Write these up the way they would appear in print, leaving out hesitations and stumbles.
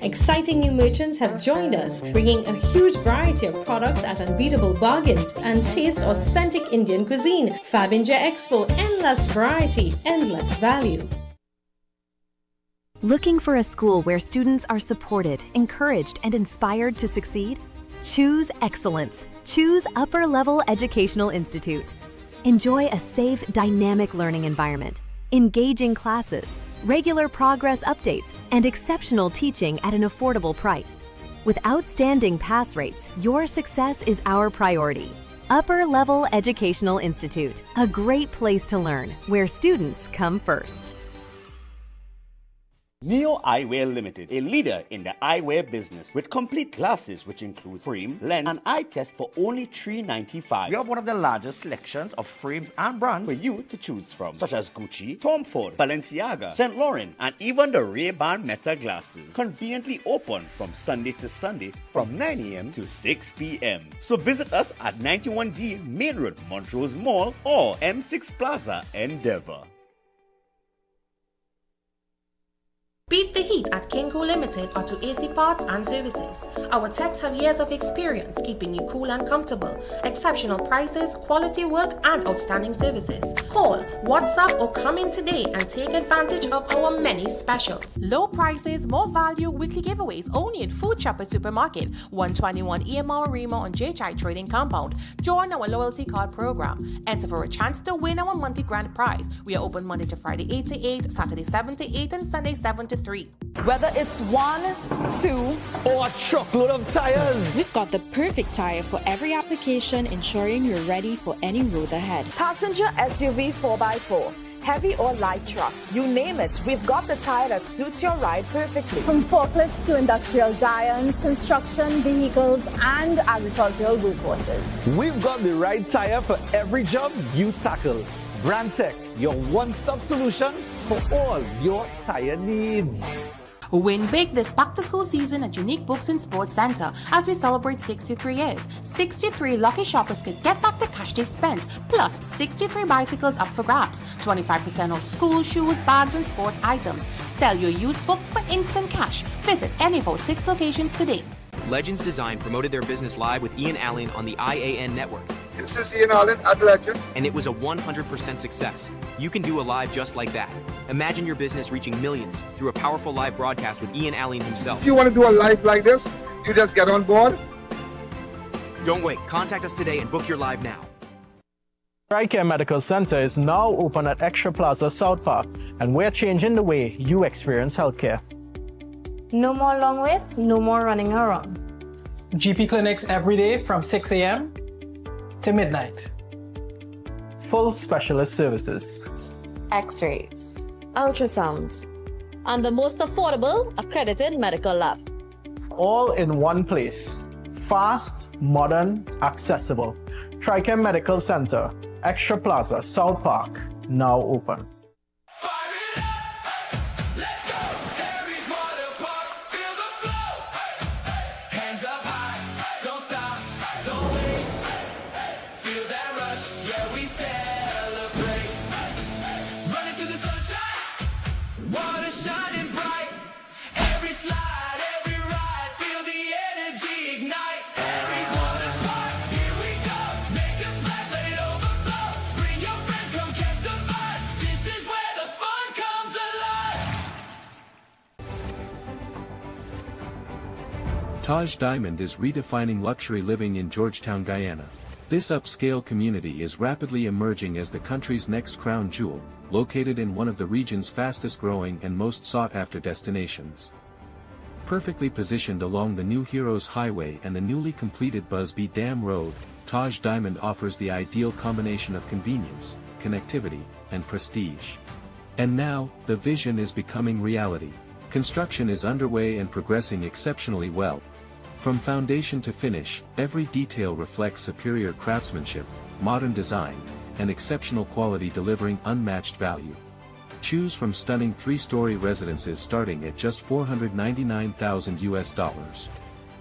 Exciting new merchants have joined us, bringing a huge variety of products at unbeatable bargains and taste authentic Indian cuisine. Fab India Expo, endless variety, endless value. Looking for a school where students are supported, encouraged, and inspired to succeed? Choose excellence. Choose Upper Level Educational Institute. Enjoy a safe, dynamic learning environment, engaging classes, regular progress updates, and exceptional teaching at an affordable price. With outstanding pass rates, your success is our priority. Upper Level Educational Institute, a great place to learn, where students come first. Neo Eyewear Limited, a leader in the eyewear business with complete glasses which include frame, lens, and eye test for only $3.95. We have one of the largest selections of frames and brands for you to choose from, such as Gucci, Tom Ford, Balenciaga, St. Laurent, and even the Ray-Ban Meta glasses. Conveniently open from Sunday to Sunday from 9 a.m. to 6 p.m. So visit us at 91D Main Road, Montrose Mall, or M6 Plaza, Endeavour. Beat the heat at Kinko Limited Auto AC Parts and Services. Our techs have years of experience keeping you cool and comfortable. Exceptional prices, quality work, and outstanding services. Call, WhatsApp, or come in today and take advantage of our many specials. Low prices, more value, weekly giveaways only at Food Shopper Supermarket, 121 EMR Rima on JHI Trading Compound. Join our loyalty card program. Enter for a chance to win our monthly grand prize. We are open Monday to Friday 8 to 8, Saturday 7 to 8, and Sunday 7 to 3. Whether it's 1, 2, or a truckload of tires, we've got the perfect tire for every application, ensuring you're ready for any road ahead. Passenger SUV 4x4, heavy or light truck, you name it, we've got the tire that suits your ride perfectly. From forklifts to industrial giants, construction, vehicles, and agricultural workhorses, we've got the right tire for every job you tackle. Brandtech, your one-stop solution for all your tire needs. Win big this back-to-school season at Unique Books and Sports Center as we celebrate 63 years. 63 lucky shoppers could get back the cash they spent, plus 63 bicycles up for grabs, 25% off school shoes, bags, and sports items. Sell your used books for instant cash. Visit any of our 6 locations today. Legends Design promoted their business live with Ian Allen on the I.A.N network. This is Ian Allen at Legends. And it was a 100% success. You can do a live just like that. Imagine your business reaching millions through a powerful live broadcast with Ian Allen himself. If you want to do a live like this, you just get on board. Don't wait. Contact us today and book your live now. I.A.N Medical Center is now open at Extra Plaza South Park, and we're changing the way you experience healthcare. No more long waits, no more running around. GP clinics every day from 6 a.m. to midnight. Full specialist services. X-rays. Ultrasounds. And the most affordable, accredited medical lab. All in one place. Fast, modern, accessible. I.A.N Medical Center, Extra Plaza, South Park, now open. Taj Diamond is redefining luxury living in Georgetown, Guyana. This upscale community is rapidly emerging as the country's next crown jewel, located in one of the region's fastest-growing and most sought-after destinations. Perfectly positioned along the New Heroes Highway and the newly completed Busby Dam Road, Taj Diamond offers the ideal combination of convenience, connectivity, and prestige. And now, the vision is becoming reality. Construction is underway and progressing exceptionally well. From foundation to finish, every detail reflects superior craftsmanship, modern design, and exceptional quality, delivering unmatched value. Choose from stunning 3-story residences starting at just $499,000.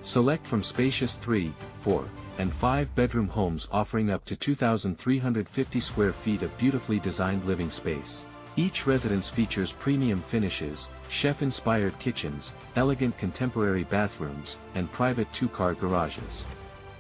Select from spacious 3, 4, and 5-bedroom homes offering up to 2,350 square feet of beautifully designed living space. Each residence features premium finishes, chef-inspired kitchens, elegant contemporary bathrooms, and private two-car garages.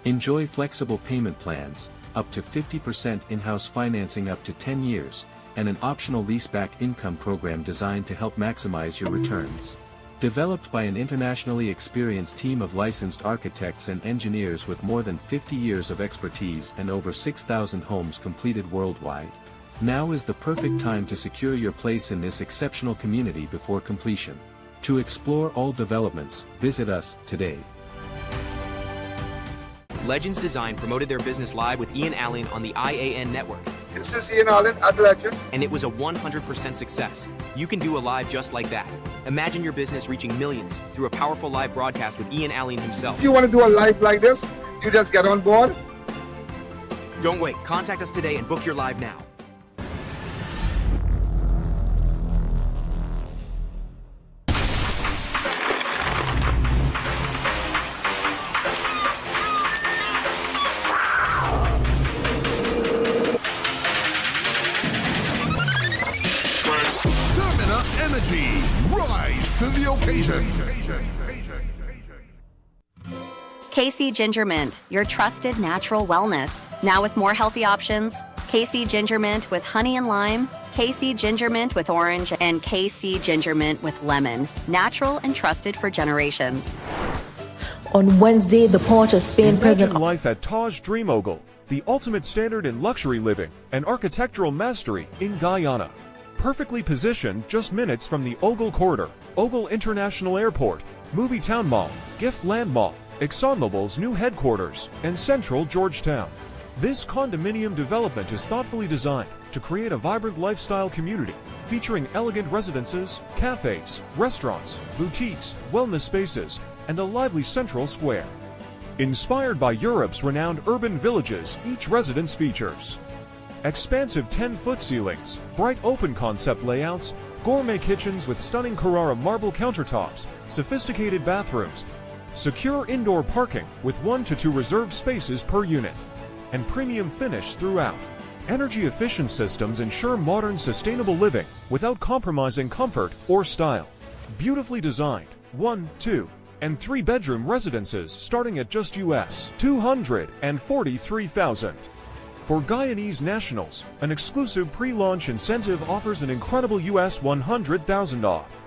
Enjoy flexible payment plans, up to 50% in-house financing up to 10 years, and an optional leaseback income program designed to help maximize your returns. Developed by an internationally experienced team of licensed architects and engineers with more than 50 years of expertise and over 6,000 homes completed worldwide. Now is the perfect time to secure your place in this exceptional community before completion. To explore all developments, visit us today. Legends Design promoted their business live with Ian Allen on the I.A.N. network. This is Ian Allen at Legends. And it was a 100% success. You can do a live just like that. Imagine your business reaching millions through a powerful live broadcast with Ian Allen himself. If you want to do a live like this, you just get on board. Don't wait. Contact us today and book your live now. Energy, rise to the occasion. KC Ginger Mint, your trusted natural wellness. Now with more healthy options. KC Ginger Mint with honey and lime, KC Ginger Mint with orange, and KC Ginger Mint with lemon. Natural and trusted for generations. On Wednesday, the Port of Spain president... life at Taj Dream Ogle, the ultimate standard in luxury living and architectural mastery in Guyana. Perfectly positioned just minutes from the Ogle Corridor, Ogle International Airport, Movie Town Mall, Gift Land Mall, ExxonMobil's new headquarters, and central Georgetown. This condominium development is thoughtfully designed to create a vibrant lifestyle community featuring elegant residences, cafes, restaurants, boutiques, wellness spaces, and a lively central square. Inspired by Europe's renowned urban villages, each residence features expansive 10-foot ceilings, bright open concept layouts, gourmet kitchens with stunning Carrara marble countertops, sophisticated bathrooms, secure indoor parking with 1 to 2 reserved spaces per unit, and premium finish throughout. Energy-efficient systems ensure modern, sustainable living without compromising comfort or style. Beautifully designed 1, 2, and 3-bedroom residences starting at just US $243,000. For Guyanese nationals, an exclusive pre-launch incentive offers an incredible US $100,000 off.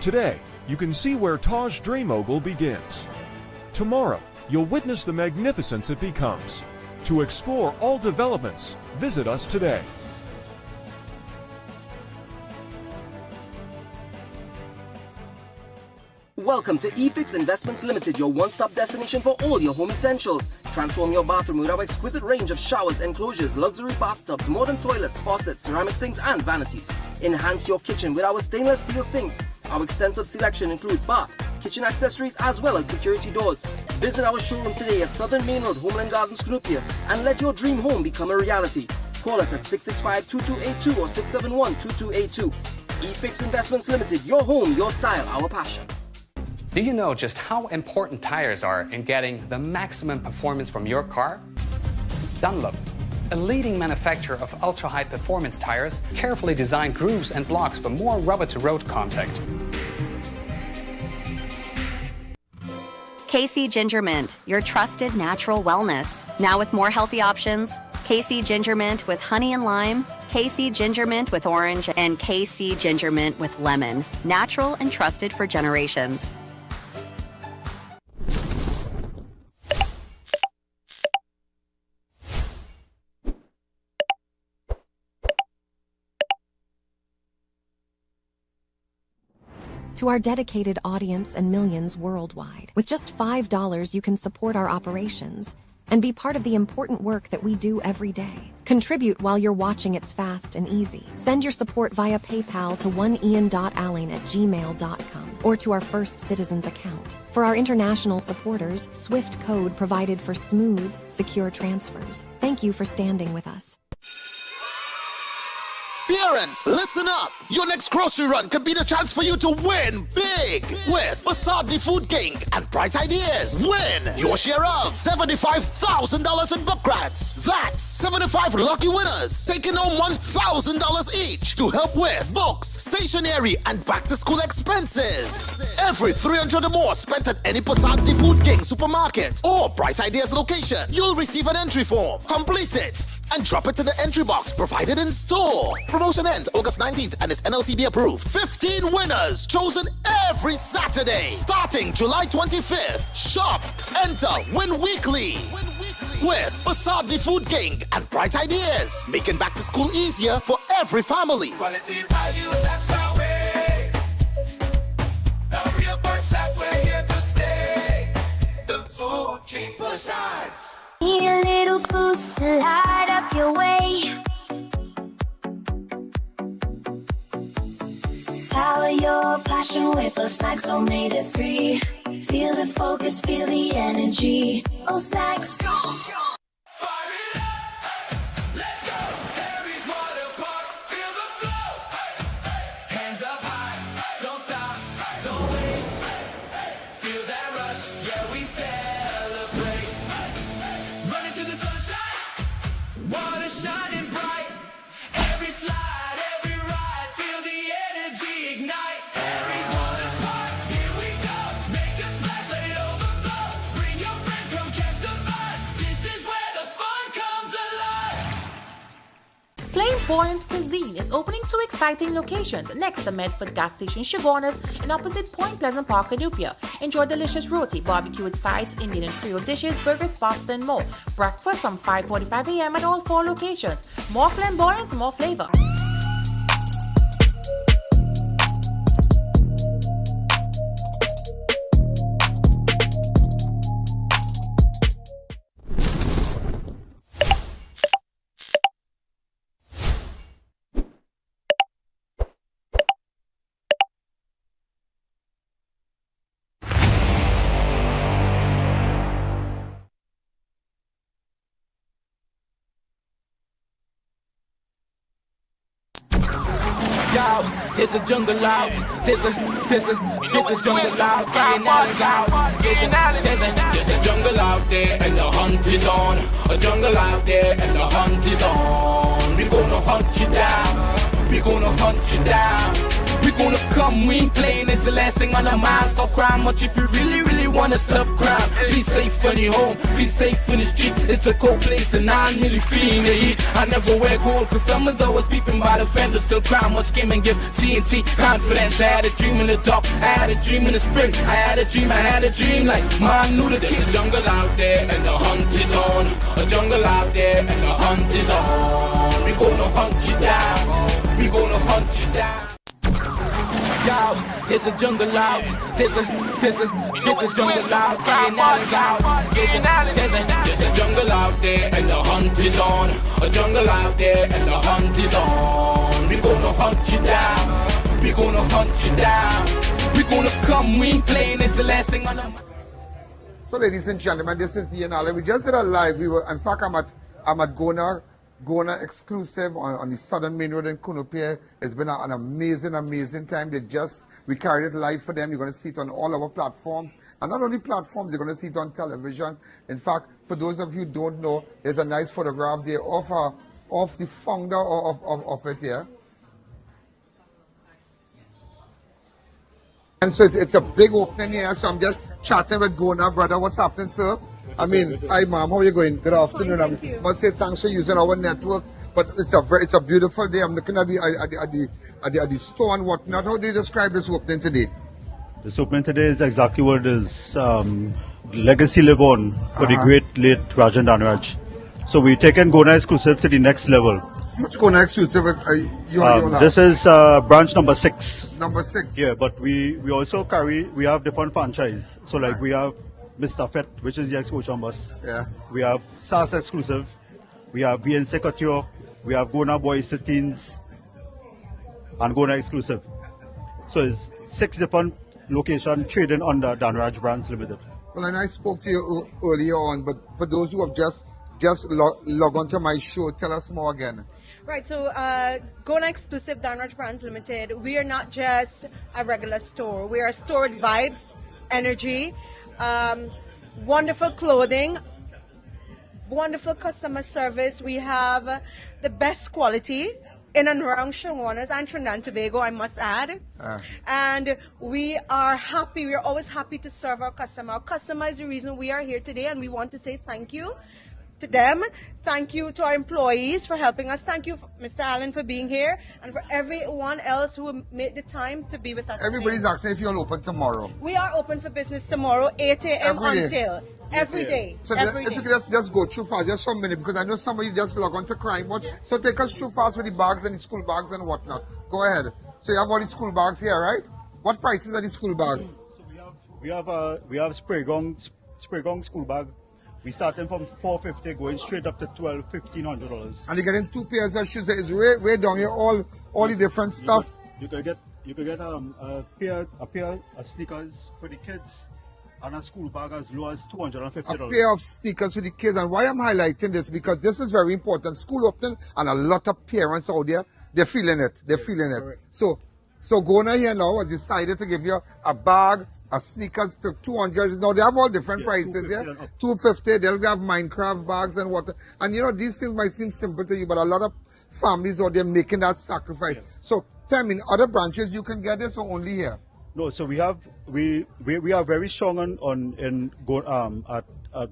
Today, you can see where Taj Dream Ogle begins. Tomorrow, you'll witness the magnificence it becomes. To explore all developments, visit us today. Welcome to eFix Investments Limited, your one-stop destination for all your home essentials. Transform your bathroom with our exquisite range of showers, enclosures, luxury bathtubs, modern toilets, faucets, ceramic sinks, and vanities. Enhance your kitchen with our stainless steel sinks. Our extensive selection includes bath, kitchen accessories, as well as security doors. Visit our showroom today at Southern Main Road, Homeland Gardens, Cunupia, and let your dream home become a reality. Call us at 665-2282 or 671-2282. eFix Investments Limited, your home, your style, our passion. Do you know just how important tires are in getting the maximum performance from your car? Dunlop, a leading manufacturer of ultra-high performance tires, carefully designed grooves and blocks for more rubber-to-road contact. KC Ginger Mint, your trusted natural wellness. Now with more healthy options. KC Ginger Mint with honey and lime, KC Ginger Mint with orange, and KC Ginger Mint with lemon. Natural and trusted for generations. To our dedicated audience and millions worldwide, with just $5 you can support our operations and be part of the important work that we do every day. Contribute while you're watching. It's fast and easy. Send your support via PayPal to oneian.allen@gmail.com or to our First Citizens account. For our international supporters, SWIFT code provided for smooth, secure transfers. Thank you for standing with us. The Parents, listen up. Your next grocery run could be the chance for you to win big with Facade the Food King and Bright Ideas. Win your share of $75,000 in book grants. That's 75 lucky winners taking home $1,000 each to help with books, stationery, and back-to-school expenses. Every 300 or more spent at any Facade the Food King supermarket or Bright Ideas location, you'll receive an entry form. Complete it and drop it in the entry box provided in store. Promotion ends August 19th and is NLCB approved. 15 winners chosen every Saturday starting July 25th. Shop, enter, win weekly with Facade the Food King and Bright Ideas, making back to school easier for every family. Quality value, that's our way. The real Versace, we're here to stay. The Food King Versace. Need a little boost to light up your way. Power your passion with those snacks all made it free. Feel the focus, feel the energy. Oh, snacks. Flamboyant Cuisine is opening 2 exciting locations next to Medford Gas Station Sugarness in opposite Point Pleasant Park, Canupia. Enjoy delicious roti, barbecue with sides, Indian and Creole dishes, burgers, pasta, and more. Breakfast from 5:45 a.m. at all 4 locations. More flamboyance, more flavor. Yo, there's a jungle out. There's a jungle out. There's a jungle out there and the hunt is on. A jungle out there and the hunt is on. We gonna hunt you down. We gonna hunt you down. We gonna come, we ain't playing, it's the last thing on our minds. Stop crime much if you really wanna stop crime. Be safe in your home, be safe in the streets. It's a cold place and I'm really feeling the heat. I never wear gold cause someone's always peeping by the fender. Still crime much game and give TNT confidence. I had a dream in the dark, I had a dream in the spring. I had a dream like mom knew that there's a jungle out there and the hunt is on. A jungle out there and the hunt is on. We gonna hunt you down. We gonna hunt you down. Yo, there's a jungle out. There's a jungle out. There's a jungle out there and the hunt is on. A jungle out there and the hunt is on. We gonna hunt you down. We gonna hunt you down. We gonna come, we ain't playing, it's the last thing on the. So ladies and gentlemen, this is I.A.N. We just did a live. In fact, I'm at Gona exclusive on the Southern Main Road in Canupia. It's been an amazing time. We carried it live for them. You're going to see it on all our platforms. And not only platforms, you're going to see it on television. In fact, for those of you who don't know, there's a nice photograph there of the founder of it here. And so it's a big opening here. So I'm just chatting with Gona, brother. What's happening, sir? I mean, hi ma'am, how are you going? Good afternoon. I must say thanks for using our network. But it's a beautiful day. I'm looking at the store and whatnot. How do you describe this opening today? This opening today is exactly what it is. Legacy live on for the great late Rajan Danraj. So we're taking Gona exclusive to the next level. Which Gona exclusive this is branch number 6. Number 6. Yeah, but we also we have different franchise. So like we have Mr. Fett, which is the exclusion bus. Yeah. We have SAS exclusive. We have VNC Couture. We have Gona Boys to Teens. And Gona exclusive. So it's 6 different locations trading under Danraj Brands Limited. Well, and I spoke to you earlier on, but for those who have just log onto my show, tell us more again. Right, so Gona Exclusive Downraj Brands Limited, we are not just a regular store. We are a store with vibes, energy, wonderful clothing, wonderful customer service. We have the best quality in and around Shangwanas and Trinidad and Tobago, I must add. And we are happy, we are always happy to serve our customer. Our customer is the reason we are here today, and we want to say thank you to them. Thank you to our employees for helping us. Thank you, Mr. Allen, for being here, and for everyone else who made the time to be with us. Everybody's asking if you're open tomorrow. We are open for business tomorrow, 8 a.m. until. Every day. So every if day. you could just go through fast, just for a minute, because I know some of you just log on to crime. So take us through fast with the bags and the school bags and whatnot. Go ahead. So you have all the school bags here, right? What prices are the school bags? So we have spray gong school bag. We starting from $450 going straight up to $1,500. And you're getting 2 pairs of shoes. It's way down here, all the different stuff. You can get a pair of sneakers for the kids, and a school bag as low as $250. A pair of sneakers for the kids. And why I'm highlighting this, because this is very important. School opening, and a lot of parents out there, they're feeling it. They're feeling it. Correct. So Gona here now has decided to give you a bag, a sneakers for $200. Now they have all different prices here. $250. They'll have Minecraft bags and what. And you know, these things might seem simple to you, but a lot of families out there making that sacrifice. So tell me, in other branches you can get this or only here? No, so we are very strong at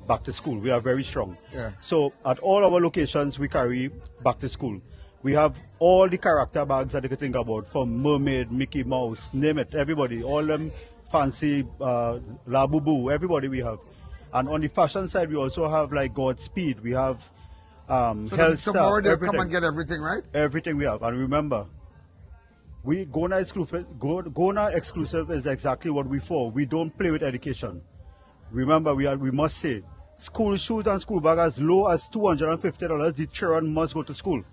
back to school. We are very strong. Yeah. So at all our locations we carry back to school. We have all the character bags that you can think about, from Mermaid, Mickey Mouse, name it, everybody, all them fancy Labubu, everybody we have. And on the fashion side we also have like Godspeed. We have so tomorrow they'll come and get everything, right? Everything we have. And remember, Gona Exclusive is exactly what we for. We don't play with education. Remember, we must say, school shoes and school bag as low as $250. The children must go to school.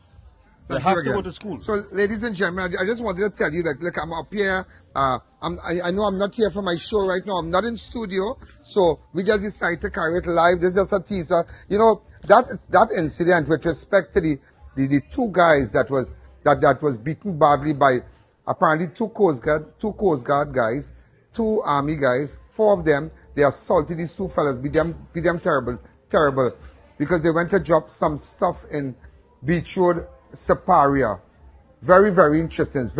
They have to go to school. So, ladies and gentlemen, I just wanted to tell you that, look, I'm up here. I know I'm not here for my show right now. I'm not in studio. So, we just decided to carry it live. This is just a teaser. You know, that incident with respect to the 2 guys that was beaten badly by apparently 2 Coast Guard guys, 2 Army guys, 4 of them. They assaulted these 2 fellas, beat them terrible, because they went to drop some stuff in Beach Road, Separia. Very, very interesting.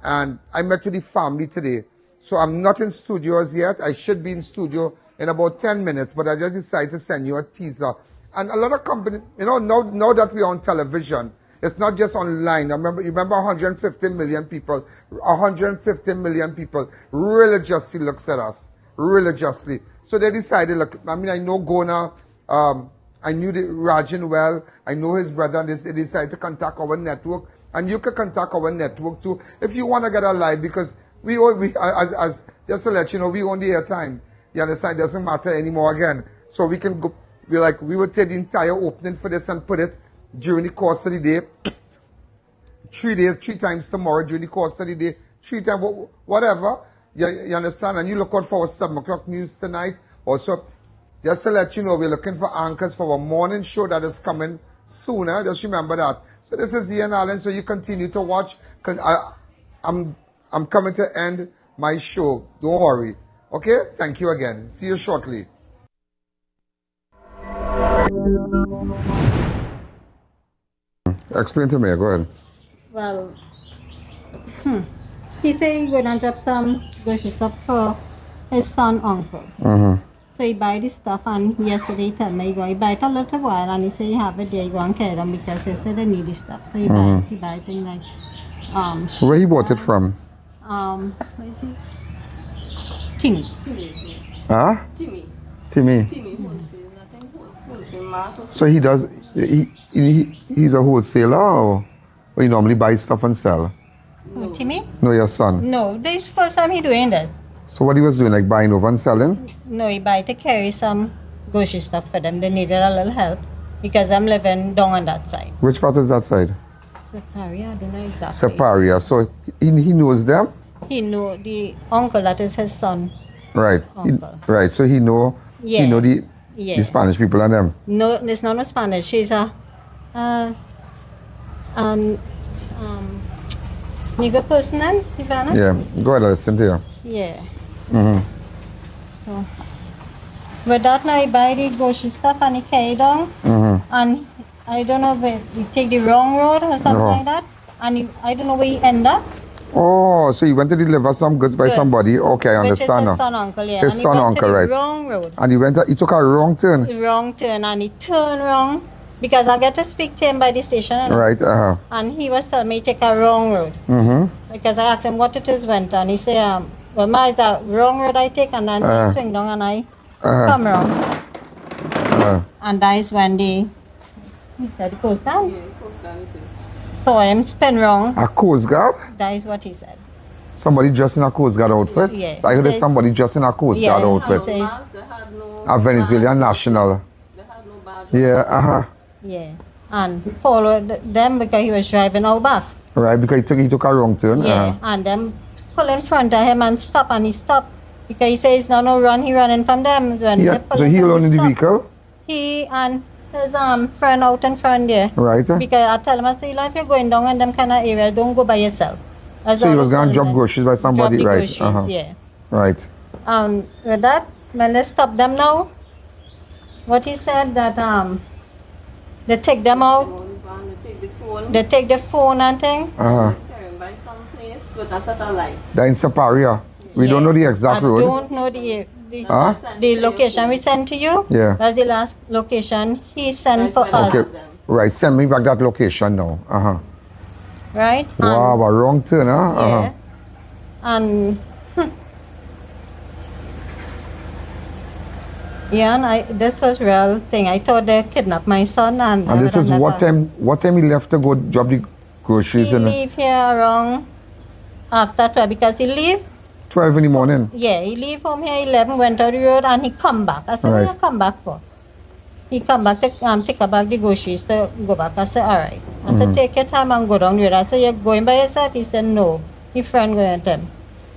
And I met with the family today. So I'm not in studios yet. I should be in studio in about 10 minutes, but I just decided to send you a teaser. And a lot of companies, you know, now that we're on television, it's not just online. You remember 150 million people religiously looks at us. Religiously. So they decided, look, I mean, I know Gona, I knew Rajan well, I know his brother, and they decided to contact our network. And you can contact our network too if you want to get a live, because we just to let you know, we own the airtime. You understand? It doesn't matter anymore again. So we can go, we would take the entire opening for this and put it during the course of the day. 3 times tomorrow during the course of the day. 3 times, whatever. You understand? And you look out for our 7 o'clock news tonight. Also, just to let you know, we're looking for anchors for our morning show that is coming sooner. Just remember that. So this is I.A.N, Allen. So you continue to watch. I'm coming to end my show. Don't worry. Okay? Thank you again. See you shortly. Explain to me. Go ahead. Well, he said he's going to drop some grocery stuff for his son uncle. So he buy this stuff, and yesterday he told me he buy it a little while, and he said he have it there, he go and carry them because they said they need this stuff. So he buy things like where he bought it from? What is it? Timmy. Huh? Timmy. So he does. He's a wholesaler, or he normally buys stuff and sell? Who, Timmy? No, your son. No, this is the first time he doing this. So what he was doing, like buying over and selling? No, he buy to carry some grocery stuff for them. They needed a little help because I'm living down on that side. Which part is that side? Separia, I don't know exactly. Separia. So he knows them? He know the uncle that is his son. Right. Right. So he know the Spanish people and them. No, there's not no Spanish. She's a And you go first then, Ivana? Yeah, go ahead, I'll listen to you. Yeah. Mm-hmm. So, with that now, he buy the grocery stuff and he carry down. Mm-hmm. And I don't know where he take the wrong road or something like that. And I don't know where he end up. Oh, so he went to deliver some goods by somebody. Okay, I understand Which is his now. son uncle, yeah. His and son he went uncle, to the right. wrong road. And he took a wrong turn. Wrong turn, and he turned wrong. Because I got to speak to him by the station. Right, And he was telling me to take a wrong road. Mm-hmm. Because I asked him what it is went, and he said, well, ma, is that wrong road I take? And then he swing down and I come wrong. And that is when he said he goes down. Yeah, he goes down, he said. Saw him spin wrong. A Coast Guard? That is what he said. Somebody dressed in a Coast Guard outfit? Yeah. I heard there's somebody dressed in a Coast Guard outfit. Says, A Venezuelan national. Yeah, Yeah. And followed them because he was driving out back. Right, because he took a wrong turn. Yeah. And them pull in front of him and stop, and he stopped. Because he says, no run, he running from them. So he alone in the vehicle? He and his friend out in front there. Right. Because I tell him, I say, if you're going down in them kind of area, don't go by yourself. So he was going to drop groceries by somebody, drop the right? Groceries, yeah. Right. With that, when they stop them now, what he said that they take them out, they take the phone and thing. By some place with a set of lights. They're in Saparia. We don't know the exact road. I don't know the location we sent to you. Yeah. That's the last location he sent for us. Okay. Right, send me back that location now. Right? Wow, a wrong turn, huh? Yeah. And yeah, and this was real thing. I thought they kidnapped my son, and this is what time he left to go drop the groceries he in? leave here around after 12 because he leave. 12 in the morning. Yeah, he leave home here 11, went out the road, and he come back. I said, Right. what you come back for? He come back to take back the groceries to go back. I said, all right. I said, take your time and go down the road. I said, you're going by yourself? He said, no. His friend going with him.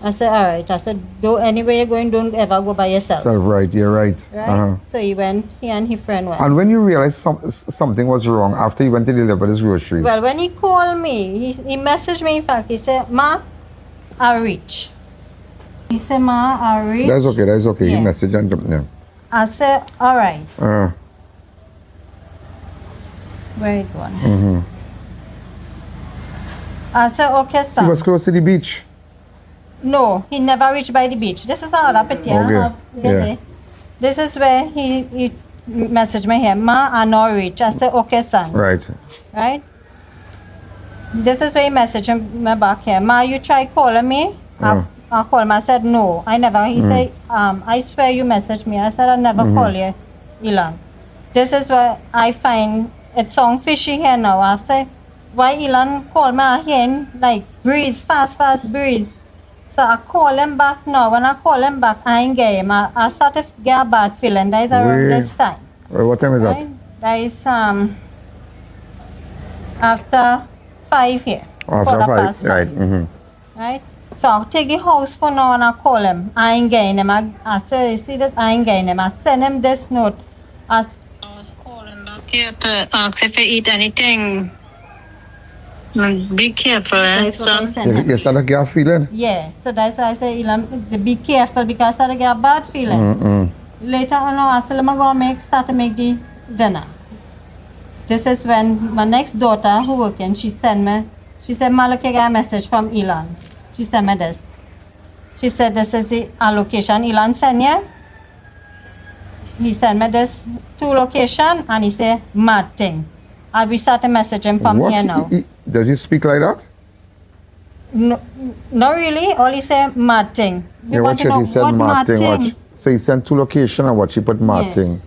I said, all right. I said, anywhere you're going, don't ever go by yourself. So, right, you're right. Right? So he went, he and his friend went. And when you realized something was wrong after he went to deliver his groceries? Well, when he called me, he messaged me, in fact, he said, Ma, I reach. He said, Ma, I reach. That's okay. Yeah. He messaged and yeah. I said, all right. Where it went? Mm-hmm. I said, okay, sir. He was close to the beach? No, he never reached by the beach. This is the other picture. Okay. Yeah. This is where he messaged me here. Ma, I not reach. I said, okay, son. Right. Right? This is where he messaged me back here. Ma, you try calling me? I called him. I said, no, I never. He said, I swear you messaged me. I said, I never call you, Ilan. This is where I find it sound fishy here now. I say, why Ilan call me again? Like, breeze, fast breeze. So I call him back now. When I call him back, I ain't get him. I start to get a bad feeling. That is around this time. What time is right? That is after 5 here. After 5, right. Right? So I'll take the house for now and I call him. I ain't getting him. I say, you see this? I ain't getting him. I send him this note. I was calling back here to ask if he eat anything. Be careful, son. You start to get a feeling? Yeah. So that's why I say, be careful because I start to get a bad feeling. Later on, I said, I'm going to start to make the dinner. This is when my next daughter who working, she said, Ma, look, I got a message from Elon. She sent me this. She said, this is the location Elon sent you. He sent me this 2 location and he said, mad thing. I will start to message him from here now. Does he speak like that? No, not really. All he said, mad thing. Yeah, what should he said mad thing? Watch. So he sent 2 location and what she put mad thing.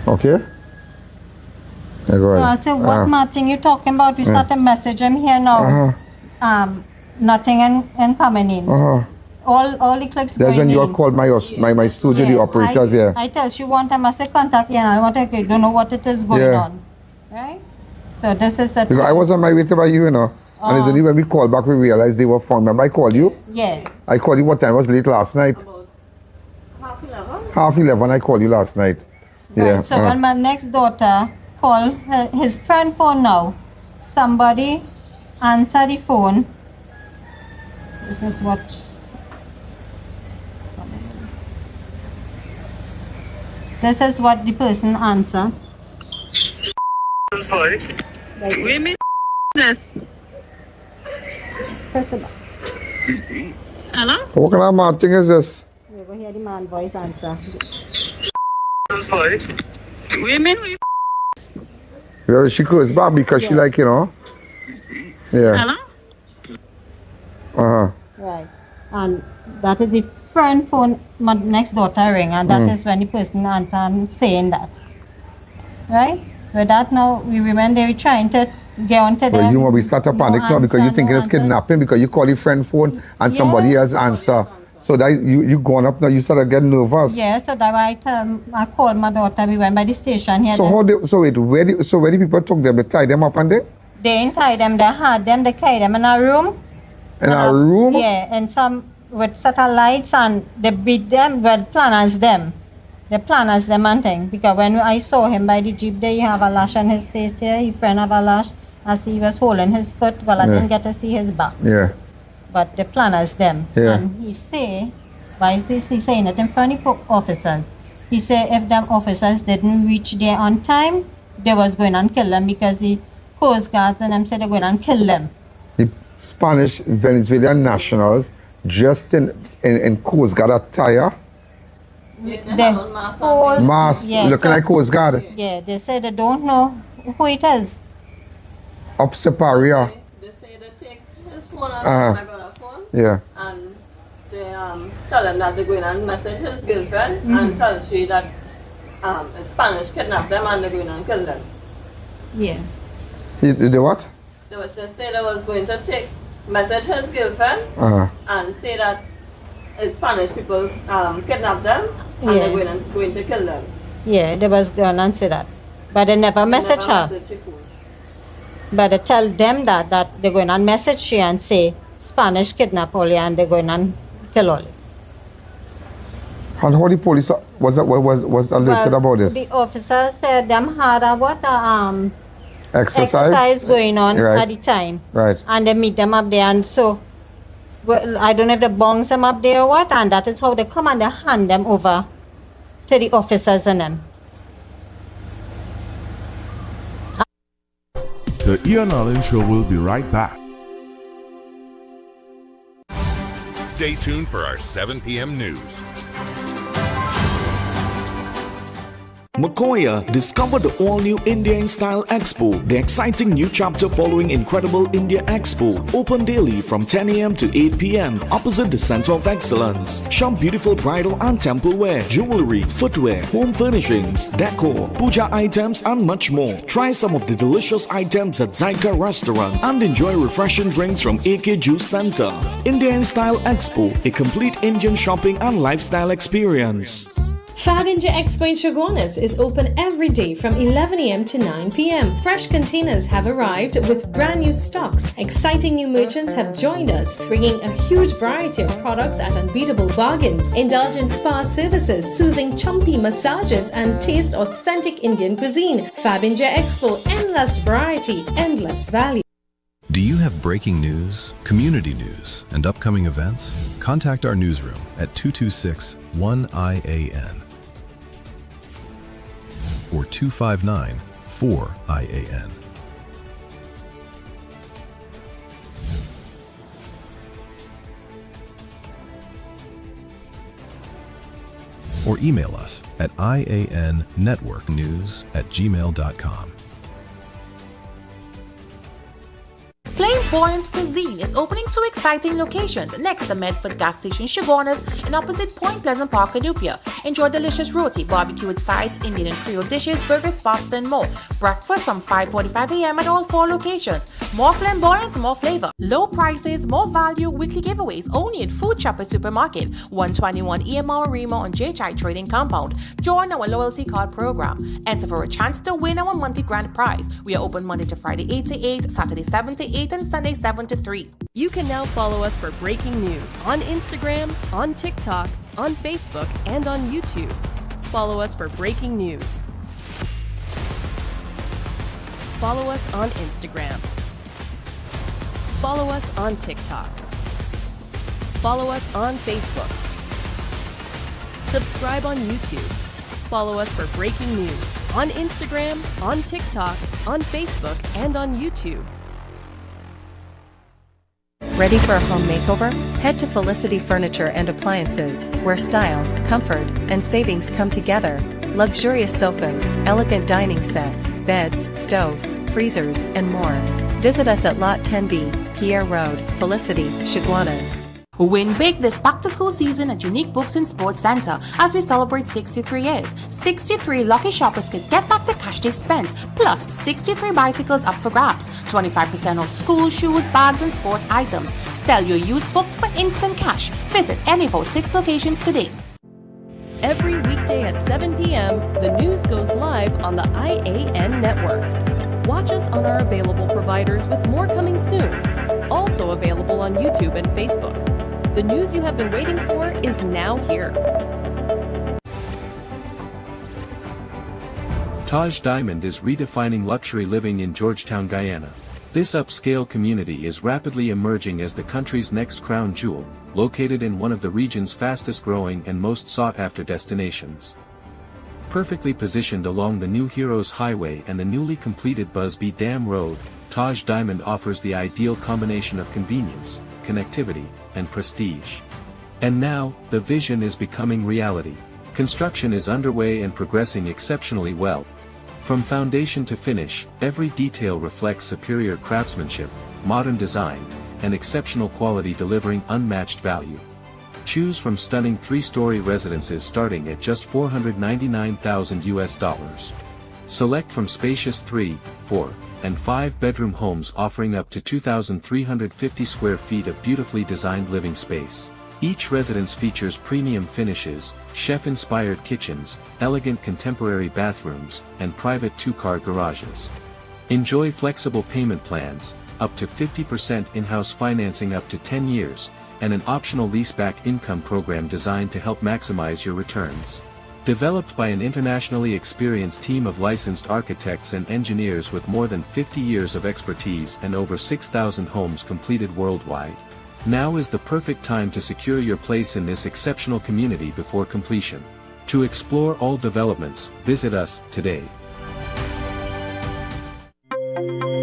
Okay? So I said, what mad thing you talking about? We start to message him here now. Nothing in coming in. All the clicks that's when you called my studio, the operators here. I tell she want him, I say contact you and I want to don't know what it is going on. Right? So this is the because I was on my way to buy you, and it's only when we called back we realized they were found. Remember I called you? Yeah. I called you what time? It was late last night? About 11:30. 11:30 I called you last night. Right. So when my next daughter call his friend phone now. Somebody answer the phone. This is what. This is what the person answer. Women this. Hello? What kind of mad thing is this? You go hear the man voice answer. Women Yeah, she goes back because she like, you know. Yeah. Hello? Uh-huh. Right. And that is the friend phone, my next daughter ring, and that is when the person answer and saying that. Right? With that now, we women, they were trying to get onto them. Well, you want to start a panic now because you thinking it's kidnapping because you call your friend phone and somebody else answer. So that you gone up now, you start to get nervous. Yeah, so that's why I called my daughter. We went by the station here. So where the people took them? They tie them up and they didn't tie them, they had them, they carried them in a room. In a room? Yeah, and some with satellites, and they beat them, well, planners them. The planners them and thing. Because when I saw him by the jeep there, he have a lash on his face here, his friend have a lash as he was holding his foot. Well, I didn't get to see his back. Yeah. But the planners them. Yeah. And he say, why is he saying it in front of the officers? He say if them officers didn't reach there on time, they was going and kill them because the Coast Guards and them said they're going and kill them. The Spanish Venezuelan nationals just in Coast Guard attire. The whole Mask, looking like Coast Guard. Yeah, they say they don't know who it is. Up Separia. They say they take his phone and my brother's phone. Yeah. And they tell him that they're going and message his girlfriend and tell she that Spanish kidnapped them and they're going and kill them. Yeah. The what? They say they was going to message his girlfriend and say that Spanish people kidnapped them and they're going to kill them. Yeah, they was going and say that. But they never message her. But they tell them that they're going and message her and say Spanish kidnap Oli and they're going and kill Oli. And how the police was alerted about this? The officer said them had a exercise going on at the time. Right. And they meet them up there, and so I don't know if they bounce them up there or what, and that is how they come and they hand them over to the officers and them. The I.A.N Show will be right back. Stay tuned for our 7 p.m. news. Makoya, discover the all-new India in Style Expo, the exciting new chapter following Incredible India Expo. Open daily from 10 a.m. to 8 p.m. opposite the Center of Excellence. Shop beautiful bridal and temple wear, jewelry, footwear, home furnishings, decor, puja items and much more. Try some of the delicious items at Zyka Restaurant and enjoy refreshing drinks from AK Juice Center. India in Style Expo, a complete Indian shopping and lifestyle experience. Fab India Expo in Chaguanas is open every day from 11 a.m. to 9 p.m. Fresh containers have arrived with brand new stocks. Exciting new merchants have joined us, bringing a huge variety of products at unbeatable bargains. Indulge in spa services, soothing chumpy massages, and taste authentic Indian cuisine. Fab India Expo, endless variety, endless value. Do you have breaking news, community news, and upcoming events? Contact our newsroom at 226-1-I.A.N. or 259-4-I.A.N. or email us at iannetworknews@gmail.com. Flamboyant Cuisine is opening 2 exciting locations next to Medford Gas Station Chaguanas and opposite Point Pleasant Park, Canupia. Enjoy delicious roti, barbecue with sides, Indian and Creole dishes, burgers, pasta and more. Breakfast from 5:45 a.m. at all 4 locations. More flamboyant, more flavor. Low prices, more value, weekly giveaways only at Food Shopper Supermarket, 121 EMR Remo on JHI Trading Compound. Join our loyalty card program. Enter for a chance to win our monthly grand prize. We are open Monday to Friday 8 to 8, Saturday 7 to 8, and Sunday 7 to 3. You can now follow us for breaking news on Instagram, on TikTok, on Facebook, and on YouTube. Follow us for breaking news. follow us on Instagram. Follow us on TikTok. Follow us on Facebook. Subscribe on YouTube. Follow us for breaking news on Instagram, on TikTok, on Facebook, and on YouTube. Ready for a home makeover? Head to Felicity Furniture and Appliances, where style, comfort, and savings come together. Luxurious sofas, elegant dining sets, beds, stoves, freezers, and more. Visit us at Lot 10B, Pierre Road, Felicity, Chaguanas. Win big this back-to-school season at Unique Books and Sports Center as we celebrate 63 years. 63 lucky shoppers could get back the cash they spent, plus 63 bicycles up for grabs, 25% off school shoes, bags, and sports items. Sell your used books for instant cash. Visit any of our 6 locations today. Every weekday at 7 p.m., the news goes live on the I.A.N network. Watch us on our available providers with more coming soon. Also available on YouTube and Facebook. The news you have been waiting for is now here. Taj Diamond is redefining luxury living in Georgetown, Guyana. This upscale community is rapidly emerging as the country's next crown jewel, located in one of the region's fastest-growing and most sought-after destinations. Perfectly positioned along the New Heroes Highway and the newly completed Busby Dam Road, Taj Diamond offers the ideal combination of convenience, connectivity, and prestige. And now, the vision is becoming reality. Construction is underway and progressing exceptionally well. From foundation to finish, every detail reflects superior craftsmanship, modern design, and exceptional quality delivering unmatched value. Choose from stunning 3-story residences starting at just $499,000. Select from spacious 3, 4, and 5-bedroom homes offering up to 2,350 square feet of beautifully designed living space. Each residence features premium finishes, chef-inspired kitchens, elegant contemporary bathrooms, and private 2-car garages. Enjoy flexible payment plans, up to 50% in-house financing up to 10 years, and an optional leaseback income program designed to help maximize your returns. Developed by an internationally experienced team of licensed architects and engineers with more than 50 years of expertise and over 6,000 homes completed worldwide. Now is the perfect time to secure your place in this exceptional community before completion. To explore all developments, visit us today.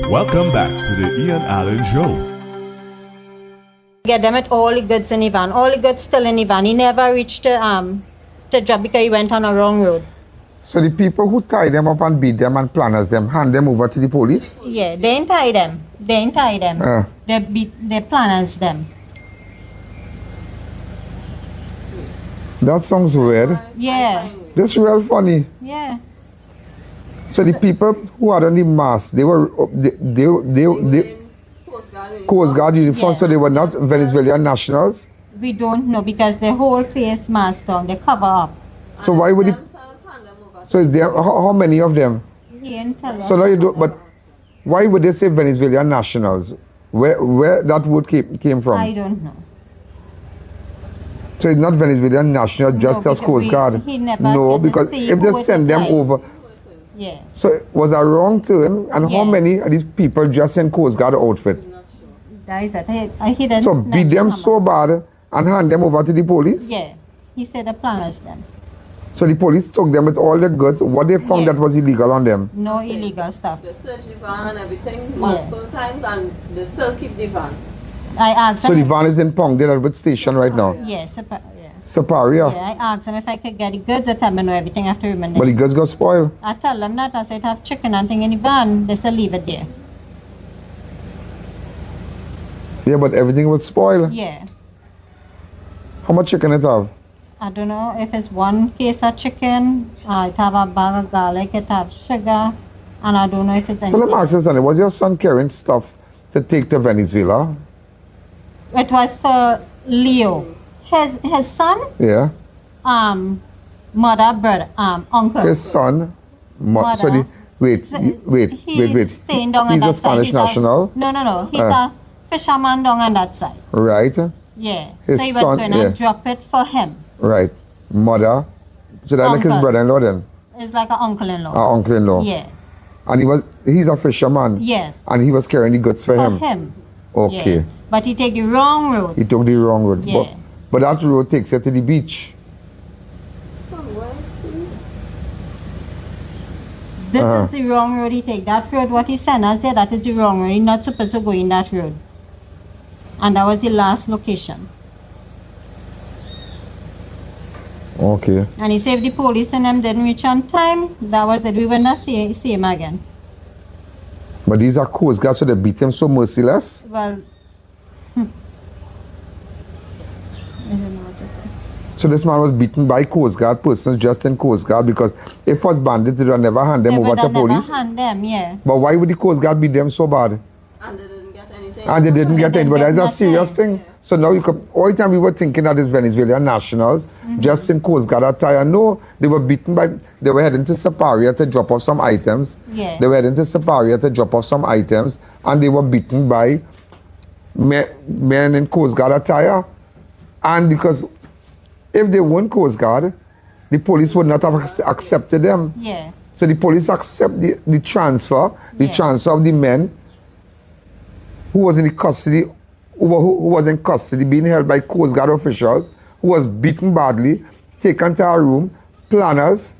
Welcome back to the I.A.N Show. Get them at all the goods in Ivan. All the goods still in Ivan. He never reached the job because he went on a wrong road. So the people who tie them up and beat them and planners them, hand them over to the police? Yeah, they ain't tie them. They ain't tie them. They planners them. That sounds weird. Yeah. This real funny. Yeah. So the people who had on the mask, they were Coast Guard uniform, so they were not Venezuelan nationals? We don't know because the whole face mask on, they cover up. So why would it? So is there how many of them? He didn't tell us. So now you do, but why would they say Venezuelan nationals? Where that word came from? I don't know. So it's not Venezuelan national, just as Coast Guard. No, because if they send them over. Yeah. So was a wrong turn, and how many of these people just in Coast Guard outfit? That is it. He didn't So beat them so bad and hand them over to the police? Yeah. He said the planners them. So the police took them with all the goods. What they found that was illegal on them? No illegal stuff. They searched the van and everything multiple times, and they still keep the van. I asked So him. the van is in Pong, they're at what station right now? Yes. Saparia. Yeah, I asked him if I could get the goods. They tell me no, everything after remember. But the goods got spoiled. I tell them that. I said have chicken and thing in the van. They said leave it there. Yeah, but everything was spoiled. Yeah. How much chicken it have? I don't know if it's one case of chicken. It have a bag of garlic. It have sugar. And I don't know if it's So let me ask you something. Was your son carrying stuff to take to Venezuela? It was for Leo. His son, Yeah. mother, brother, uncle. His son, Mother. so the, wait. Staying down on He's that a Spanish side. national? No. He's a fisherman down on that side. Right. Yeah. His so he was son, going yeah. to drop it for him. Right. Mother. So that's like his Uncle. brother-in-law then? It's like an uncle-in-law. Uncle-in-law. Yeah. And he's a fisherman? Yes. And he was carrying the goods for him? For him. Okay. Yeah. But he take the wrong road. He took the wrong road. Yeah. But that road takes you to the beach. This is the wrong road he take. That road, what he sent us there, that is the wrong road. He's not supposed to go in that road. And that was the last location. Okay. And he said if the police and them didn't reach on time, that was it. We will not see him again. But these are Coast Guard, so they beat him so merciless? Well, I don't know what to say. So this man was beaten by Coast Guard persons just in Coast Guard, because if it was bandits, they would never hand them over to police. Never hand them, yeah. But why would the Coast Guard beat them so bad? And they didn't get anything. And they didn't get anything, but that's a serious thing. Yeah. So now all the time we were thinking that it's Venezuelan nationals, just in Coast Guard attire. No, they were beaten they were heading to Saparia to drop off some items. Yeah. They were heading to Saparia to drop off some items, and they were beaten by men in Coast Guard attire. And because if they weren't Coast Guard, the police would not have accepted them. Yeah. So the police accept the transfer of the men who was in the custody, who was in custody, being held by Coast Guard officials, who was beaten badly, taken to a room, planners,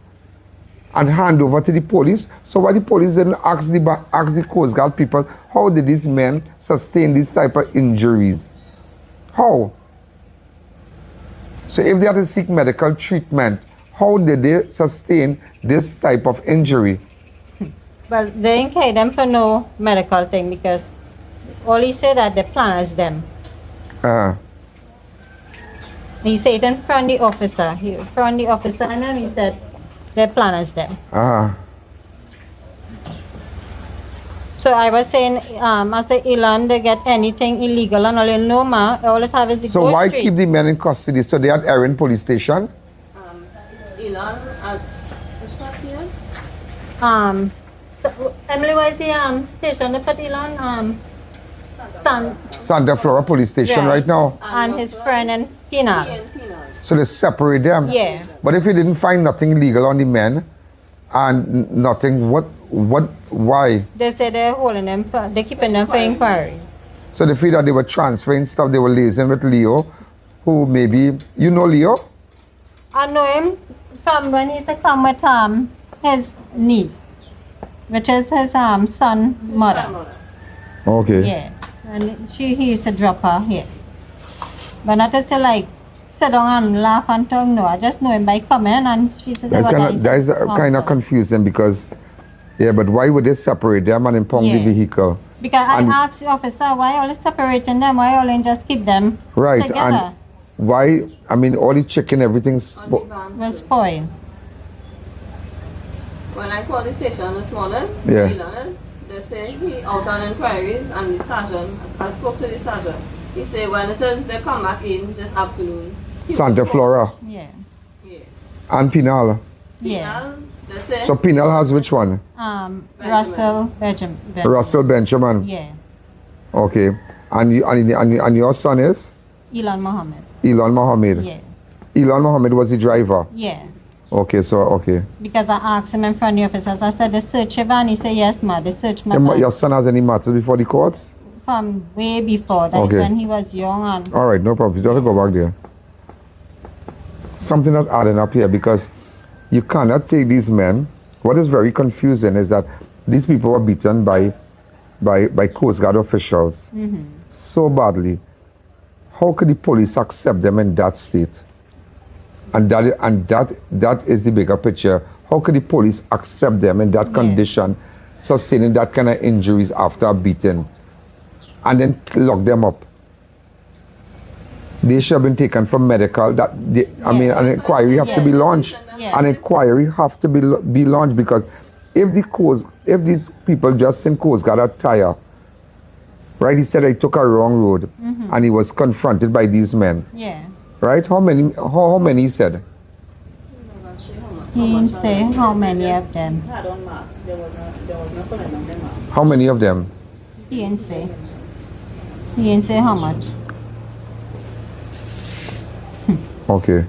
and hand over to the police. So why the police didn't ask the Coast Guard people, how did these men sustain this type of injuries? How? So if they had to seek medical treatment, how did they sustain this type of injury? Well, they didn't carry them for no medical thing, because all he said that the planners them. He said it in front of the officer. And then he said the planners them. So I was saying, as the I.A.N, they get anything illegal and all, no ma, all it have is the So why keep the men in custody? So they at I.A.N police station? I.A.N at which part is? So, Emily, where is the station? They put I.A.N Santa Flora police station right now. And his friend in Penal. So they separate them? Yeah. But if you didn't find nothing illegal on the men and nothing, why? They said they're holding them they're keeping them for inquiries. So they feel that they were transferring stuff, they were liaising with Leo, who maybe, you know Leo? I know him from when he used to come with his niece, which is his son mother. Okay. Yeah. And he used to drop her here. But not to say like sit down and laugh and talk, no. I just know him by coming and she says that is kind of confusing, because but why would they separate them and impound the vehicle? Because I asked the officer why only separating them, why only just keep them together? And why, I mean, all the chicken, everything's was spoiled. When I called the station this morning, they say he out on inquiries, and the sergeant, I spoke to the sergeant. He said when it is, they come back in this afternoon. Santa Flora? Yeah. And Penal? Yeah. So Penal has which one? Russell Benjamin. Russell Benjamin? Yeah. Okay. And your son is? I.A.N Mohammed. I.A.N Mohammed? Yeah. I.A.N Mohammed was the driver? Yeah. Okay, okay. Because I asked him in front of the officers, I said, they search you, and he said, yes, ma, they search my Your son has any matters before the courts? From way before, that's when he was young. And all right, no problem. You don't have to go back there. Something not adding up here, because you cannot take these men. What is very confusing is that these people were beaten by Coast Guard officials so badly. How could the police accept them in that state? And that is the bigger picture. How could the police accept them in that condition, sustaining that kind of injuries after a beating, and then lock them up? They should have been taken for medical. I mean, an inquiry have to be launched. An inquiry have to be launched, because if these people just in Coast Guard attire, right? He said he took a wrong road, and he was confronted by these men. Yeah. Right? How many he said? He didn't say how many of them. How many of them? He didn't say. He didn't say how much. Okay.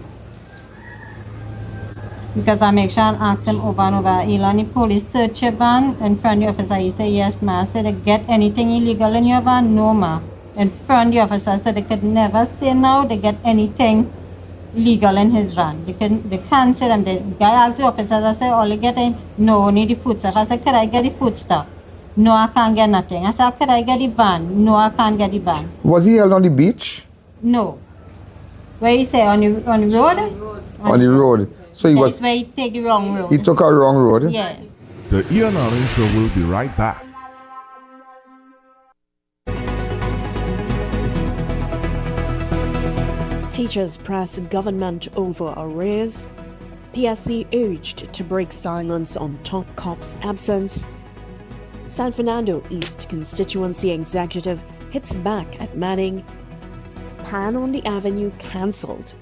Because I make sure and ask him over and over, Elon, the police search your van in front of the officer. He say, yes, ma. I said, they get anything illegal in your van? No, ma. In front of the officer, said they could never say now they get anything legal in his van. They can't say them. The guy asked the officers, I said, all they get in? No, need the food stuff. I said, could I get the food stuff? No, I can't get nothing. I said, could I get the van? No, I can't get the van. Was he held on the beach? No. Where you say, on the road? On the road. So he was. That's where he take the wrong road. He took a wrong road. Yeah. The I.A.N show will be right back. Teachers press government over arrears. PSC urged to break silence on top cop's absence. San Fernando East constituency executive hits back at Manning. Pan on the Avenue cancelled.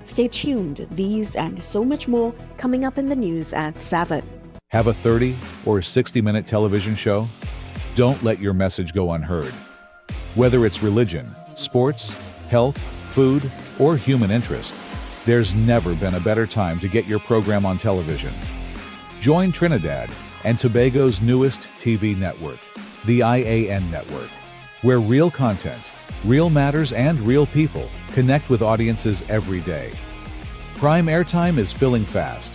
Stay tuned. These and so much more coming up in the news at 7. Have a 30 or 60-minute television show? Don't let your message go unheard. Whether it's religion, sports, health, food, or human interest, there's never been a better time to get your program on television. Join Trinidad and Tobago's newest TV network, the I.A.N Network, where real content, real matters, and real people connect with audiences every day. Prime airtime is filling fast.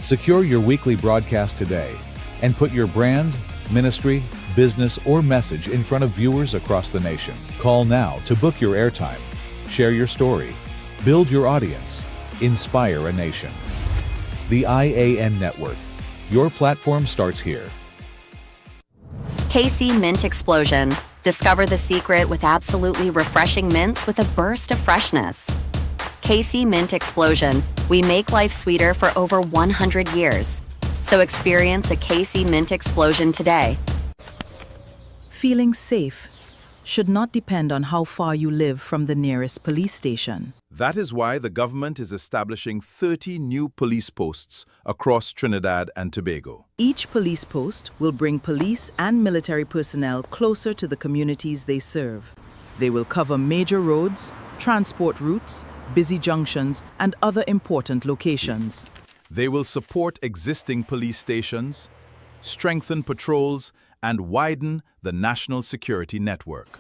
Secure your weekly broadcast today and put your brand, ministry, business, or message in front of viewers across the nation. Call now to book your airtime. Share your story. Build your audience. Inspire a nation. The I.A.N Network. Your platform starts here. KC Mint Explosion. Discover the secret with absolutely refreshing mints with a burst of freshness. KC Mint Explosion. We make life sweeter for over 100 years. So experience a KC Mint Explosion today. Feeling safe should not depend on how far you live from the nearest police station. That is why the government is establishing 30 new police posts across Trinidad and Tobago. Each police post will bring police and military personnel closer to the communities they serve. They will cover major roads, transport routes, busy junctions, and other important locations. They will support existing police stations, strengthen patrols, and widen the national security network.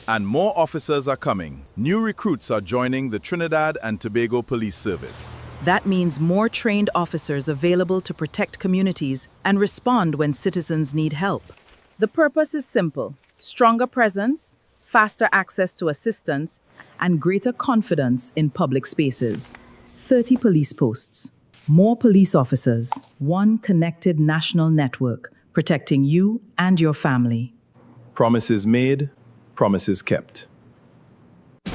And more officers are coming. New recruits are joining the Trinidad and Tobago Police Service. That means more trained officers available to protect communities and respond when citizens need help. The purpose is simple: stronger presence, faster access to assistance, and greater confidence in public spaces. 30 police posts, more police officers, one connected national network protecting you and your family. Promises made, promises kept.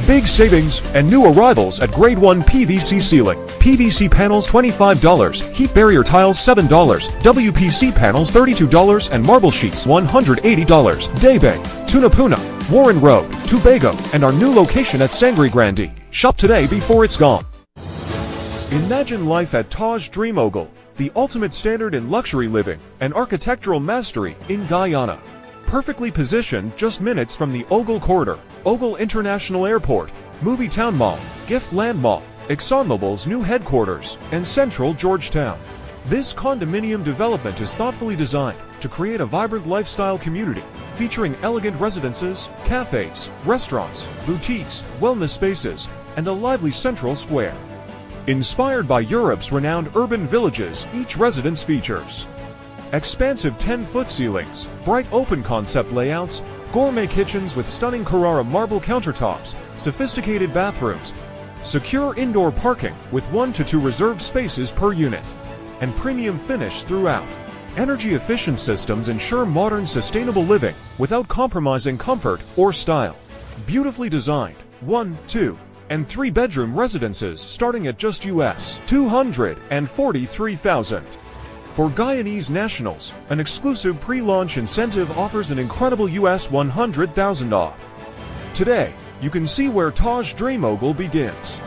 Big savings and new arrivals at Grade 1 PVC ceiling. PVC panels $25, heat barrier tiles $7, WPC panels $32, and marble sheets $180. Daybay, Tunapuna, Warren Road, Tobago, and our new location at Sangre Grande. Shop today before it's gone. Imagine life at Taj Dream Ogle, the ultimate standard in luxury living and architectural mastery in Guyana. Perfectly positioned just minutes from the Ogle Corridor, Ogle International Airport, Movie Town Mall, Gift Land Mall, ExxonMobil's new headquarters, and Central Georgetown. This condominium development is thoughtfully designed to create a vibrant lifestyle community featuring elegant residences, cafes, restaurants, boutiques, wellness spaces, and a lively central square. Inspired by Europe's renowned urban villages, each residence features expansive 10-foot ceilings, bright open concept layouts, gourmet kitchens with stunning Carrara marble countertops, sophisticated bathrooms, secure indoor parking with 1 to 2 reserved spaces per unit, and premium finish throughout. Energy-efficient systems ensure modern, sustainable living without compromising comfort or style. Beautifully designed 1, 2, and 3-bedroom residences starting at just US $243,000. For Guyanese nationals, an exclusive pre-launch incentive offers an incredible US $100,000 off. Today, you can see where Taj Dream Ogle begins.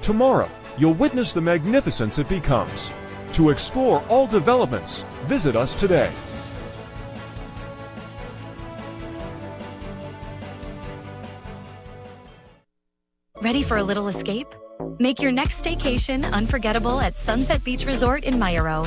Tomorrow, you'll witness the magnificence it becomes. To explore all developments, visit us today. Ready for a little escape? Make your next staycation unforgettable at Sunset Beach Resort in Mayaro.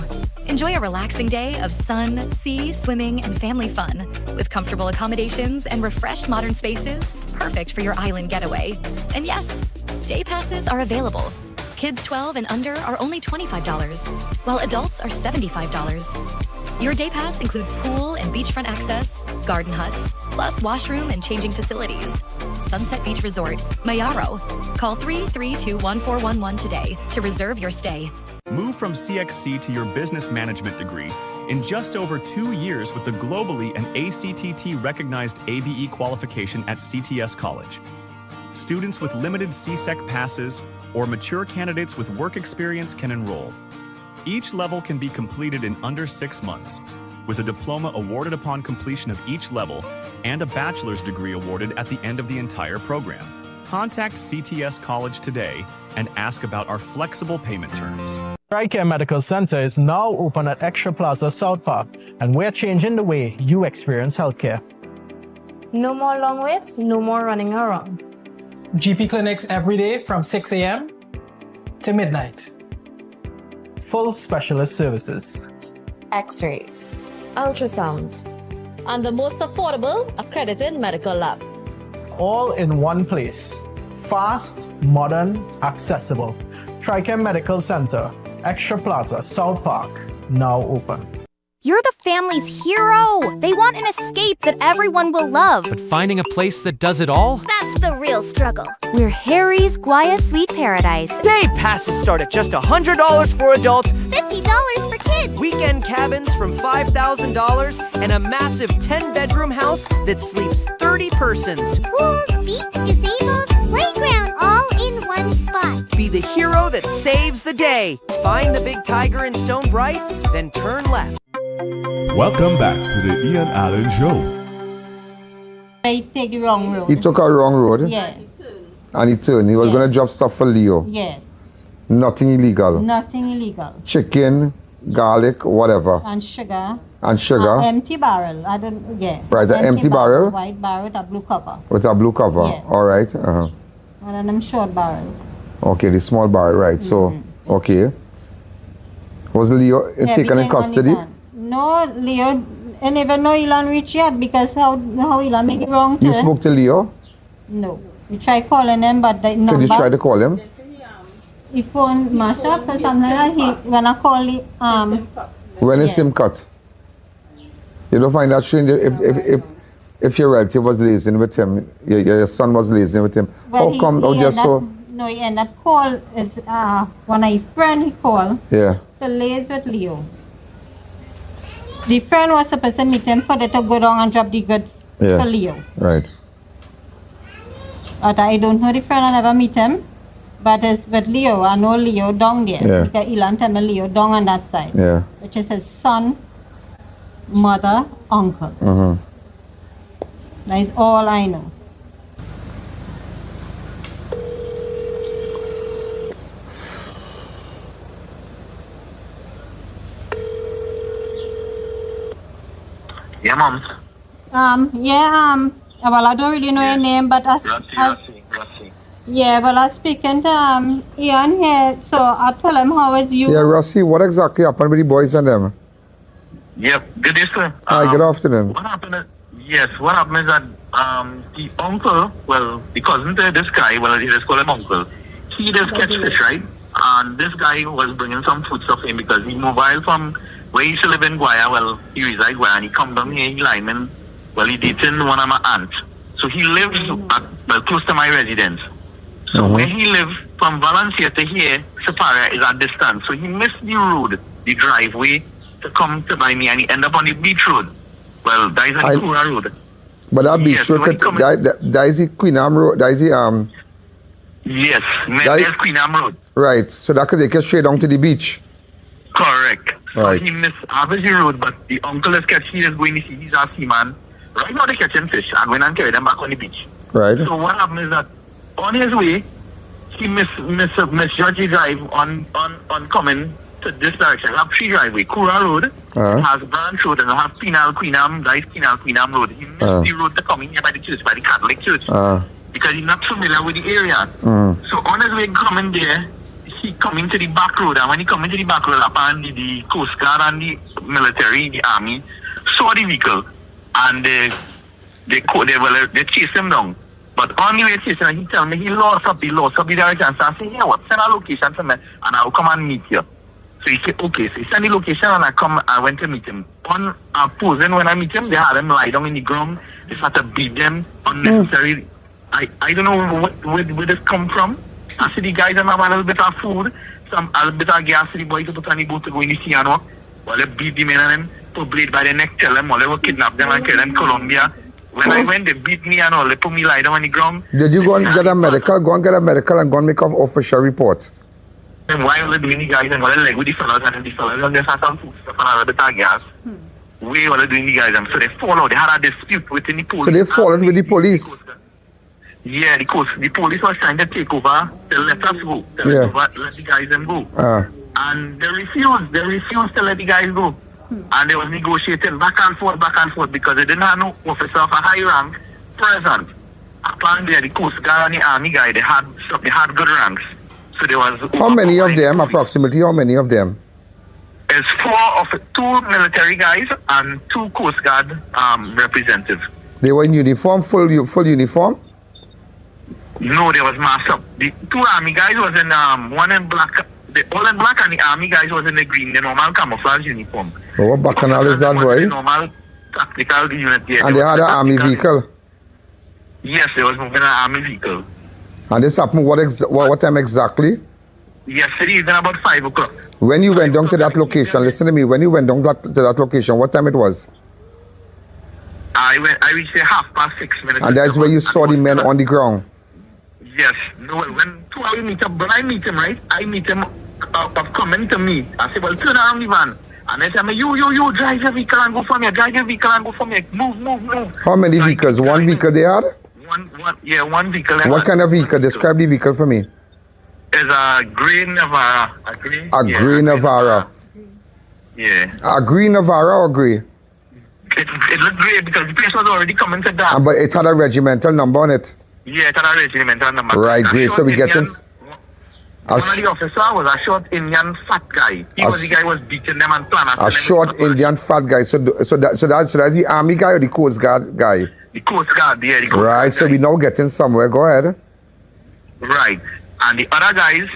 Enjoy a relaxing day of sun, sea, swimming, and family fun with comfortable accommodations and refreshed modern spaces, perfect for your island getaway. And yes, day passes are available. Kids 12 and under are only $25, while adults are $75. Your day pass includes pool and beachfront access, garden huts, plus washroom and changing facilities. Sunset Beach Resort, Mayaro. Call 332-1411 today to reserve your stay. Move from CXC to your business management degree in just over 2 years with the globally and ACTT recognized ABE qualification at CTS College. Students with limited CSEC passes or mature candidates with work experience can enroll. Each level can be completed in under 6 months, with a diploma awarded upon completion of each level and a bachelor's degree awarded at the end of the entire program. Contact CTS College today and ask about our flexible payment terms. I.A.N Medical Center is now open at Extra Plaza South Park, and we're changing the way you experience healthcare. No more long waits, no more running around. GP clinics every day from 6 a.m. to midnight. Full specialist services. X-rays, ultrasounds, and the most affordable accredited medical lab. All in one place. Fast, modern, accessible. I.A.N Medical Center, Extra Plaza, South Park, now open. You're the family's hero. They want an escape that everyone will love. But finding a place that does it all? That's the real struggle. We're Harry's Guaya Sweet Paradise. Day passes start at just $100 for adults, $50 for kids. Weekend cabins from $5,000, and a massive 10-bedroom house that sleeps 30 persons. Pools, beach, gazebos, playground, all in one spot. Be the hero that saves the day. Find the big tiger in Stone Bright, then turn left. Welcome back to the I.A.N Show. I take the wrong road. He took a wrong road? Yeah. And he turned. He was going to drop stuff for Leo. Yes. Nothing illegal. Nothing illegal. Chicken, garlic, whatever. And sugar. And sugar. Empty barrel. I don't. Yeah. Right, an empty barrel. White barrel with a blue cover. With a blue cover. Yeah. All right. One of them short barrels. Okay, the small barrel. Right. So, okay. Was Leo taken in custody? No, Leo, I never know Elon reached yet because how Elon make it wrong turn. You spoke to Leo? No. We tried calling him, but the number. Did you try to call him? He phone mashed up or something like that. When I call the when is SIM cut? You don't find that strange if your relative was liaising with him, your son was liaising with him. Well, how come? No, he ended up call is one of his friend he called. Yeah. To liaise with Leo. The friend was supposed to meet him for them to go down and drop the goods for Leo. Right. But I don't know the friend, I never meet him. But it's with Leo, I know Leo down there. Yeah. Because Elon tell me Leo down on that side. Yeah. Which is his son, mother, uncle. That is all I know. Yeah, Mom. Well, I don't really know your name, but Rossi. Yeah, well, I was speaking to I.A.N here, so I tell him how is you. Yeah, Rossi, what exactly happened with the boys and them? Yep, good day, sir. Hi, good afternoon. What happened is that the uncle, well, the cousin to this guy, well, he just call him uncle, he does catch fish, right? And this guy was bringing some food stuff in because he mobile from where he used to live in Guaya, well, he reside in Guaya, and he come down here in Lyman, well, he dating one of my aunts. So he lives close to my residence. So where he lived from Valencia to here, Sapara is a distance. So he missed the road, the driveway to come to buy me, and he ended up on the beach road. Well, that is on the Kura road. But that beach road, that is the Queen Anne road, that is the Yes, there's Queen Anne road. Right, so that could take us straight down to the beach. Correct. Right. So he missed Avenue Road, but the uncle is catching, he is going to see, he's a seaman. Right now they're catching fish. I'm going to carry them back on the beach. Right. So what happened is that on his way, he misjudged the drive on coming to this direction. I have three driveway. Kura Road, has Branch Road, and I have Queen Anne Road. He missed the road to come in here by the church, by the Catholic church. because he's not familiar with the area. So on his way coming there, he coming to the back road, and when he coming to the back road, apparently the Coast Guard and the military, the army, saw the vehicle, and they chased him down. But on the way chasing him, he tell me he lost up the direction. So I say, yeah, what? Send a location to me, and I'll come and meet you. So he said, okay. So he sent the location, and I went to meet him. On posing, when I meet him, they had him lie down in the ground. They started to beat them unnecessary. I don't know where this come from. I see the guys have a little bit of food, a little bit of gas to the boys to put on the boat to go in the sea and walk. Well, they beat them in and then put blade by the neck, tell them, well, they will kidnap them and kill them in Colombia. When I went, they beat me and all, they put me lie down on the ground. Did you go and get a medical? Go and get a medical and go and make an official report. And why are they doing the guys and all, like with the fellas and the fellas and they have some food stuff and a little bit of gas. Why are they doing the guys? And so they followed, they had a dispute within the police. So they followed with the police? Yeah, the police was trying to take over, to let us go, let the guys them go. And they refused to let the guys go. And they was negotiating back and forth because they didn't have no officer of a high rank present. Apparently the Coast Guard and the Army guy, they had good ranks. So there was... How many of them, approximately, how many of them? It's 2 military guys and 2 Coast Guard representatives. They were in uniform, full uniform? No, they was masked up. The 2 Army guys was in one in black, all in black, and the Army guys was in the green, the normal camouflage uniform. Oh, what bacchanal is that, boy? The normal tactical unit. Yeah, and they had an army vehicle? Yes, they was moving an army vehicle. And this happened what time exactly? Yesterday, then about 5 o'clock. When you went down to that location, listen to me, when you went down to that location, what time it was? I reached there 6:30. And that's where you saw the men on the ground? Yes. No, when I meet him, right? I meet him coming to me. I say, well, turn around the van. And they tell me, you, drive your vehicle and go for me. Move. How many vehicles? One vehicle they had? One vehicle. What kind of vehicle? Describe the vehicle for me. It's a grey Navara. Grey Navara. Yeah. A green Navara or grey? It looked grey because the place was already coming to that. But it had a regimental number on it? Yeah, it had a regimental number. Right, great. So we getting... One of the officers was a short Indian fat guy. He was the guy who was beating them and planning. A short Indian fat guy. So that's the Army guy or the Coast Guard guy? The Coast Guard, yeah. The Coast Guard guy. So we now getting somewhere. Go ahead. Right. And the other guys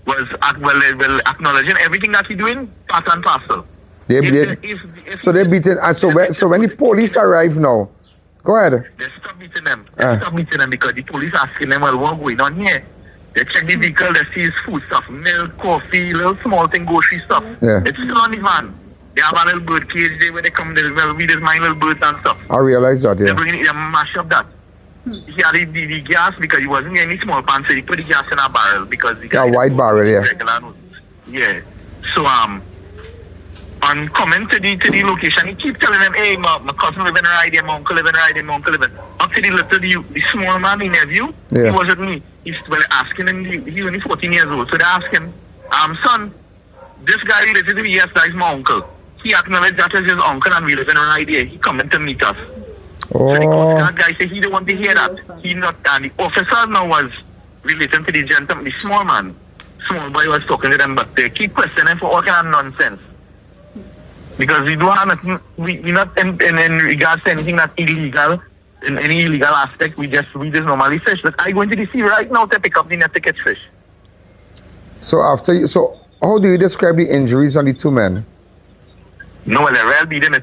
was acknowledging everything that he's doing, part and parcel. So they're beating. And so when the police arrive now, go ahead. They stop beating them. Because the police asking them, well, what's going on here? They check the vehicle, they see his food stuff, milk, coffee, little small thing, grocery stuff. Yeah. It's still on the van. They have a little bird cage there where they come, they read his mind little birds and stuff. I realize that, yeah. They mash up that. He had the gas because he wasn't getting any small pants, so he put the gas in a barrel because he got a white barrel, yeah. Yeah. So on coming to the location, he keep telling them, hey, my cousin living right there, my uncle living right there, my uncle living. Up to the small man, the nephew, he wasn't me. He's asking him, he's only 14 years old, so they ask him, son, this guy related to me, yes, that is my uncle. He acknowledged that is his uncle and we live in right here. He coming to meet us. Oh. So that guy said he didn't want to hear that. And the officer now was relating to the gentleman, the small man. Small boy was talking to them, but they keep questioning for all kind of nonsense. Because we don't have nothing, we're not in regards to anything that's illegal, in any illegal aspect, we just normally fish. But I go into the sea right now to pick up the net to catch fish. So how do you describe the injuries on the 2 men? No, well, they really beat him.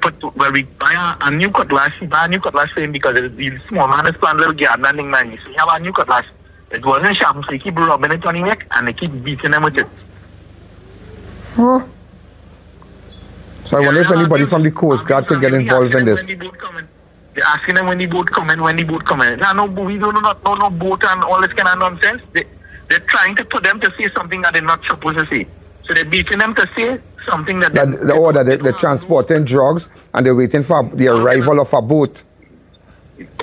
We buy a new cutlass. He buy a new cutlass for him because the small man is playing little garden and thing, man. So he have a new cutlass. It wasn't sharp, so he keep rubbing it on his neck and they keep beating him with it. Huh? So I wonder if anybody from the Coast Guard can get involved in this. They're asking them when the boat coming. No, we do not know no boat and all this kind of nonsense. They're trying to put them to say something that they're not supposed to say. So they're beating them to say something that they're transporting drugs and they're waiting for the arrival of a boat.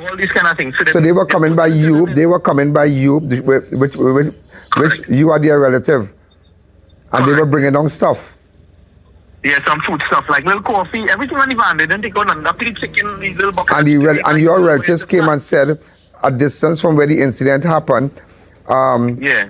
All these kind of things. So they were coming by you. They were coming by you, which you are their relative, and they were bringing down stuff. Yeah, some food stuff like little coffee, everything on the van. They didn't take on up to the chicken, these little buckets. And your relatives came and said, a distance from where the incident happened. Yeah.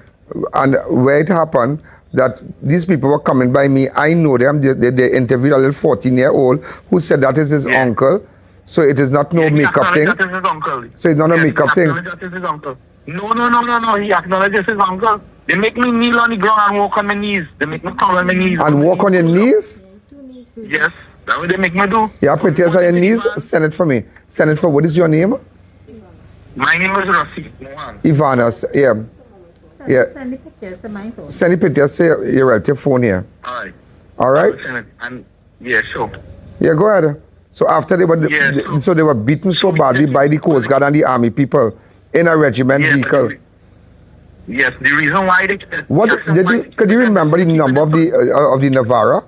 And where it happened, that these people were coming by me. I know them. They interviewed a little 14-year-old who said that is his uncle. So it is not no makeup thing. That is his uncle. So it's not a makeup thing. That is his uncle. No. He acknowledges his uncle. They make me kneel on the ground and walk on my knees. They make me crawl on my knees. And walk on your knees? Yes. That's what they make me do. Yeah, pictures on your knees. Send it for me. Send it for, what is your name? My name is Rossi. Ivana, yeah. Yeah. Send the pictures to my phone. Send the pictures to your relative phone here. Alright. Alright? Yeah, sure. Yeah, go ahead. So after they were, so they were beaten so badly by the Coast Guard and the Army people in a regiment vehicle. Yes, the reason why they... Could you remember the number of the Navara?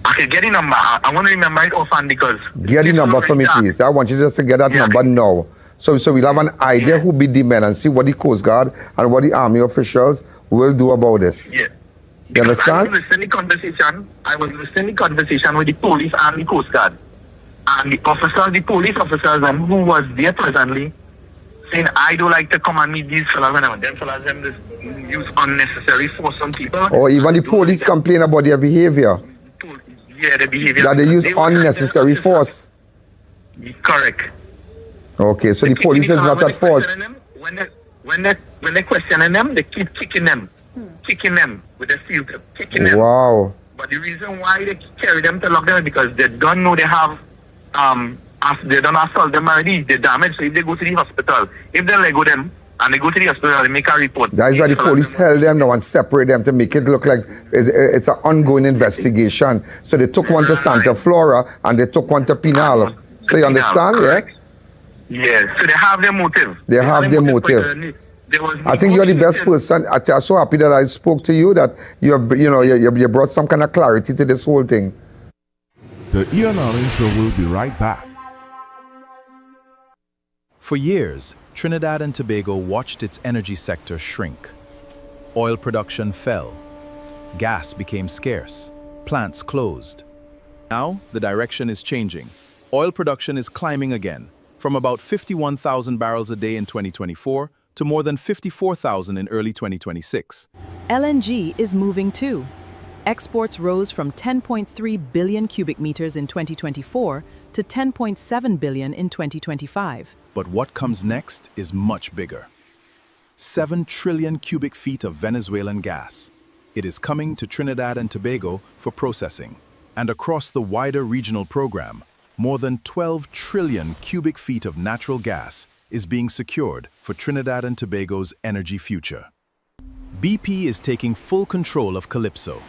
I can get the number. I want to remember it often because... Get the number for me, please. I want you just to get that number now. So we'll have an idea who beat the men and see what the Coast Guard and what the Army officials will do about this. Yeah. You understand? I was listening to conversation with the police and the Coast Guard. And the police officers who was there presently, saying, I don't like to come and meet these fellas and them fellas them just use unnecessary force on people. Or even the police complain about their behavior. Yeah, the behavior. That they use unnecessary force. Correct. Okay, so the police is not at fault. When they questioning them, they keep kicking them with a steel tip, kicking them. Wow. But the reason why they carry them to lock them is because they don't know they have they don't assault them already, they damage. So if they go to the hospital, if they let go them and they go to the hospital, they make a report. That is why the police held them now and separate them to make it look like it's an ongoing investigation. So they took one to Santa Flora and they took one to Pinal. So you understand, yeah? Yeah, so they have their motive. They have their motive. I think you're the best person. I'm so happy that I spoke to you, that you brought some kind of clarity to this whole thing. The I.A.N show will be right back. For years, Trinidad and Tobago watched its energy sector shrink. Oil production fell. Gas became scarce. Plants closed. Now, the direction is changing. Oil production is climbing again, from about 51,000 barrels a day in 2024 to more than 54,000 in early 2026. LNG is moving too. Exports rose from 10.3 billion cubic meters in 2024 to 10.7 billion in 2025. But what comes next is much bigger. 7 trillion cubic feet of Venezuelan gas. It is coming to Trinidad and Tobago for processing. And across the wider regional program, more than 12 trillion cubic feet of natural gas is being secured for Trinidad and Tobago's energy future. BP is taking full control of Calypso.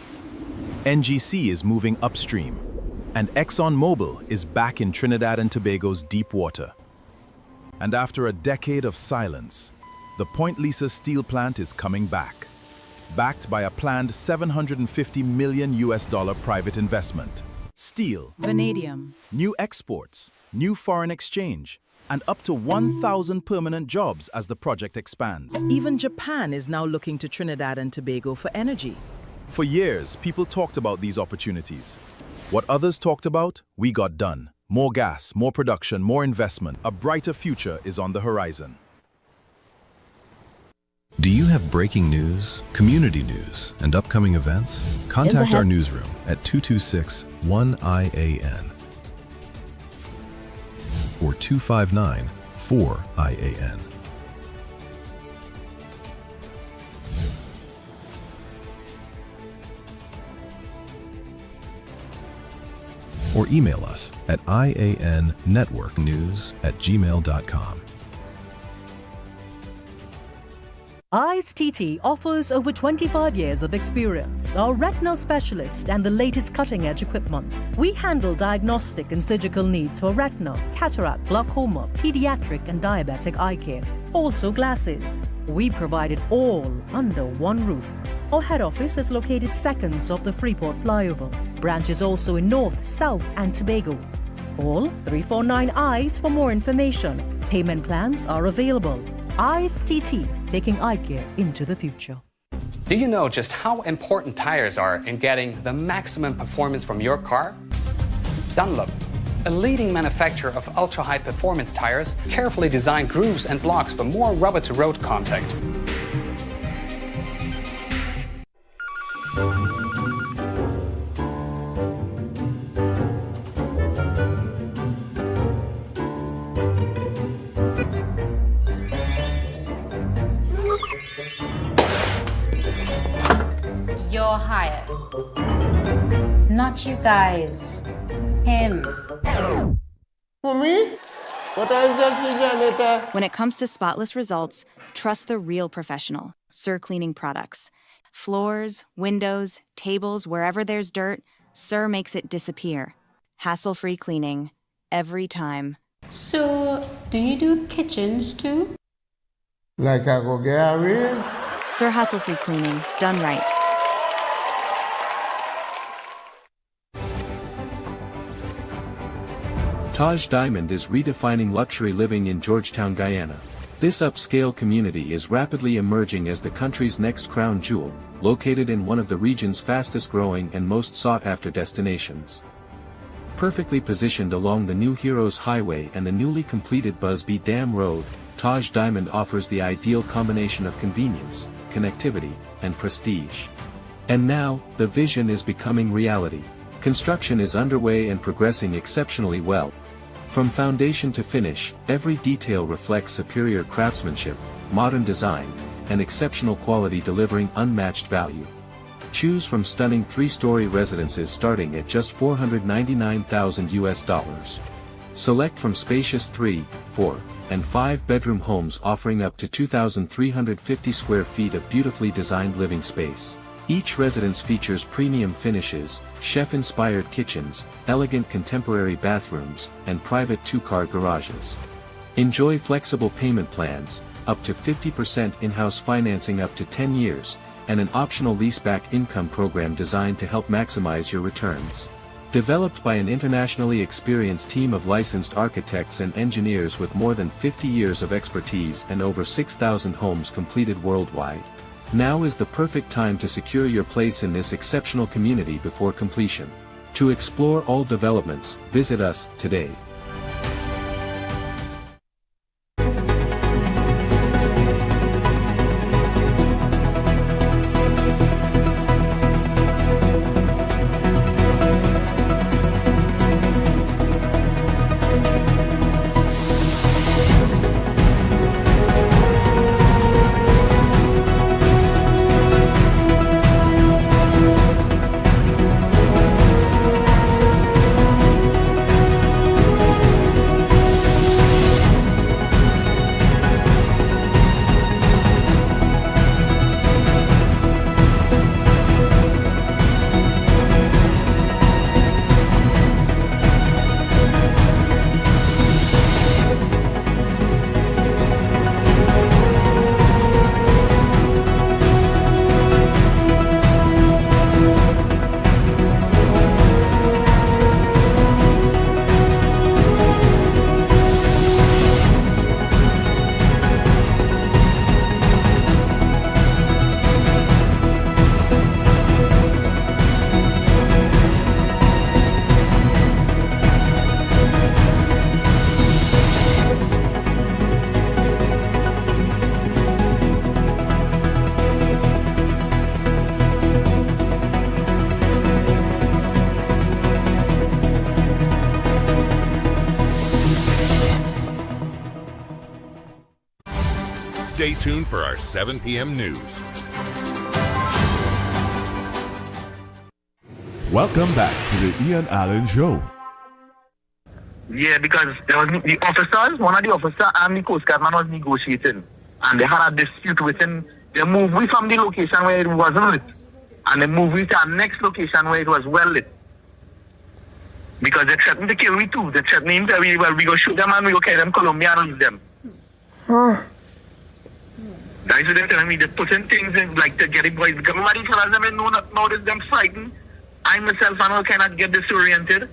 NGC is moving upstream. And ExxonMobil is back in Trinidad and Tobago's deep water. And after a decade of silence, the Point Lisa steel plant is coming back, backed by a planned $750 million private investment. Steel, vanadium, new exports, new foreign exchange, and up to 1,000 permanent jobs as the project expands. Even Japan is now looking to Trinidad and Tobago for energy. For years, people talked about these opportunities. What others talked about, we got done. More gas, more production, more investment. A brighter future is on the horizon. Do you have breaking news, community news, and upcoming events? Contact our newsroom at 226-1-I-A-N or 259-4-I-A-N. Or email us at iannetworknews@gmail.com. I.A.N TT offers over 25 years of experience, are retinal specialist and the latest cutting-edge equipment. We handle diagnostic and surgical needs for retina, cataract, glaucoma, pediatric and diabetic eye care. Also glasses. We provide it all under one roof. Our head office is located seconds off the Freeport flyover. Branches also in North, South and Tobago. Call 349 EYES for more information. Payment plans are available. I.A.N TT, taking eye care into the future. Do you know just how important tires are in getting the maximum performance from your car? Dunlop, a leading manufacturer of ultra-high performance tires, carefully designed grooves and blocks for more rubber-to-road contact. You're hired. Not you guys. Him. For me? What is that? When it comes to spotless results, trust the real professional, Sir Cleaning Products. Floors, windows, tables, wherever there's dirt, Sir makes it disappear. Hassle-free cleaning, every time. So, do you do kitchens too? Like I go get a raise? Sir Hassle-free cleaning, done right. Taj Diamond is redefining luxury living in Georgetown, Guyana. This upscale community is rapidly emerging as the country's next crown jewel, located in one of the region's fastest-growing and most sought-after destinations. Perfectly positioned along the New Heroes Highway and the newly completed Busby Dam Road, Taj Diamond offers the ideal combination of convenience, connectivity, and prestige. And now, the vision is becoming reality. Construction is underway and progressing exceptionally well. From foundation to finish, every detail reflects superior craftsmanship, modern design, and exceptional quality, delivering unmatched value. Choose from stunning 3-story residences starting at just $499,000. Select from spacious 3, 4, and 5-bedroom homes offering up to 2,350 square feet of beautifully designed living space. Each residence features premium finishes, chef-inspired kitchens, elegant contemporary bathrooms, and private 2-car garages. Enjoy flexible payment plans, up to 50% in-house financing up to 10 years, and an optional leaseback income program designed to help maximize your returns. Developed by an internationally experienced team of licensed architects and engineers with more than 50 years of expertise and over 6,000 homes completed worldwide. Now is the perfect time to secure your place in this exceptional community before completion. To explore all developments, visit us today. Stay tuned for our 7 p.m. news. Welcome back to the I.A.N Show. Yeah, because there was the officers, one of the officers and the Coast Guard man was negotiating. And they had a dispute within, they moved we from the location where it wasn't lit. And they moved we to our next location where it was well lit. Because they threatened to kill me too. They threatened him that we go shoot them and we go carry them to Colombia and leave them. That's what they're telling me. They're putting things in like to get the boys. Because nobody tells them and notice them frightened. I myself and all cannot get disoriented.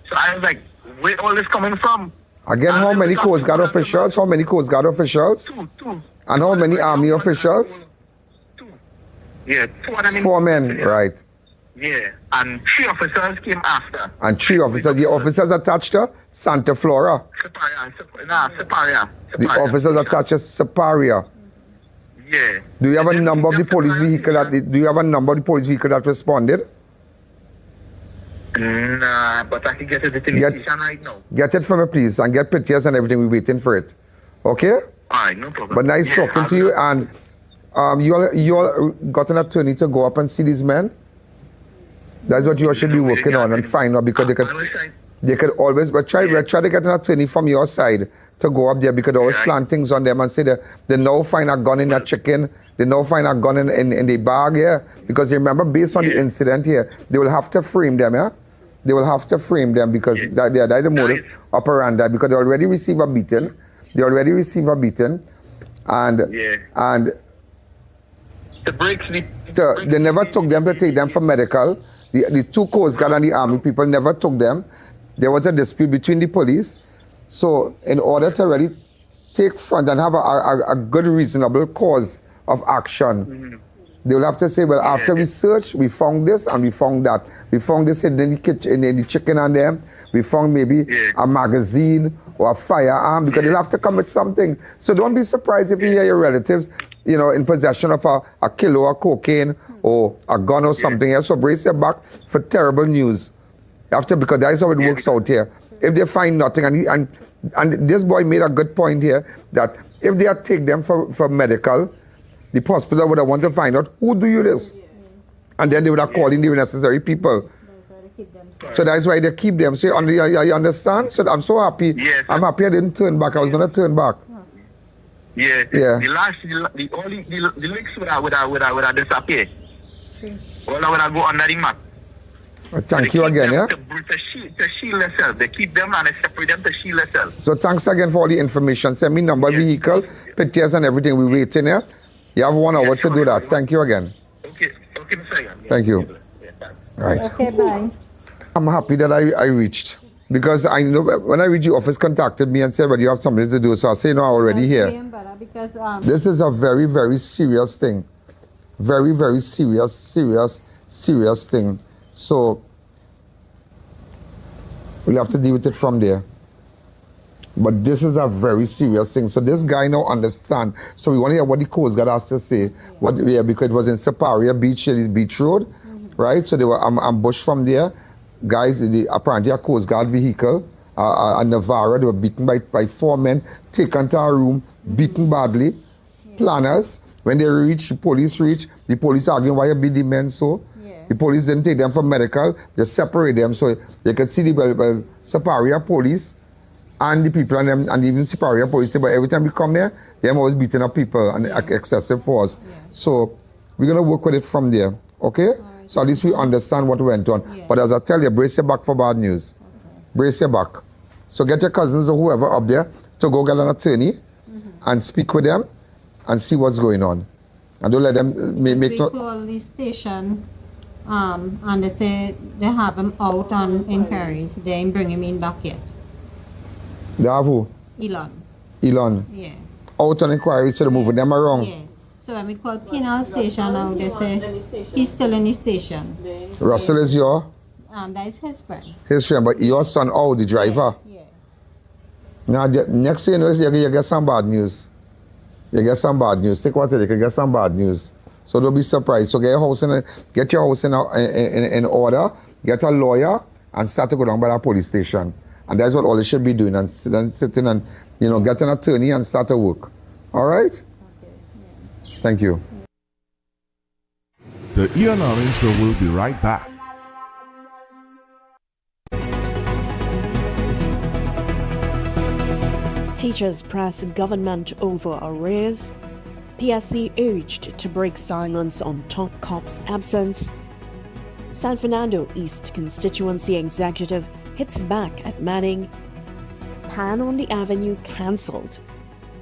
So I was like, where all this coming from? Again, how many Coast Guard officials? How many Coast Guard officials? Two. And how many Army officials? Yeah, 2 4 men, right. Yeah, and 3 officers came after. And 3 officers. The officers attached to Santa Flora. Superior. The officers attached to Superior. Yeah. Do you have a number of the police vehicle that responded? Nah, but I can get it to the station right now. Get it for me, please, and get pictures and everything. We're waiting for it. Okay? Alright, no problem. But nice talking to you. And you all got an attorney to go up and see these men? That's what you all should be working on and find out, because they could always, but try to get an attorney from your side to go up there, because they always plant things on them and say they now find a gun in that chicken, they now find a gun in the bag here, because you remember, based on the incident here, they will have to frame them, yeah? They will have to frame them, because that's the modus operandi, because they already receive a beating, and the brakes, they never took them to take them for medical. The 2 Coast Guard and the Army people never took them. There was a dispute between the police. So in order to really take front and have a good reasonable cause of action, they will have to say, well, after we searched, we found this and we found that. We found this hidden in the kitchen, in the chicken on them. We found maybe a magazine or a firearm, because they'll have to come with something. So don't be surprised if you hear your relatives, in possession of a kilo of cocaine or a gun or something else. So brace your back for terrible news. Because that's how it works out here. If they find nothing, and this boy made a good point here, that if they had take them for medical, the hospital would have wanted to find out, who do you this? And then they would have called in the necessary people. So that's why they keep them. So you understand? So I'm so happy. Yes. I'm happy I didn't turn back. I was going to turn back. Yeah. Yeah. The links would have disappeared. All would have go under the mat. Thank you again, yeah? To shield themselves. They keep them and they separate them to shield themselves. So thanks again for all the information. Send me number, vehicle, pictures and everything. We're waiting here. You have 1 hour to do that. Thank you again. Okay, Mr. Thank you. Right. Okay, bye. I'm happy that I reached. Because I know when I reached, the office contacted me and said, well, you have something to do. So I say, no, I'm already here. Because, this is a very, very serious thing. Very, very serious thing. So we'll have to deal with it from there. But this is a very serious thing. So this guy now understand. So we want to hear what the Coast Guard has to say. Because it was in Superior Beach, this beach road, right? So they were ambushed from there. Guys, apparently a Coast Guard vehicle, a Navara, they were beaten by 4 men, taken to a room, beaten badly. Planners, when they reached, the police arguing why you beat the men so. The police didn't take them for medical, they separate them so they could see the Superior police and the people and them, and even Superior police. But every time we come here, they're always beating up people and excessive force. So we're going to work with it from there, okay? So at least we understand what went on. But as I tell you, brace your back for bad news. Brace your back. So get your cousins or whoever up there to go get an attorney and speak with them and see what's going on. And don't let them make... We call the station and they say they have him out on inquiries. They ain't bring him in back yet. They have who? Elon. Yeah. Out on inquiries, so they're moving them around. Yeah. So when we call Penal Station now, they say he's still in the station. Russell is your? That is his friend. His friend, but your son, the driver? Yeah. Now, next thing you know, you get some bad news. You get some bad news. Take what you can get some bad news. So don't be surprised. So get your house in order, get a lawyer, and start to go down by the police station. And that's what all you should be doing. And then sitting and, get an attorney and start to work. All right? Thank you. The I.A.N Show will be right back. Teachers press government over arrears. PSC urged to break silence on top cops' absence. San Fernando East constituency executive hits back at Manning. Pan on the Avenue cancelled.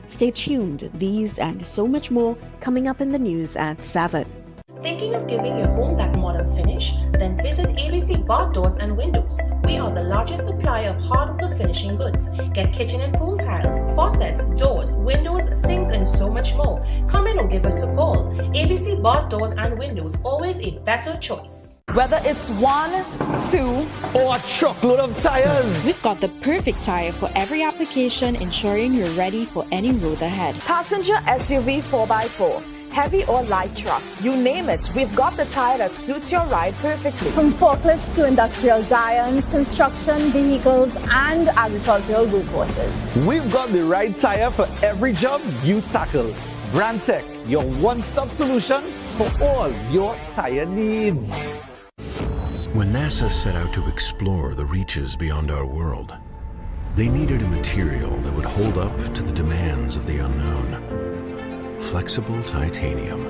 Stay tuned. These and so much more coming up in the news at 7. Thinking of giving your home that modern finish? Then visit ABC Bar Doors and Windows. We are the largest supplier of hardwood finishing goods. Get kitchen and pool tiles, faucets, doors, windows, sinks, and so much more. Come in or give us a call. ABC Bar Doors and Windows, always a better choice. Whether it's 1, 2, or a truckload of tires, we've got the perfect tire for every application, ensuring you're ready for any road ahead. Passenger SUV 4x4, heavy or light truck, you name it, we've got the tire that suits your ride perfectly. From forklifts to industrial giants, construction vehicles, and agricultural workhorses. we've got the right tire for every job you tackle. Brandtech, your one-stop solution for all your tire needs. When NASA set out to explore the reaches beyond our world, they needed a material that would hold up to the demands of the unknown. Flexible titanium.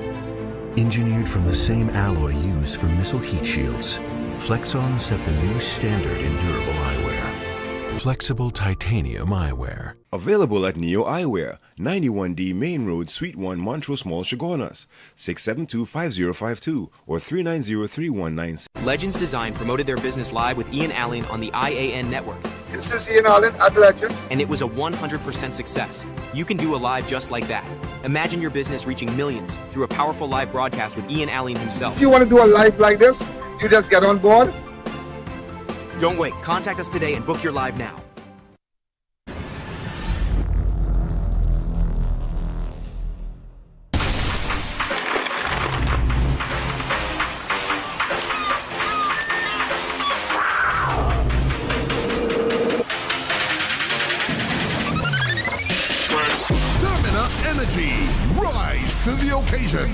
Engineered from the same alloy used for missile heat shields, Flexon set the new standard in durable eyewear. Flexible titanium eyewear. Available at Neo Eyewear, 91D Main Road, Suite 1, Montrose Mall, Chaguanas, 672-5052 or 390-3196. Legends Design promoted their business live with Ian Allen on the I.A.N network. This is Ian Allen at Legends. And it was a 100% success. You can do a live just like that. Imagine your business reaching millions through a powerful live broadcast with Ian Allen himself. If you want to do a live like this, you just get on board. Don't wait. Contact us today and book your live now. Energy, rise to the occasion.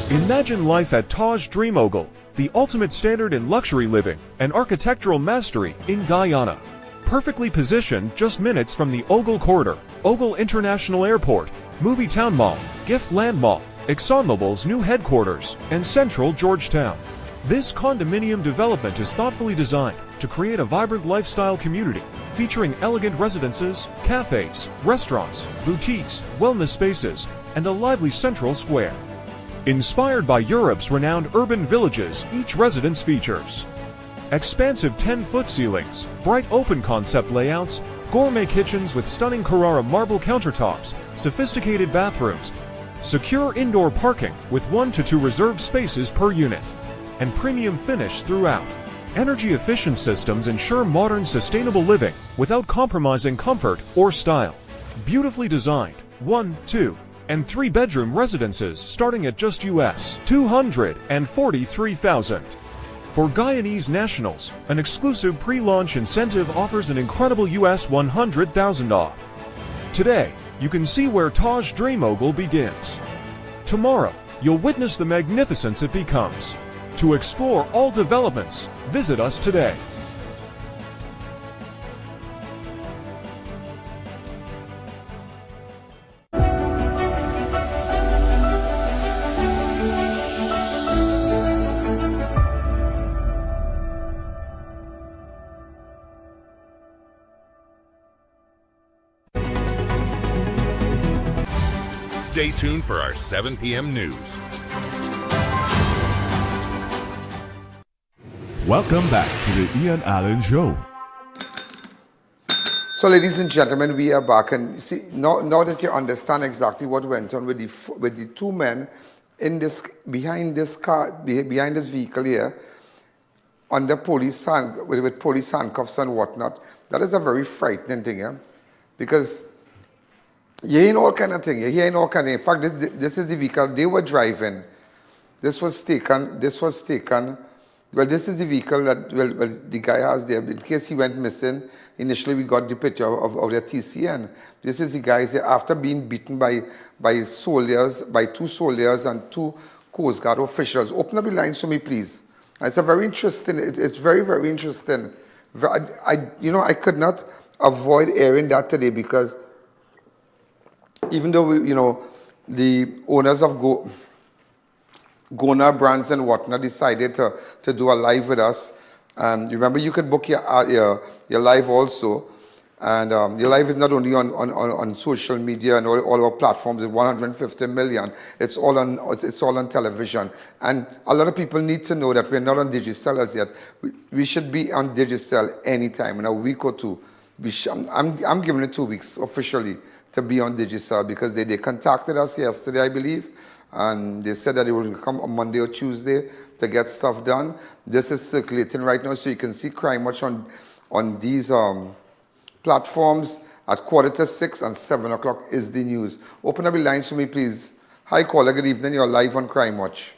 Imagine life at Taj Dream Ogle, the ultimate standard in luxury living and architectural mastery in Guyana. Perfectly positioned just minutes from the Ogle Corridor, Ogle International Airport, Movie Town Mall, Gift Land Mall, ExxonMobil's new headquarters, and central Georgetown. This condominium development is thoughtfully designed to create a vibrant lifestyle community featuring elegant residences, cafes, restaurants, boutiques, wellness spaces, and a lively central square. Inspired by Europe's renowned urban villages, each residence features expansive 10-foot ceilings, bright open concept layouts, gourmet kitchens with stunning Carrara marble countertops, sophisticated bathrooms, secure indoor parking with 1 to 2 reserved spaces per unit, and premium finish throughout. Energy-efficient systems ensure modern, sustainable living without compromising comfort or style. Beautifully designed 1, 2, and 3-bedroom residences starting at just US $243,000. For Guyanese nationals, an exclusive pre-launch incentive offers an incredible US $100,000 off. Today, you can see where Taj Dream Ogle begins. Tomorrow, you'll witness the magnificence it becomes. To explore all developments, visit us today. Stay tuned for our 7 p.m. news. Welcome back to the Ian Allen Show. So, ladies and gentlemen, we are back, and see now that you understand exactly what went on with the 2 men in this behind this vehicle here, under police with police handcuffs and whatnot. That is a very frightening thing, yeah, because you're hearing all kind of thing. You're hearing all kind of. In fact, this is the vehicle they were driving. This was taken. Well, this is the vehicle that the guy has there. In case he went missing, initially we got the picture of their TCN. This is the guys there after being beaten by 2 soldiers and 2 Coast Guard officials. Open up the lines for me, please. It's a very interesting. It's very, very interesting. I could not avoid airing that today because even though the owners of Gona Brands and whatnot decided to do a live with us. Remember, you could book your live also. And your live is not only on social media and all our platforms. It's 150 million. It's all on television. And a lot of people need to know that we're not on Digicel as yet. We should be on Digicel anytime, in a week or 2. I'm giving it 2 weeks officially to be on Digicel because they contacted us yesterday, I believe. and they said that they will come on Monday or Tuesday to get stuff done. This is circulating right now, so you can see Crime Watch on these platforms at 5:45 and 7 o'clock is the news. Open up the lines for me, please. Hi, caller. Good evening. You're live on Crime Watch.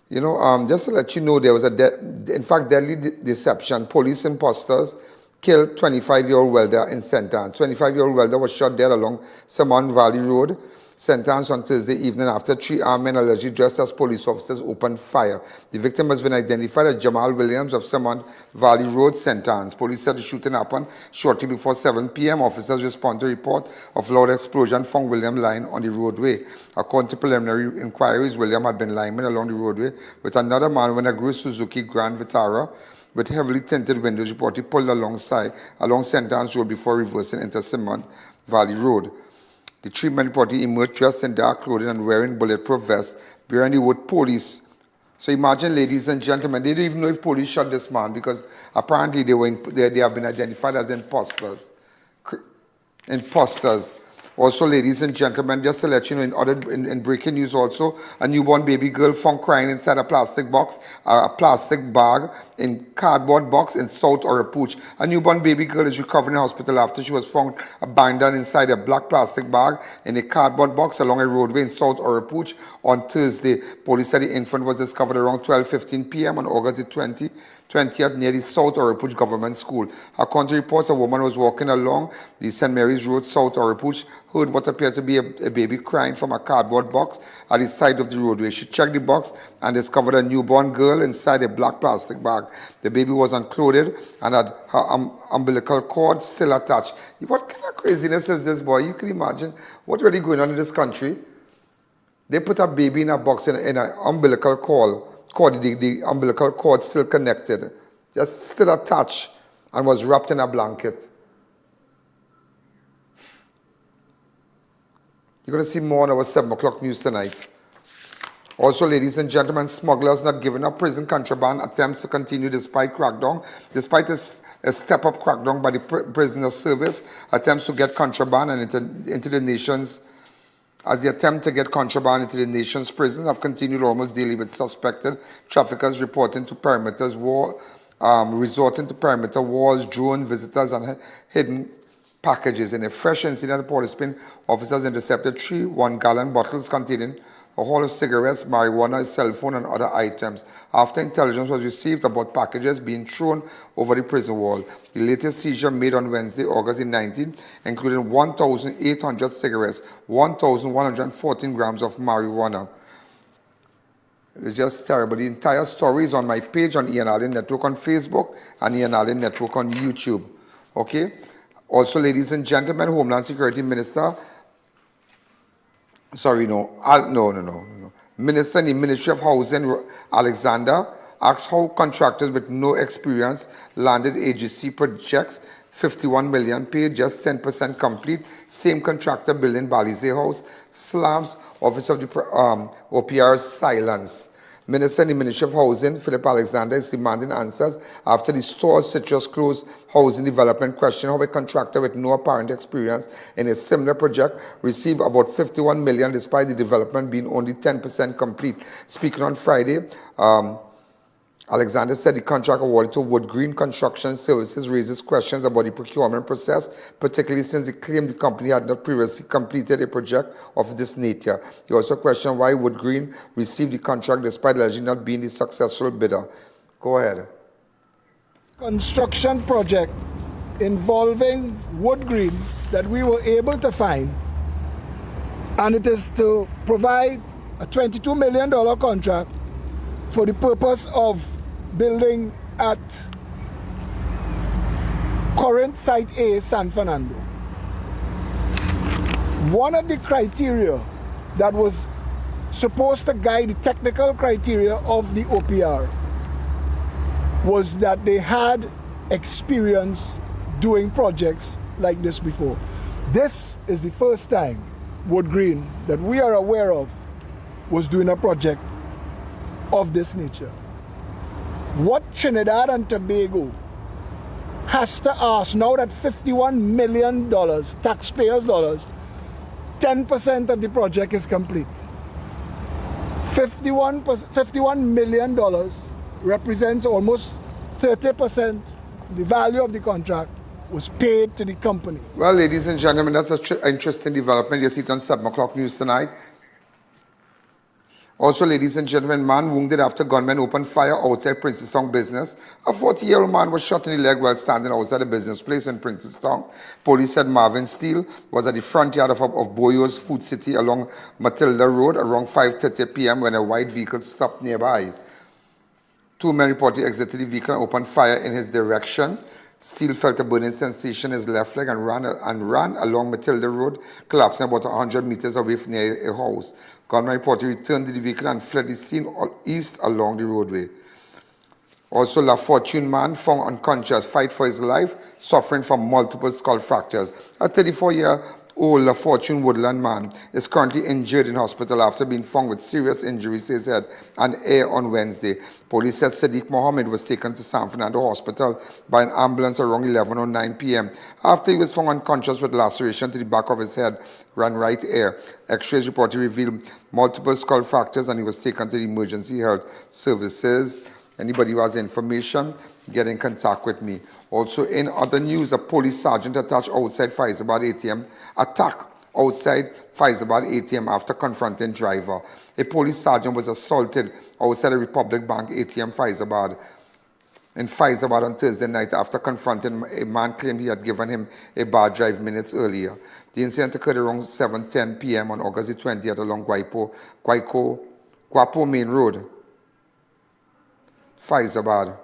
You know, just to let you know, there was in fact, deadly deception. Police imposters killed 25-year-old welder in St. Anne's. 25-year-old welder was shot dead along Simon Valley Road, St. Anne's on Thursday evening after 3 armed men allegedly dressed as police officers opened fire. The victim has been identified as Jamal Williams of Simon Valley Road, St. Anne's. Police said the shooting happened shortly before 7 p.m. Officers responded to a report of loud explosion found William lying on the roadway. According to preliminary inquiries, William had been lying along the roadway with another man when a gray Suzuki Grand Vitara with heavily tinted windows reportedly pulled along St. Anne's Road before reversing into Simon Valley Road. The 3 men reportedly emerged dressed in dark clothing and wearing bulletproof vests, bearing the word police. So imagine, ladies and gentlemen, they don't even know if police shot this man because apparently they have been identified as imposters. Also, ladies and gentlemen, just to let you know, in breaking news also, a newborn baby girl found crying inside a plastic bag in cardboard box in South Orapooch. A newborn baby girl is recovering in hospital after she was found abandoned inside a black plastic bag in a cardboard box along a roadway in South Orapooch on Thursday. Police said the infant was discovered around 12:15 p.m. on August the 20th near the South Orapooch Government School. According to reports, a woman was walking along the St. Mary's Road, South Orapooch, heard what appeared to be a baby crying from a cardboard box at the side of the roadway. She checked the box and discovered a newborn girl inside a black plastic bag. The baby was unclothed and had her umbilical cord still attached. What kind of craziness is this, boy? You can imagine what's really going on in this country. They put a baby in a box in an umbilical cord. The umbilical cord still connected, just still attached, and was wrapped in a blanket. You're going to see more on our 7 o'clock news tonight. Also, ladies and gentlemen, smugglers not giving up. Prison contraband attempts to continue despite crackdown. Despite a step-up crackdown by the prisoner service, attempts to get contraband and into the nation's as the attempt to get contraband into the nation's prison have continued almost daily, with suspected traffickers resorting to perimeter walls, drone visitors, and hidden packages. In a fresh incident at Port of Spain, officers intercepted 3 1-gallon bottles containing a haul of cigarettes, marijuana, a cell phone, and other items. After intelligence was received about packages being thrown over the prison wall, the latest seizure made on Wednesday, August 19th, including 1,800 cigarettes, 1,114 grams of marijuana. It's just terrible. The entire story is on my page on I.A.N Network on Facebook and I.A.N Network on YouTube. Okay? Also, ladies and gentlemen, Homeland Security Minister Minister in the Ministry of Housing, Alexander, asked how contractors with no experience landed AGC projects, 51 million paid, just 10% complete. Same contractor building Balize House, slams Office of the OPR's silence. Minister in the Ministry of Housing, Philip Alexander, is demanding answers after the Stores Citrus Close housing development question how a contractor with no apparent experience in a similar project received about 51 million despite the development being only 10% complete. Speaking on Friday, Alexander said the contract awarded to Wood Green Construction Services raises questions about the procurement process, particularly since he claimed the company had not previously completed a project of this nature. He also questioned why Wood Green received the contract despite allegedly not being the successful bidder. Go ahead. Construction project involving Wood Green that we were able to find, and it is to provide a $22 million contract for the purpose of building at current Site A, San Fernando. One of the criteria that was supposed to guide the technical criteria of the OPR was that they had experience doing projects like this before. This is the first time Wood Green that we are aware of was doing a project of this nature. What Trinidad and Tobago has to ask now that $51 million, taxpayers' dollars, 10% of the project is complete. $51 million represents almost 30%. The value of the contract was paid to the company. Well, ladies and gentlemen, that's an interesting development. You see it on 7 o'clock news tonight. Also, ladies and gentlemen, man wounded after gunmen opened fire outside Princestown business. A 40-year-old man was shot in the leg while standing outside a business place in Princestown. Police said Marvin Steele was at the front yard of Boyo's Food City along Matilda Road around 5:30 p.m. when a white vehicle stopped nearby. Two men reportedly exited the vehicle and opened fire in his direction. Steele felt a burning sensation in his left leg and ran along Matilda Road, collapsing about 100 meters away from near a house. Gunman reportedly returned to the vehicle and fled the scene east along the roadway. Also, La Fortune man found unconscious, fight for his life, suffering from multiple skull fractures. A 34-year-old La Fortune Woodland man is currently injured in hospital after being found with serious injuries to his head and ear on Wednesday. Police said Sadiq Mohammed was taken to San Fernando Hospital by an ambulance around 11:09 p.m. after he was found unconscious with laceration to the back of his head and right ear. X-rays reportedly revealed multiple skull fractures and he was taken to the emergency health services. Anybody who has information, get in contact with me. Also, in other news, a police sergeant attacked outside Faizabad ATM after confronting driver. A police sergeant was assaulted outside a Republic Bank ATM in Faizabad on Thursday night after confronting a man claimed he had given him a bad drive minutes earlier. The incident occurred around 7:10 p.m. on August the 20th along Guapo Main Road, Faizabad.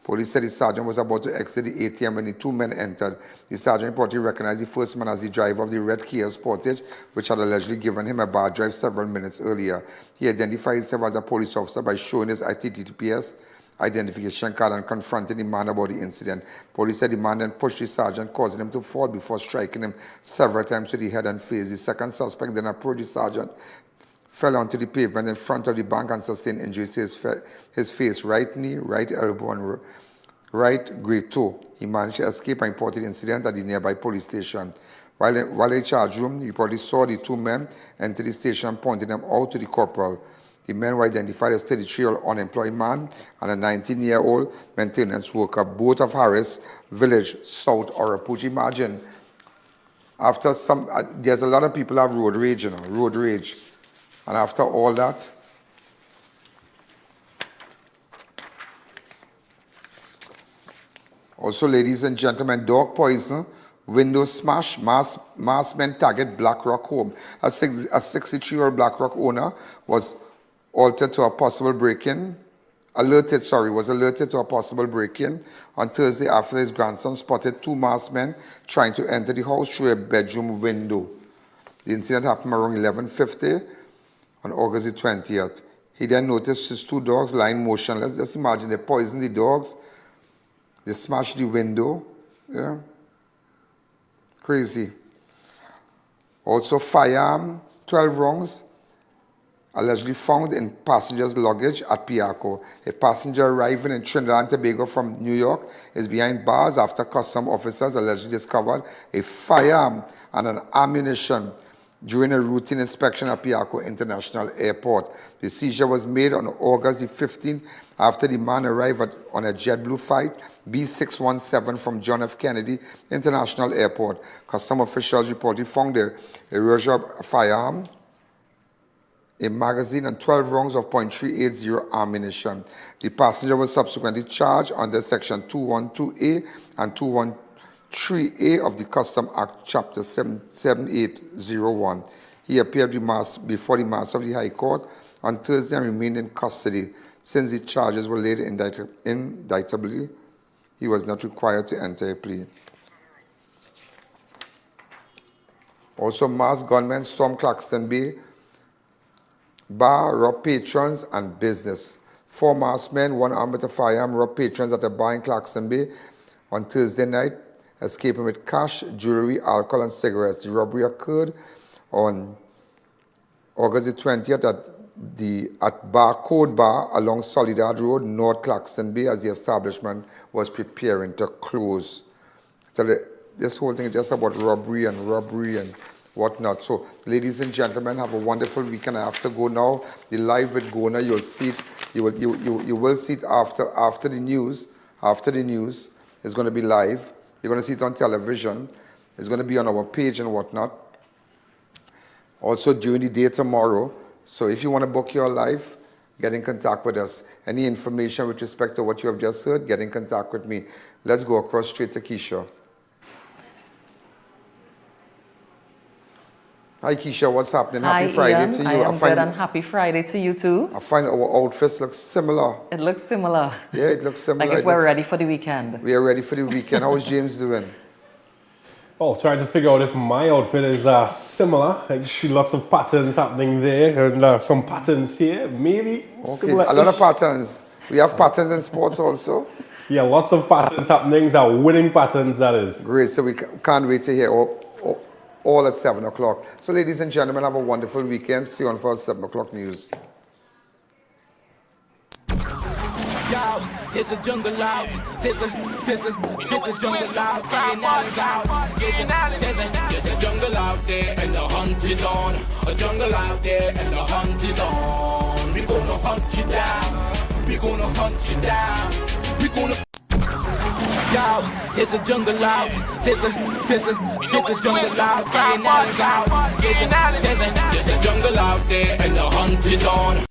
Police said the sergeant was about to exit the ATM when the two men entered. The sergeant reportedly recognized the first man as the driver of the red Kia Sportage, which had allegedly given him a bad drive several minutes earlier. He identified himself as a police officer by showing his ITTPS identification card and confronted the man about the incident. Police said the man then pushed the sergeant, causing him to fall before striking him several times to the head and face. The second suspect then approached the sergeant, fell onto the pavement in front of the bank and sustained injuries to his face, right knee, right elbow, and right great toe. He managed to escape and reported the incident at the nearby police station. While in a charge room, he reportedly saw the two men enter the station and pointed them out to the corporal. The men were identified as a 33-year-old unemployed man and a 19-year-old maintenance worker, both of Harris Village, South Orapuch. Imagine, after there's a lot of people have road rage, road rage. And after all that, also, ladies and gentlemen, dog poison, window smash, masked men target Blackrock home. A 63-year-old Blackrock owner was alerted to a possible break-in on Thursday after his grandson spotted two masked men trying to enter the house through a bedroom window. The incident happened around 11:50 on August the 20th. He then noticed his two dogs lying motionless. Just imagine, they poisoned the dogs. They smashed the window. Yeah. Crazy. Also, firearm, 12 rounds, allegedly found in passenger's luggage at Piarco. A passenger arriving in Trinidad and Tobago from New York is behind bars after custom officers allegedly discovered a firearm and an ammunition during a routine inspection at Piarco International Airport. The seizure was made on August the 15th after the man arrived on a JetBlue flight B617 from John F. Kennedy International Airport. Custom officials reportedly found a Rorschach firearm, a magazine, and 12 rounds of .380 ammunition. The passenger was subsequently charged under Section 212A and 213A of the Custom Act, Chapter 7801. He appeared before the Master of the High Court on Thursday and remained in custody. Since the charges were laid indictably, he was not required to enter a plea. Also, masked gunmen stormed Claxton Bay bar, robbed patrons and business. 4 masked men, one armed with a firearm, robbed patrons at a bar in Claxton Bay on Thursday night, escaping with cash, jewelry, alcohol, and cigarettes. The robbery occurred on August the 20th at Barcode Bar along Soledad Road, North Claxton Bay, as the establishment was preparing to close. So this whole thing is just about robbery and whatnot. So, ladies and gentlemen, have a wonderful weekend. I have to go now. The live with Gona, you'll see it. You will see it after the news. After the news, it's going to be live. You're going to see it on television. It's going to be on our page and whatnot. Also during the day tomorrow. So if you want to book your live, get in contact with us. Any information with respect to what you have just heard, get in contact with me. Let's go across straight to Keisha. Hi Keisha, what's happening? Happy Friday to you. I am good, and happy Friday to you too. I find our outfits look similar. It looks similar. Yeah, it looks similar. Like if we're ready for the weekend. We are ready for the weekend. How is James doing? Oh, trying to figure out if my outfit is similar. I see lots of patterns happening there and some patterns here, maybe. Okay, a lot of patterns. We have patterns in sports also. Yeah, lots of patterns happening. Winning patterns, that is. Great, so we can't wait to hear all at 7 o'clock. So ladies and gentlemen, have a wonderful weekend. Stay on for our 7 o'clock news. Yo, there's a jungle out. There's a jungle out. There's a jungle out there and the hunt is on. A jungle out there and the hunt is on. We're gonna hunt you down. We're gonna hunt you down. We're gonna. Yo, there's a jungle out. There's a jungle out. There's a jungle out there and the hunt is on.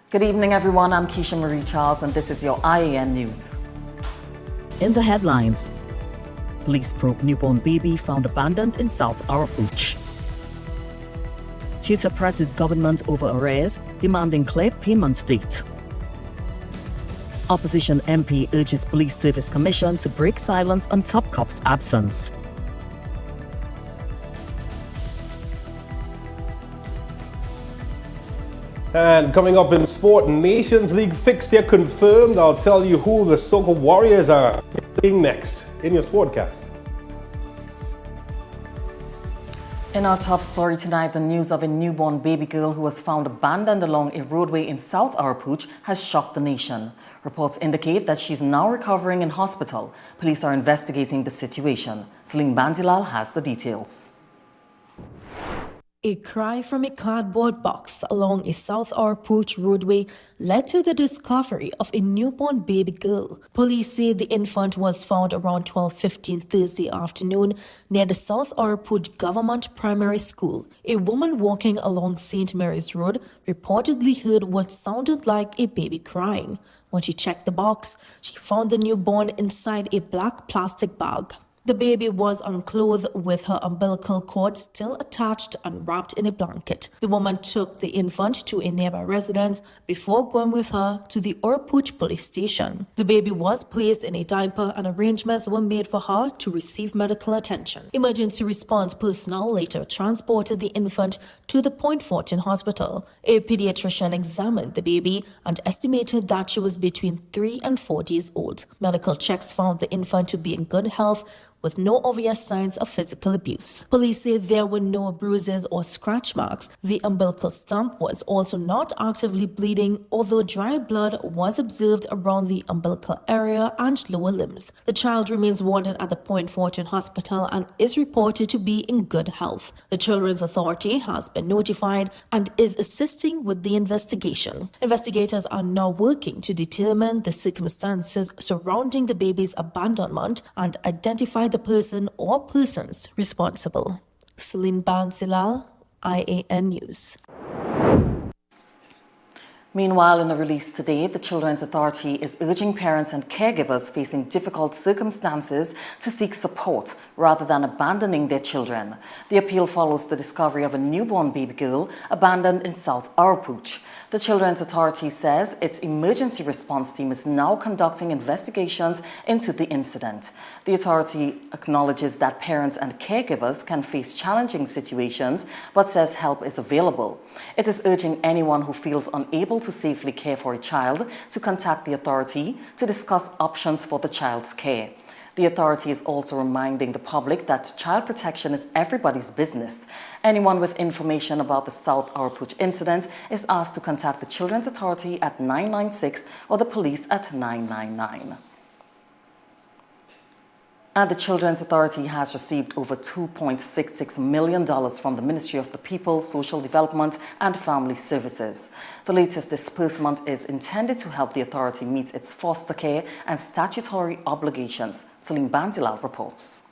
Good evening, everyone. I'm Keisha Marie Charles, and this is your I.A.N. news. In the headlines, police probe newborn baby found abandoned in South Arapooch. Tutor presses government over arrears, demanding clear payment date. Opposition MP urges Police Service Commission to break silence on top cop's absence. And coming up in sport, Nations League fixture confirmed. I'll tell you who the Soca Warriors are playing next in your sportcast. In our top story tonight, the news of a newborn baby girl who was found abandoned along a roadway in South Arapooch has shocked the nation. Reports indicate that she's now recovering in hospital. Police are investigating the situation. Celine Banzilal has the details. A cry from a cardboard box along a South Arapooch roadway led to the discovery of a newborn baby girl. Police say the infant was found around 12:15 Thursday afternoon near the South Arapooch Government Primary School. A woman walking along St. Mary's Road reportedly heard what sounded like a baby crying. When she checked the box, she found the newborn inside a black plastic bag. The baby was unclothed with her umbilical cord still attached and wrapped in a blanket. The woman took the infant to a nearby residence before going with her to the Arapooch police station. The baby was placed in a diaper and arrangements were made for her to receive medical attention. Emergency response personnel later transported the infant to the Point Fortune Hospital. A pediatrician examined the baby and estimated that she was between 3 and 4 days old. Medical checks found the infant to be in good health, with no obvious signs of physical abuse. Police say there were no bruises or scratch marks. The umbilical stump was also not actively bleeding, although dry blood was observed around the umbilical area and lower limbs. The child remains warded at the Point Fortune Hospital and is reported to be in good health. The Children's Authority has been notified and is assisting with the investigation. Investigators are now working to determine the circumstances surrounding the baby's abandonment and identify the person or persons responsible. Celine Banzilal, I.A.N. News. Meanwhile, in a release today, the Children's Authority is urging parents and caregivers facing difficult circumstances to seek support rather than abandoning their children. The appeal follows the discovery of a newborn baby girl abandoned in South Arapooch. The Children's Authority says its emergency response team is now conducting investigations into the incident. The authority acknowledges that parents and caregivers can face challenging situations, but says help is available. It is urging anyone who feels unable to safely care for a child to contact the authority to discuss options for the child's care. The authority is also reminding the public that child protection is everybody's business. Anyone with information about the South Arapooch incident is asked to contact the Children's Authority at 996 or the police at 999. And the Children's Authority has received over $2.66 million from the Ministry of the People, Social Development and Family Services. The latest disbursement is intended to help the authority meet its foster care and statutory obligations. Salim Banzilal reports.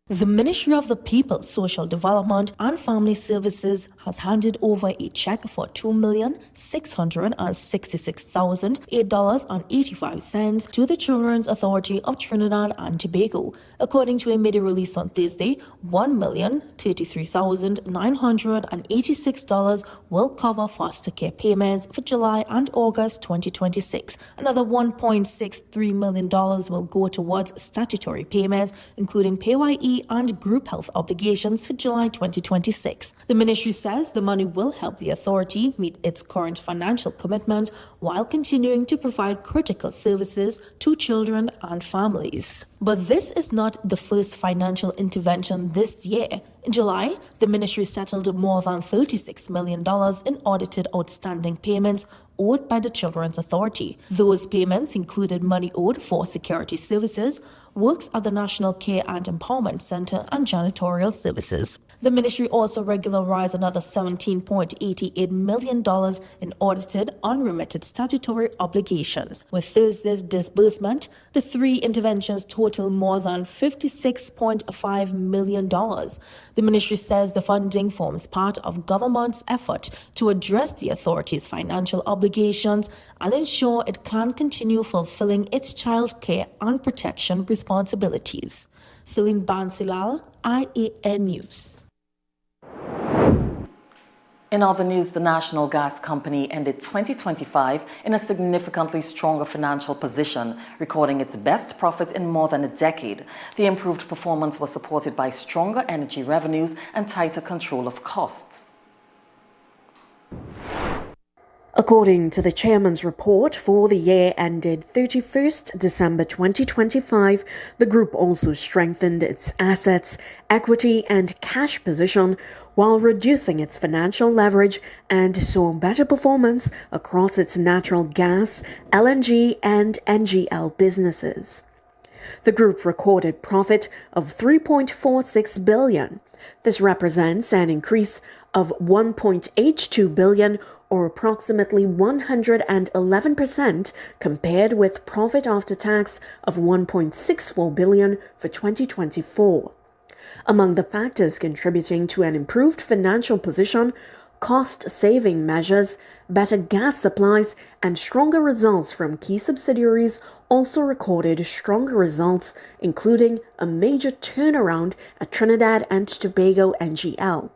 The Ministry of the People, Social Development and Family Services has handed over a check for $2,666,008.85 to the Children's Authority of Trinidad and Tobago. According to a media release on Thursday, $1,033,986 will cover foster care payments for July and August 2026. Another $1.63 million will go towards statutory payments, including PAYE and group health obligations for July 2026. The ministry says the money will help the authority meet its current financial commitment while continuing to provide critical services to children and families. But this is not the first financial intervention this year. In July, the ministry settled more than $36 million in audited outstanding payments owed by the Children's Authority. Those payments included money owed for security services, works at the National Care and Empowerment Center, and janitorial services. The ministry also regularized another $17.88 million in audited, unremitted statutory obligations. With Thursday's disbursement, the three interventions total more than $56.5 million. The ministry says the funding forms part of government's effort to address the authority's financial obligations and ensure it can continue fulfilling its child care and protection responsibilities. Celine Bansilal, I.A.N. News. In other news, the National Gas Company ended 2025 in a significantly stronger financial position, recording its best profit in more than a decade. The improved performance was supported by stronger energy revenues and tighter control of costs. According to the chairman's report for the year ended 31st December 2025, the group also strengthened its assets, equity and cash position while reducing its financial leverage and saw better performance across its natural gas, LNG and NGL businesses. The group recorded profit of $3.46 billion. This represents an increase of $1.82 billion or approximately 111% compared with profit after tax of $1.64 billion for 2024. Among the factors contributing to an improved financial position, cost-saving measures, better gas supplies, and stronger results from key subsidiaries also recorded stronger results, including a major turnaround at Trinidad and Tobago NGL.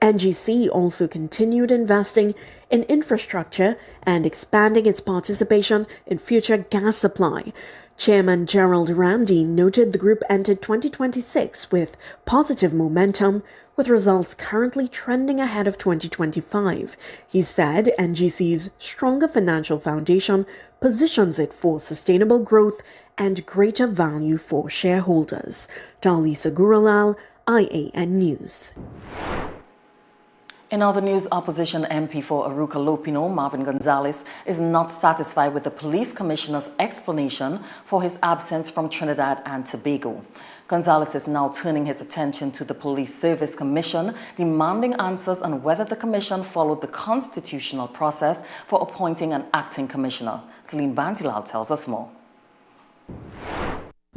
NGC also continued investing in infrastructure and expanding its participation in future gas supply. Chairman Gerald Ramsey noted the group entered 2026 with positive momentum, with results currently trending ahead of 2025. He said NGC's stronger financial foundation positions it for sustainable growth and greater value for shareholders. Dalisa Guralal, I.A.N. News. In other news, opposition MP for Aruca Lopino, Marvin Gonzalez, is not satisfied with the police commissioner's explanation for his absence from Trinidad and Tobago. Gonzalez is now turning his attention to the Police Service Commission, demanding answers on whether the commission followed the constitutional process for appointing an acting commissioner. Celine Bantilal tells us more.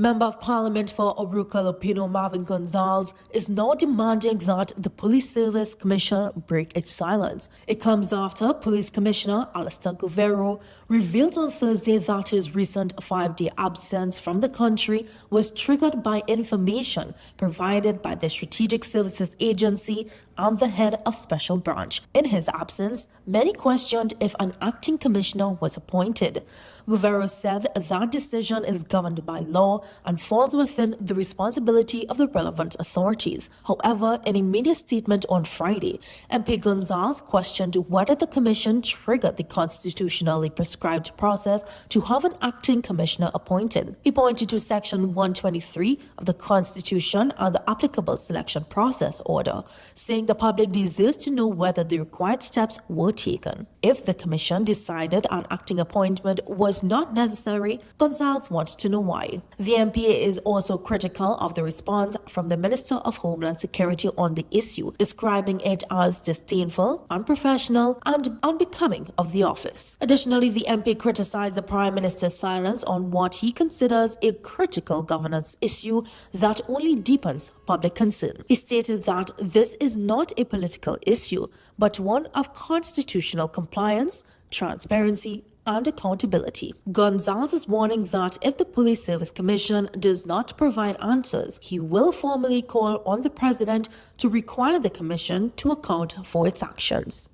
Member of Parliament for Aruca Lopino Marvin Gonzalez is now demanding that the Police Service Commissioner break its silence. It comes after Police Commissioner Alistair Govero revealed on Thursday that his recent 5-day absence from the country was triggered by information provided by the Strategic Services Agency and the head of special branch. In his absence, many questioned if an acting commissioner was appointed. Rivera said that decision is governed by law and falls within the responsibility of the relevant authorities. However, in a media statement on Friday, MP Gonzalez questioned whether the commission triggered the constitutionally prescribed process to have an acting commissioner appointed. He pointed to Section 123 of the Constitution and the applicable selection process order, saying the public deserves to know whether the required steps were taken. If the commission decided an acting appointment was not necessary, Gonzalez wants to know why. The MP is also critical of the response from the Minister of Homeland Security on the issue, describing it as disdainful, unprofessional, and unbecoming of the office. Additionally, the MP criticized the Prime Minister's silence on what he considers a critical governance issue that only deepens public concern. He stated that this is not a political issue, but one of constitutional compliance, transparency, and accountability. Gonzalez is warning that if the Police Service Commission does not provide answers, he will formally call on the President to require the Commission to account for its actions.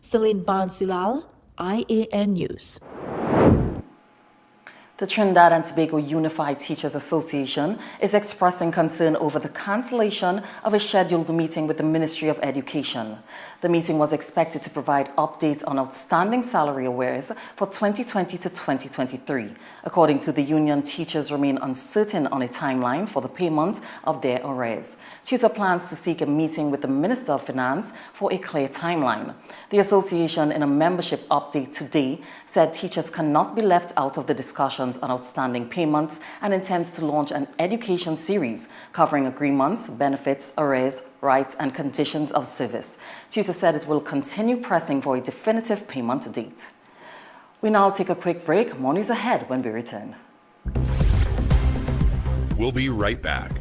Celine Bansilal, I.A.N. News. The Trinidad and Tobago Unified Teachers Association is expressing concern over the cancellation of a scheduled meeting with the Ministry of Education. The meeting was expected to provide updates on outstanding salary arrears for 2020 to 2023. According to the union, teachers remain uncertain on a timeline for the payment of their arrears. TUTA plans to seek a meeting with the Minister of Finance for a clear timeline. The association, in a membership update today, said teachers cannot be left out of the discussions on outstanding payments and intends to launch an education series covering agreements, benefits, arrears, rights, and conditions of service. TUTA said it will continue pressing for a definitive payment date. We now take a quick break. More news ahead when we return. We'll be right back.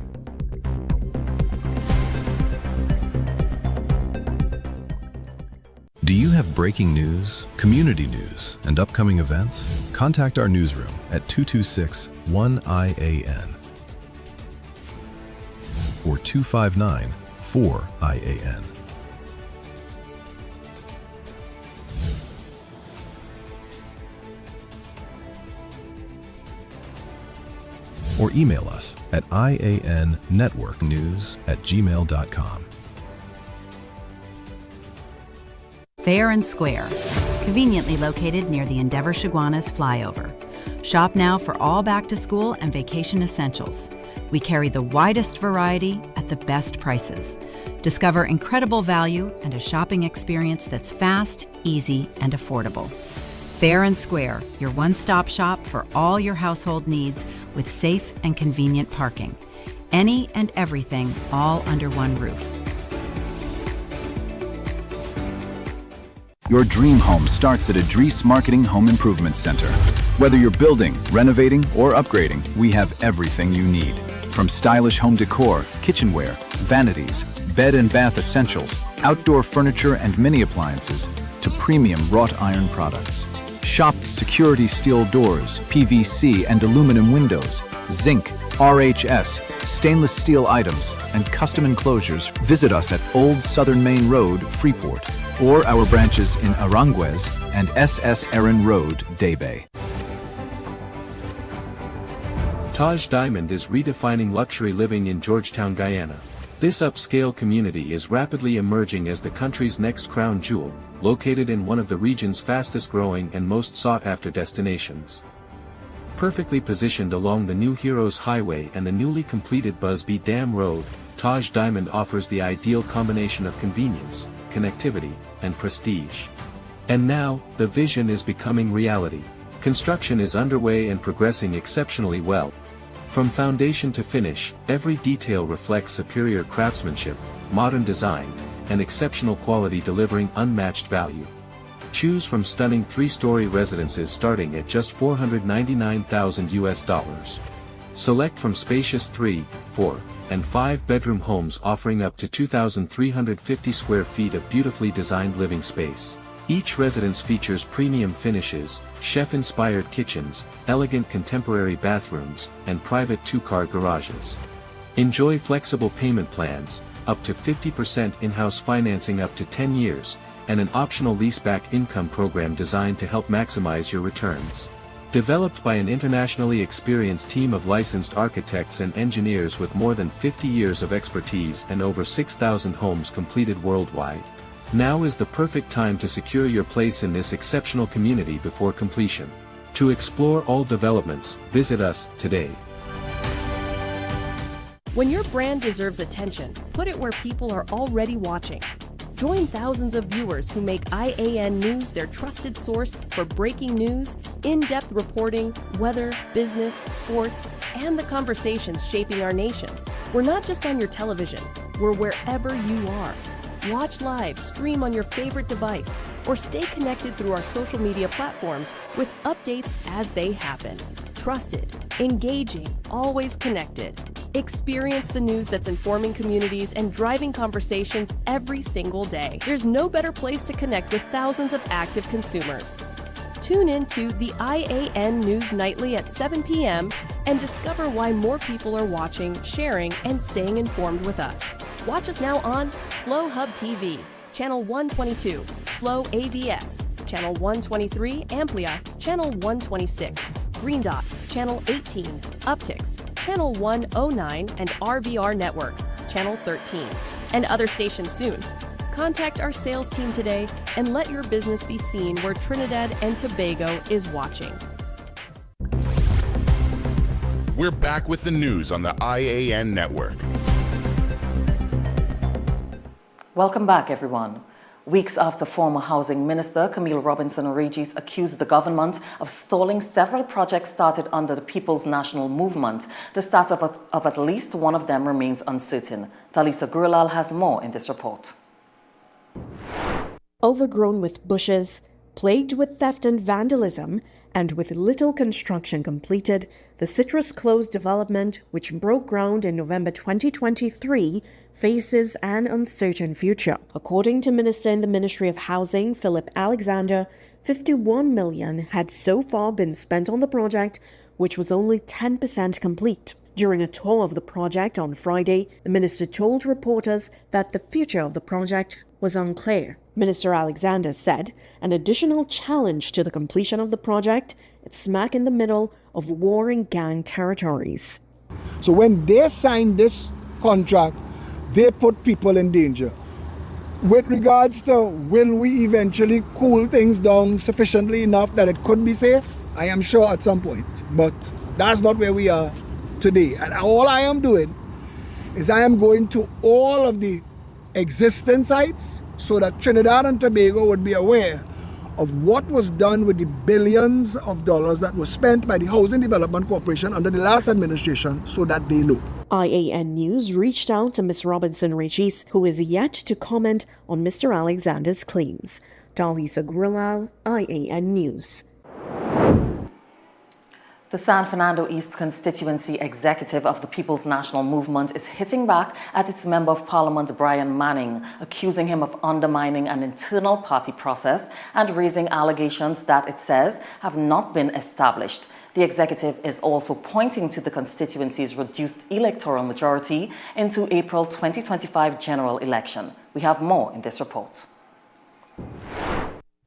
Do you have breaking news, community news, and upcoming events? Contact our newsroom at 226-1-I.A.N. or 259-4-I.A.N. Or email us at iannetworknews@gmail.com. Fair and Square, conveniently located near the Endeavour Chaguanas flyover. Shop now for all back-to-school and vacation essentials. We carry the widest variety at the best prices. Discover incredible value and a shopping experience that's fast, easy, and affordable. Fair and Square, your one-stop shop for all your household needs with safe and convenient parking. Any and everything all under one roof. Your dream home starts at Advertise Marketing Home Improvement Center. Whether you're building, renovating, or upgrading, we have everything you need. From stylish home decor, kitchenware, vanities, bed and bath essentials, outdoor furniture and mini appliances, to premium wrought iron products. Shop security steel doors, PVC and aluminum windows, zinc, RHS, stainless steel items, and custom enclosures. Visit us at Old Southern Main Road, Freeport, or our branches in Aranguez and SS Erin Road, Daybay. Taj Diamond is redefining luxury living in Georgetown, Guyana. This upscale community is rapidly emerging as the country's next crown jewel, located in one of the region's fastest-growing and most sought-after destinations. Perfectly positioned along the New Heroes Highway and the newly completed Busby Dam Road, Taj Diamond offers the ideal combination of convenience, connectivity, and prestige. And now, the vision is becoming reality. Construction is underway and progressing exceptionally well. From foundation to finish, every detail reflects superior craftsmanship, modern design, and exceptional quality, delivering unmatched value. Choose from stunning 3-story residences starting at just $499,000. Select from spacious 3, 4, and 5-bedroom homes offering up to 2,350 square feet of beautifully designed living space. Each residence features premium finishes, chef-inspired kitchens, elegant contemporary bathrooms, and private 2-car garages. Enjoy flexible payment plans, up to 50% in-house financing up to 10 years, and an optional leaseback income program designed to help maximize your returns. Developed by an internationally experienced team of licensed architects and engineers with more than 50 years of expertise and over 6,000 homes completed worldwide. Now is the perfect time to secure your place in this exceptional community before completion. To explore all developments, visit us today. When your brand deserves attention, put it where people are already watching. Join thousands of viewers who make I.A.N. News their trusted source for breaking news, in-depth reporting, weather, business, sports, and the conversations shaping our nation. We're not just on your television, we're wherever you are. Watch live, stream on your favorite device, or stay connected through our social media platforms with updates as they happen. Trusted, engaging, always connected. Experience the news that's informing communities and driving conversations every single day. There's no better place to connect with thousands of active consumers. Tune in to the I.A.N. News Nightly at 7 p.m. and discover why more people are watching, sharing, and staying informed with us. Watch us now on Flow Hub TV, Channel 122, Flow AVS, Channel 123, Amplia, Channel 126, Green Dot, Channel 18, Uptix, Channel 109, and RVR Networks, Channel 13, and other stations soon. Contact our sales team today and let your business be seen where Trinidad and Tobago is watching. We're back with the news on the I.A.N. network. Welcome back, everyone. Weeks after former Housing Minister Camille Robinson-Regis accused the government of stalling several projects started under the People's National Movement, the status of at least one of them remains uncertain. Talisa Gurlal has more in this report. Overgrown with bushes, plagued with theft and vandalism, and with little construction completed, the Citrus Close development, which broke ground in November 2023, faces an uncertain future. According to Minister in the Ministry of Housing, Philip Alexander, $51 million had so far been spent on the project, which was only 10% complete. During a tour of the project on Friday, the minister told reporters that the future of the project was unclear. Minister Alexander said an additional challenge to the completion of the project is smack in the middle of warring gang territories. So when they signed this contract, they put people in danger. With regards to will we eventually cool things down sufficiently enough that it could be safe? I am sure at some point, but that's not where we are today. And all I am doing is I am going to all of the existing sites so that Trinidad and Tobago would be aware of what was done with the billions of dollars that was spent by the Housing Development Corporation under the last administration, so that they know. I.A.N. News reached out to Ms. Robinson-Regis, who is yet to comment on Mr. Alexander's claims. Talisa Gurlal, I.A.N. News. The San Fernando East constituency executive of the People's National Movement is hitting back at its Member of Parliament Brian Manning, accusing him of undermining an internal party process and raising allegations that it says have not been established. The executive is also pointing to the constituency's reduced electoral majority into April 2025 general election. We have more in this report.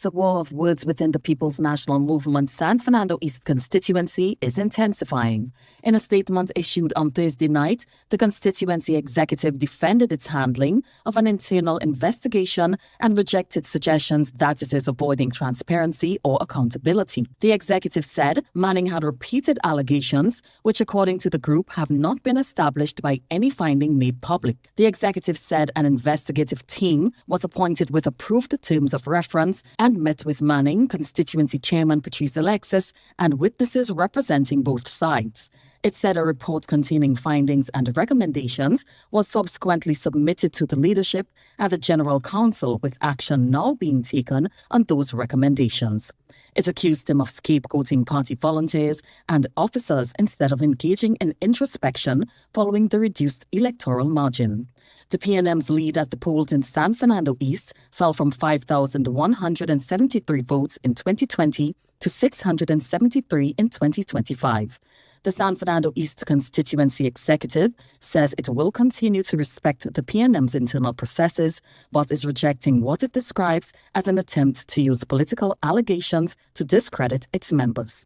The war of words within the People's National Movement San Fernando East constituency is intensifying. In a statement issued on Thursday night, the constituency executive defended its handling of an internal investigation and rejected suggestions that it is avoiding transparency or accountability. The executive said Manning had repeated allegations, which according to the group have not been established by any finding made public. The executive said an investigative team was appointed with approved terms of reference and met with Manning, constituency chairman Patrice Alexis, and witnesses representing both sides. It said a report containing findings and recommendations was subsequently submitted to the leadership and the General Council, with action now being taken on those recommendations. It accused him of scapegoating party volunteers and officers instead of engaging in introspection following the reduced electoral margin. The PNM's lead at the polls in San Fernando East fell from 5,173 votes in 2020 to 673 in 2025. The San Fernando East constituency executive says it will continue to respect the PNM's internal processes, but is rejecting what it describes as an attempt to use political allegations to discredit its members.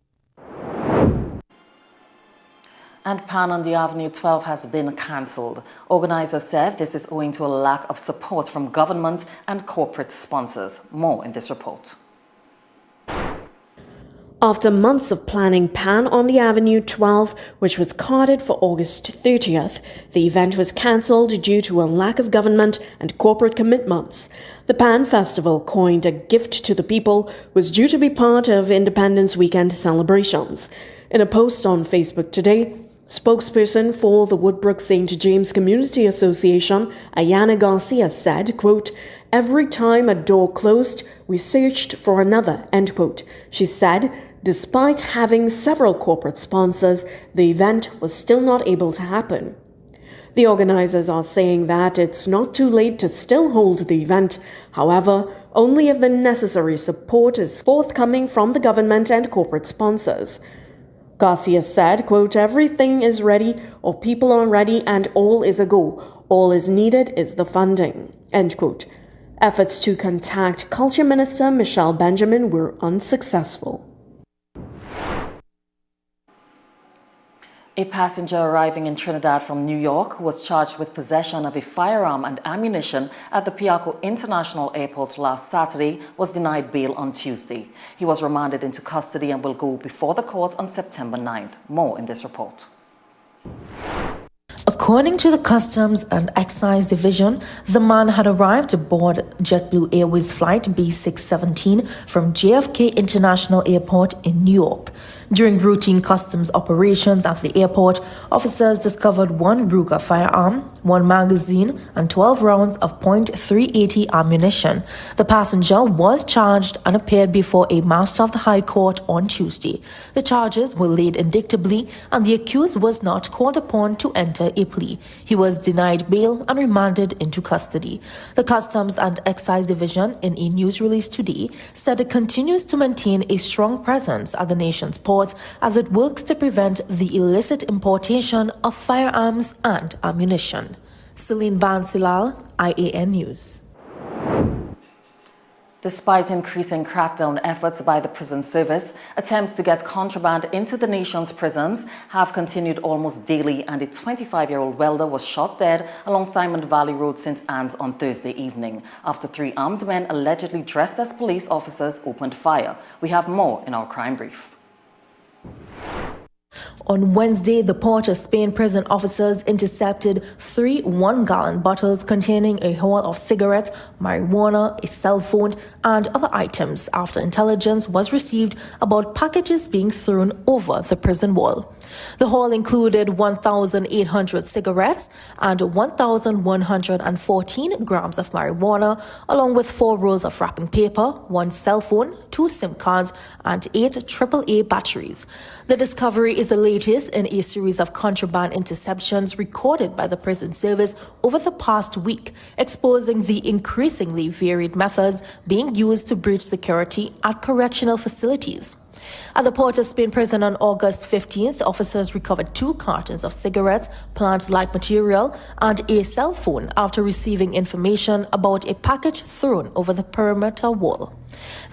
And Pan on the Avenue 12 has been cancelled. Organisers said this is owing to a lack of support from government and corporate sponsors. More in this report. After months of planning Pan on the Avenue 12, which was carted for August 30th, the event was cancelled due to a lack of government and corporate commitments. The Pan Festival, coined a gift to the people, was due to be part of Independence Weekend celebrations. In a post on Facebook today, spokesperson for the Woodbrook St. James Community Association, I.A.N Garcia said, quote, "Every time a door closed, we searched for another," end quote. She said, despite having several corporate sponsors, the event was still not able to happen. The organizers are saying that it's not too late to still hold the event, however, only if the necessary support is forthcoming from the government and corporate sponsors. Garcia said, quote, "Everything is ready, or people are ready, and all is a go. All is needed is the funding," end quote. Efforts to contact Culture Minister Michelle Benjamin were unsuccessful. A passenger arriving in Trinidad from New York was charged with possession of a firearm and ammunition at the Piarco International Airport last Saturday was denied bail on Tuesday. He was remanded into custody and will go before the court on September 9th. More in this report. According to the Customs and Excise Division, the man had arrived aboard JetBlue Airways flight B617 from JFK International Airport in New York. During routine customs operations at the airport, officers discovered one Ruger firearm, one magazine, and 12 rounds of .380 ammunition. The passenger was charged and appeared before a Master of the High Court on Tuesday. The charges were laid indictably, and the accused was not called upon to enter a plea. He was denied bail and remanded into custody. The Customs and Excise Division, in a news release today, said it continues to maintain a strong presence at the nation's ports as it works to prevent the illicit importation of firearms and ammunition. Celine Bansilal, I.A.N News. Despite increasing crackdown efforts by the prison service, attempts to get contraband into the nation's prisons have continued almost daily, and a 25-year-old welder was shot dead along Simon Valley Road, St. Anne's on Thursday evening after 3 armed men allegedly dressed as police officers opened fire. We have more in our crime brief. On Wednesday, the Port of Spain prison officers intercepted 3 one-gallon bottles containing a haul of cigarettes, marijuana, a cell phone, and other items after intelligence was received about packages being thrown over the prison wall. The haul included 1,800 cigarettes and 1,114 grams of marijuana, along with 4 rolls of wrapping paper, 1 cell phone, 2 SIM cards, and 8 AAA batteries. The discovery is the latest in a series of contraband interceptions recorded by the prison service over the past week, exposing the increasingly varied methods being used to breach security at correctional facilities. At the Port of Spain prison on August 15th, officers recovered 2 cartons of cigarettes, plant-like material, and a cell phone after receiving information about a package thrown over the perimeter wall.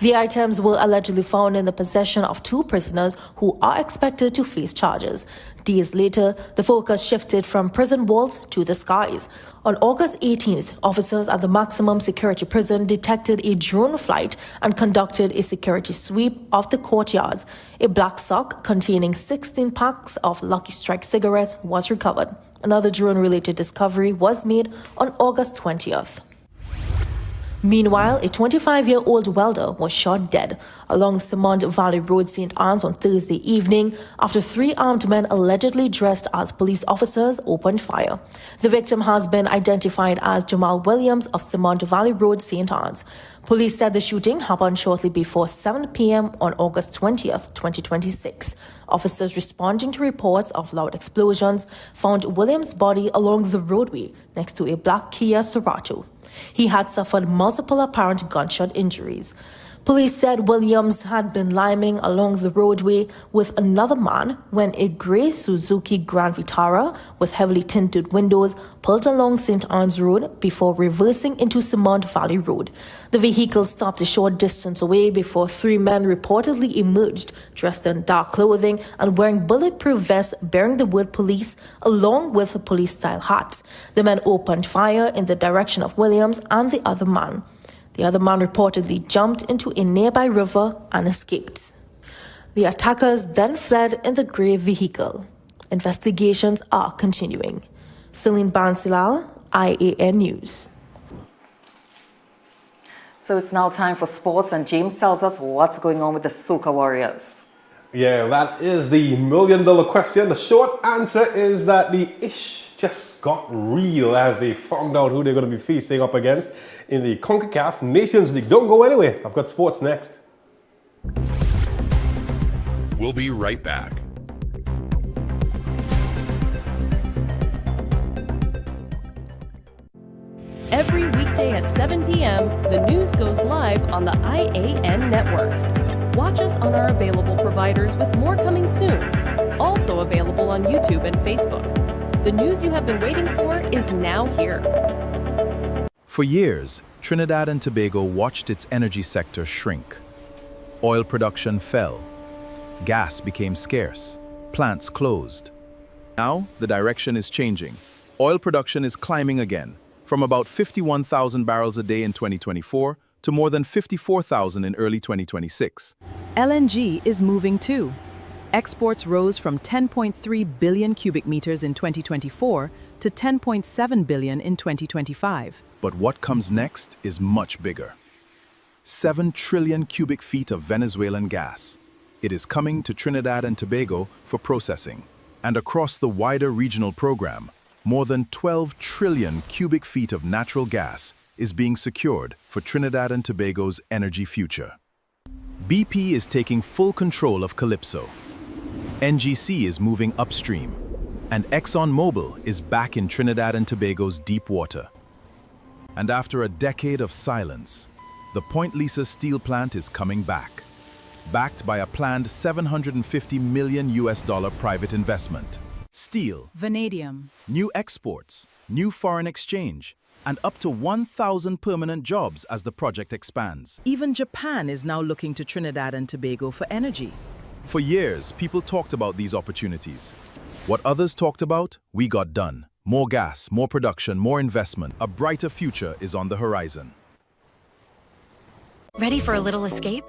The items were allegedly found in the possession of 2 prisoners who are expected to face charges. Days later, the focus shifted from prison walls to the skies. On August 18th, officers at the maximum security prison detected a drone flight and conducted a security sweep of the courtyards. A black sock containing 16 packs of Lucky Strike cigarettes was recovered. Another drone-related discovery was made on August 20th. Meanwhile, a 25-year-old welder was shot dead along Simon Valley Road, St. Anne's on Thursday evening after 3 armed men allegedly dressed as police officers opened fire. The victim has been identified as Jamal Williams of Simon Valley Road, St. Anne's. Police said the shooting happened shortly before 7 p.m. on August 20th, 2026. Officers responding to reports of loud explosions found Williams' body along the roadway next to a black Kia Cerato. He had suffered multiple apparent gunshot injuries. Police said Williams had been liming along the roadway with another man when a grey Suzuki Grand Vitara with heavily tinted windows pulled along St. Anne's Road before reversing into Cement Valley Road. The vehicle stopped a short distance away before three men reportedly emerged, dressed in dark clothing and wearing bulletproof vests bearing the word police, along with police-style hats. The men opened fire in the direction of Williams and the other man. The other man reportedly jumped into a nearby river and escaped. The attackers then fled in the grey vehicle. Investigations are continuing. Celine Bansilal, I.A.N. News. So it's now time for sports, and James tells us what's going on with the Soca Warriors. Yeah, that is the million-dollar question. The short answer is that the ish just got real as they found out who they're going to be facing up against in the CONCACAF Nations League. Don't go anywhere. I've got sports next. We'll be right back. Every weekday at 7 p.m., the news goes live on the I.A.N network. Watch us on our available providers with more coming soon. Also available on YouTube and Facebook. The news you have been waiting for is now here. For years, Trinidad and Tobago watched its energy sector shrink. Oil production fell. Gas became scarce. Plants closed. Now, the direction is changing. Oil production is climbing again, from about 51,000 barrels a day in 2024 to more than 54,000 in early 2026. LNG is moving too. Exports rose from 10.3 billion cubic meters in 2024 to 10.7 billion in 2025. But what comes next is much bigger. 7 trillion cubic feet of Venezuelan gas. It is coming to Trinidad and Tobago for processing. And across the wider regional program, more than 12 trillion cubic feet of natural gas is being secured for Trinidad and Tobago's energy future. BP is taking full control of Calypso. NGC is moving upstream. And ExxonMobil is back in Trinidad and Tobago's deep water. And after a decade of silence, the Point Lisa steel plant is coming back, backed by a planned $750 million private investment. Steel, vanadium, new exports, new foreign exchange, and up to 1,000 permanent jobs as the project expands. Even Japan is now looking to Trinidad and Tobago for energy. For years, people talked about these opportunities. What others talked about, we got done. More gas, more production, more investment. A brighter future is on the horizon. Ready for a little escape?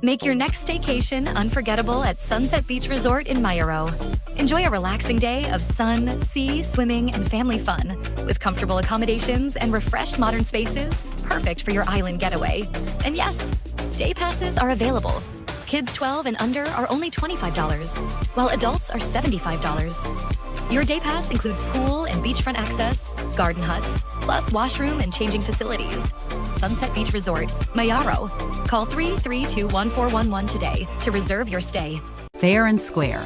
Make your next staycation unforgettable at Sunset Beach Resort in Mayaro. Enjoy a relaxing day of sun, sea, swimming, and family fun, with comfortable accommodations and refreshed modern spaces, perfect for your island getaway. And yes, day passes are available. Kids 12 and under are only $25, while adults are $75. Your day pass includes pool and beachfront access, garden huts, plus washroom and changing facilities. Sunset Beach Resort, Mayaro. Call 332-1411 today to reserve your stay. Fair and Square,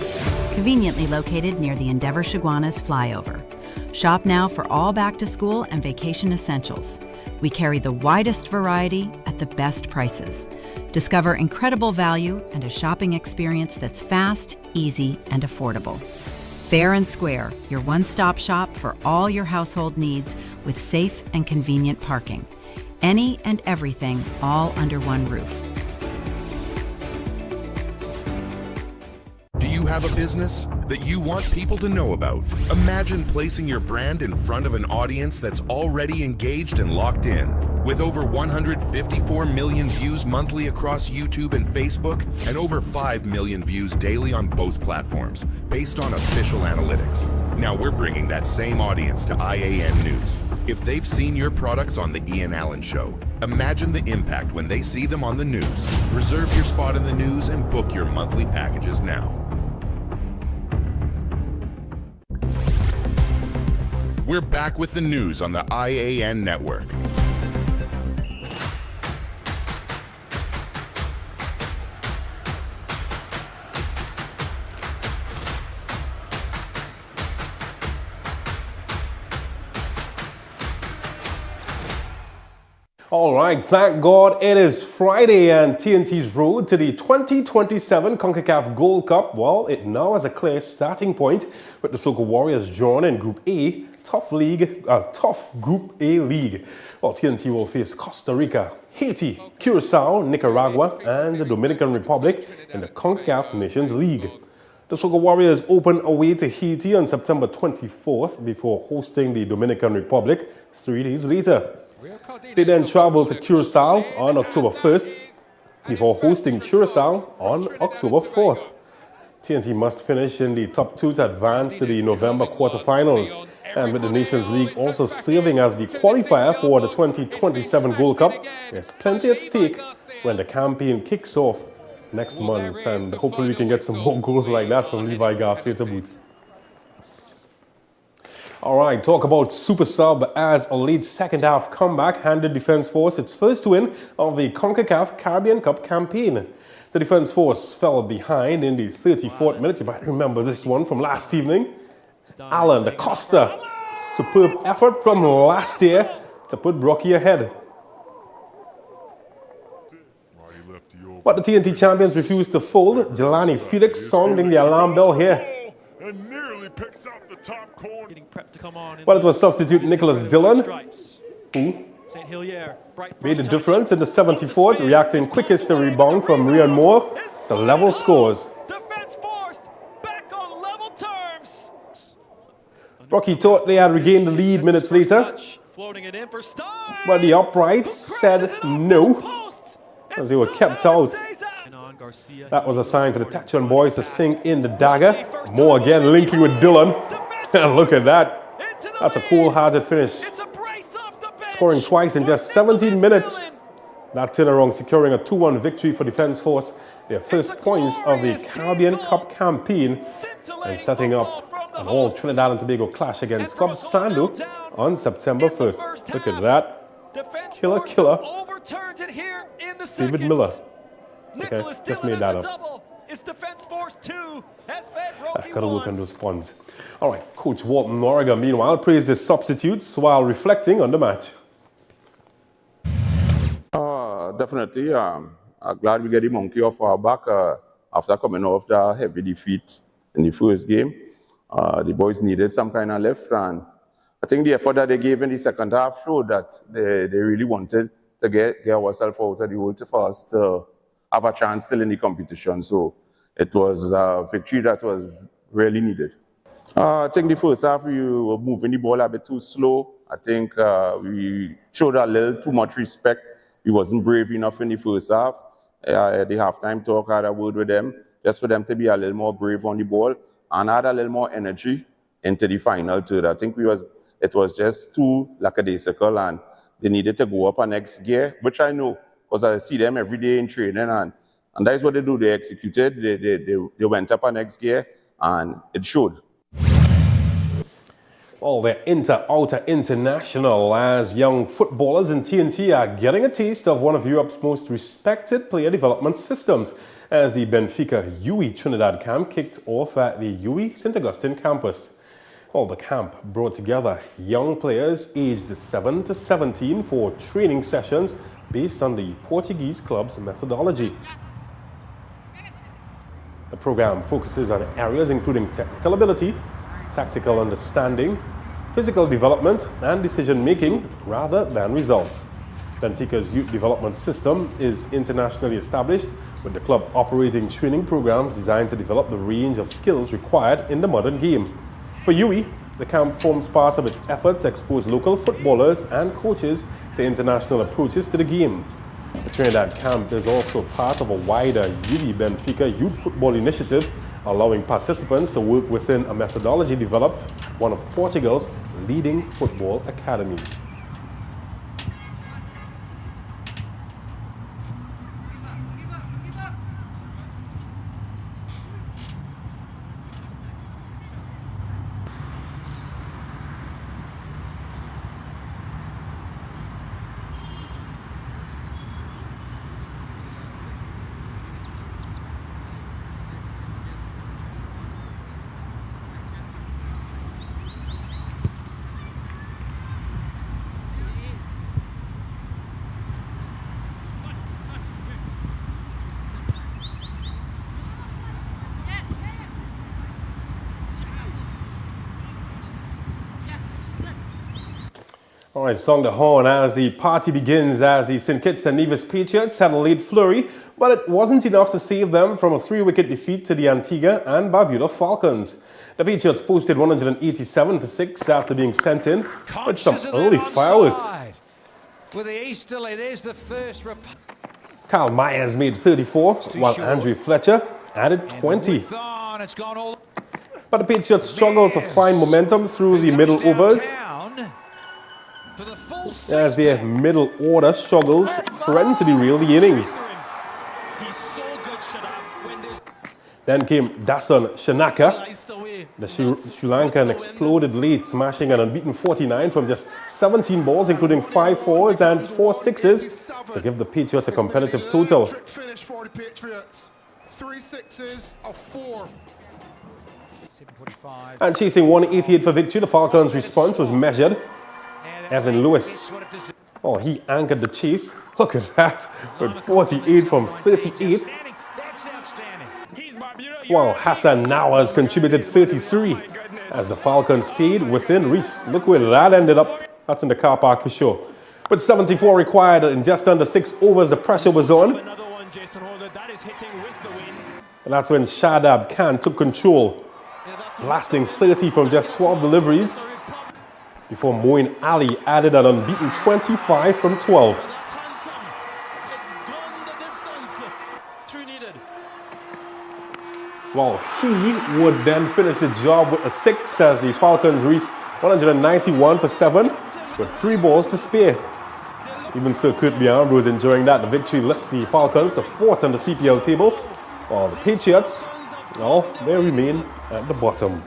conveniently located near the Endeavour Chaguanas flyover. Shop now for all back-to-school and vacation essentials. We carry the widest variety at the best prices. Discover incredible value and a shopping experience that's fast, easy, and affordable. Fair and Square, your one-stop shop for all your household needs with safe and convenient parking. Any and everything all under one roof. Do you have a business that you want people to know about? Imagine placing your brand in front of an audience that's already engaged and locked in. With over 154 million views monthly across YouTube and Facebook, and over 5 million views daily on both platforms, based on official analytics. Now we're bringing that same audience to I.A.N. News. If they've seen your products on the Ian Show, imagine the impact when they see them on the news. Reserve your spot in the news and book your monthly packages now. We're back with the news on the I.A.N. network. All right, thank God it is Friday and TNT's road to the 2027 CONCACAF Gold Cup, well, it now has a clear starting point with the Soca Warriors drawn in Group A, tough Group A league. Well, TNT will face Costa Rica, Haiti, Curacao, Nicaragua, and the Dominican Republic in the CONCACAF Nations League. The Soca Warriors open away to Haiti on September 24th before hosting the Dominican Republic 3 days later. They then travel to Curacao on October 1st before hosting Curacao on October 4th. TNT must finish in the top 2 to advance to the November quarterfinals. And with the Nations League also serving as the qualifier for the 2027 Gold Cup, there's plenty at stake when the campaign kicks off next month. And hopefully we can get some more goals like that from Levi Garcia to boot. All right, talk about super sub as a late second half comeback handed Defence Force its first win of the CONCACAF Caribbean Cup campaign. The Defence Force fell behind in the 34th minute. You might remember this one from last evening. I.A.N, the Costa, superb effort from last year to put Brocky ahead. But the TNT champions refused to fold. Jelani Felix sounding the alarm bell here. And nearly picks out the top corner. Getting prepped to come on. Well, it was substitute Nicholas Dillon who made the difference in the 74th, reacting quickest to rebound from Rian Moore to level scores. Defence Force back on level terms. Rocky thought they had regained the lead minutes later, but the uprights said no as they were kept out. That was a sign for the Tachon boys to sink in the dagger. Moore again linking with Dillon. And look at that. That's a cool-hearted finish. Scoring twice in just 17 minutes. That turnaround securing a 2-1 victory for Defence Force. Their first points of the Caribbean Cup campaign and setting up an all Trinidad and Tobago clash against Club Sando on September 1st. Look at that. Killer. David Miller. Okay, just made that up. Gotta work on those puns. All right, Coach Walton Noriga, meanwhile, praised his substitutes while reflecting on the match. Definitely. I'm glad we get the monkey off our back after coming off the heavy defeat in the first game. The boys needed some kind of lift, and I think the effort that they gave in the second half showed that they really wanted to get ourselves out of the hole for us to have a chance still in the competition. So it was a victory that was really needed. I think the first half we were moving the ball a bit too slow. I think we showed a little too much respect. We wasn't brave enough in the first half. At the halftime talk, I had a word with them, just for them to be a little more brave on the ball and add a little more energy into the final third. I think it was just too lackadaisical, and they needed to go up a next gear, which I know, because I see them every day in training, and that's what they do. They executed, they went up a next gear, and it showed. Well, they're outer international as young footballers in TNT are getting a taste of one of Europe's most respected player development systems as the Benfica UE Trinidad camp kicked off at the UE St. Augustine campus. Well, the camp brought together young players aged 7 to 17 for training sessions based on the Portuguese club's methodology. The program focuses on areas including technical ability, tactical understanding, physical development, and decision-making rather than results. Benfica's youth development system is internationally established, with the club operating training programs designed to develop the range of skills required in the modern game. For UE, the camp forms part of its effort to expose local footballers and coaches to international approaches to the game. The Trinidad camp is also part of a wider UE Benfica Youth Football Initiative, allowing participants to work within a methodology developed one of Portugal's leading football academies. All right, song the horn as the party begins as the St. Kitts and Nevis Patriots had a late flurry, but it wasn't enough to save them from a 3-wicket defeat to the Antigua and Barbuda Falcons. The Patriots posted 187 for 6 after being sent in with some early fireworks. With the Easterly, there's the first. Kyle Myers made 34, while Andrew Fletcher added 20. But the Patriots struggled to find momentum through the middle overs, as their middle order struggles threatened to derail the innings. Then came Dasun Shanaka. The Sri Lankan exploded late, smashing an unbeaten 49 from just 17 balls, including 5 fours and 4 sixes, to give the Patriots a competitive total. Finish for the Patriots. 3 sixes of 4. And chasing 188 for victory, the Falcons' response was measured. Evan Lewis, he anchored the chase. Look at that, with 48 from 38. While Hassan Nawaz contributed 33 as the Falcons stayed within reach. Look where that ended up. That's in the car park for sure. With 74 required in just under 6 overs, the pressure was on. And that's when Shadab Khan took control, blasting 30 from just 12 deliveries, before Moeen Ali added an unbeaten 25 from 12. Well, he would then finish the job with a 6 as the Falcons reached 191 for 7 with 3 balls to spare. Even Sir Kirby Ambrose enjoying that. The victory lifts the Falcons to 4th on the CPL table, while the Patriots, they remain at the bottom.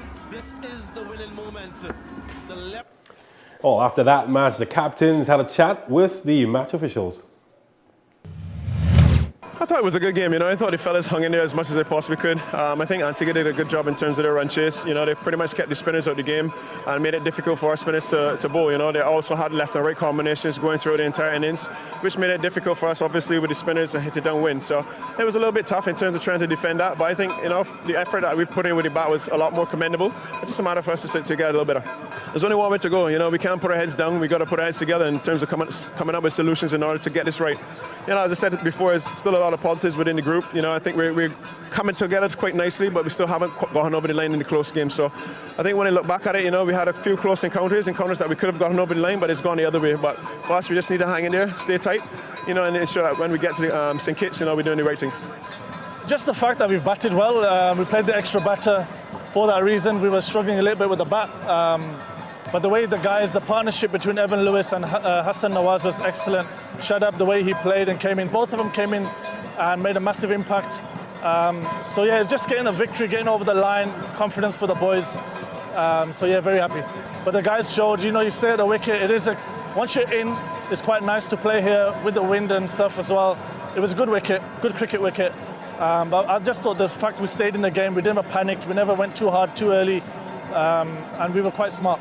After that match, the captains had a chat with the match officials. I thought it was a good game, I thought the fellas hung in there as much as they possibly could. I think Antigua did a good job in terms of their run chase. They pretty much kept the spinners out of the game and made it difficult for our spinners to bowl. They also had left and right combinations going through the entire innings, which made it difficult for us, obviously, with the spinners to hit it downwind. So it was a little bit tough in terms of trying to defend that, but I think, the effort that we put in with the bat was a lot more commendable. It's just a matter for us to get a little better. There's only one way to go, we can't put our heads down, we got to put our heads together in terms of coming up with solutions in order to get this right. As I said before, there's still a lot of positives within the group. I think we're coming together quite nicely, but we still haven't gotten over the line in the close game. So I think when I look back at it, we had a few close encounters that we could have gotten over the line, but it's gone the other way. But for us, we just need to hang in there, stay tight, and ensure that when we get to the St. Kitts, we're doing the right things. Just the fact that we've batted well, we played the extra batter for that reason. We were struggling a little bit with the bat. But the way the partnership between Evan Lewis and Hassan Nawaz was excellent. Shadab, the way he played and came in, both of them came in and made a massive impact. It's just getting a victory, getting over the line, confidence for the boys. Very happy. But the guys showed, you stay at the wicket. Once you're in, it's quite nice to play here with the wind and stuff as well. It was a good wicket, good cricket wicket. But I just thought the fact we stayed in the game, we never panicked, we never went too hard, too early, and we were quite smart.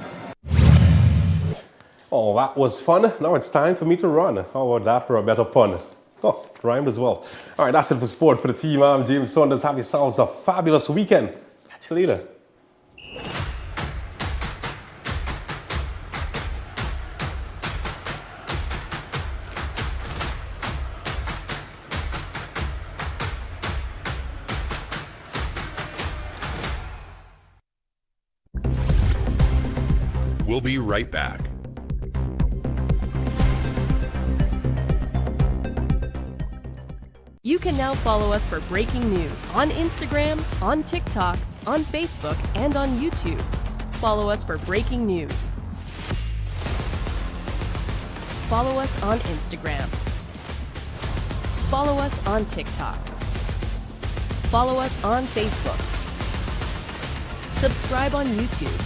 That was fun. Now it's time for me to run. How about that for a better pun? It rhymed as well. All right, that's it for sport for the team. I'm James Saunders. Have yourselves a fabulous weekend. Catch you later. We'll be right back. You can now follow us for breaking news on Instagram, on TikTok, on Facebook, and on YouTube. Follow us for breaking news. Follow us on Instagram. Follow us on TikTok. Follow us on Facebook. Subscribe on YouTube.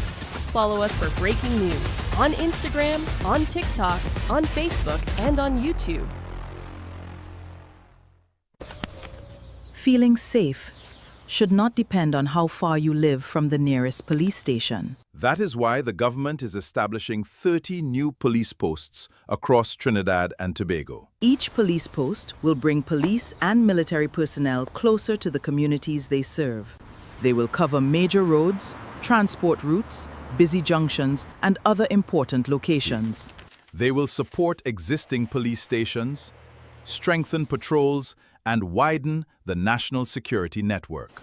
Follow us for breaking news on Instagram, on TikTok, on Facebook, and on YouTube. Feeling safe should not depend on how far you live from the nearest police station. That is why the government is establishing 30 new police posts across Trinidad and Tobago. Each police post will bring police and military personnel closer to the communities they serve. They will cover major roads, transport routes, busy junctions, and other important locations. They will support existing police stations, strengthen patrols, and widen the national security network.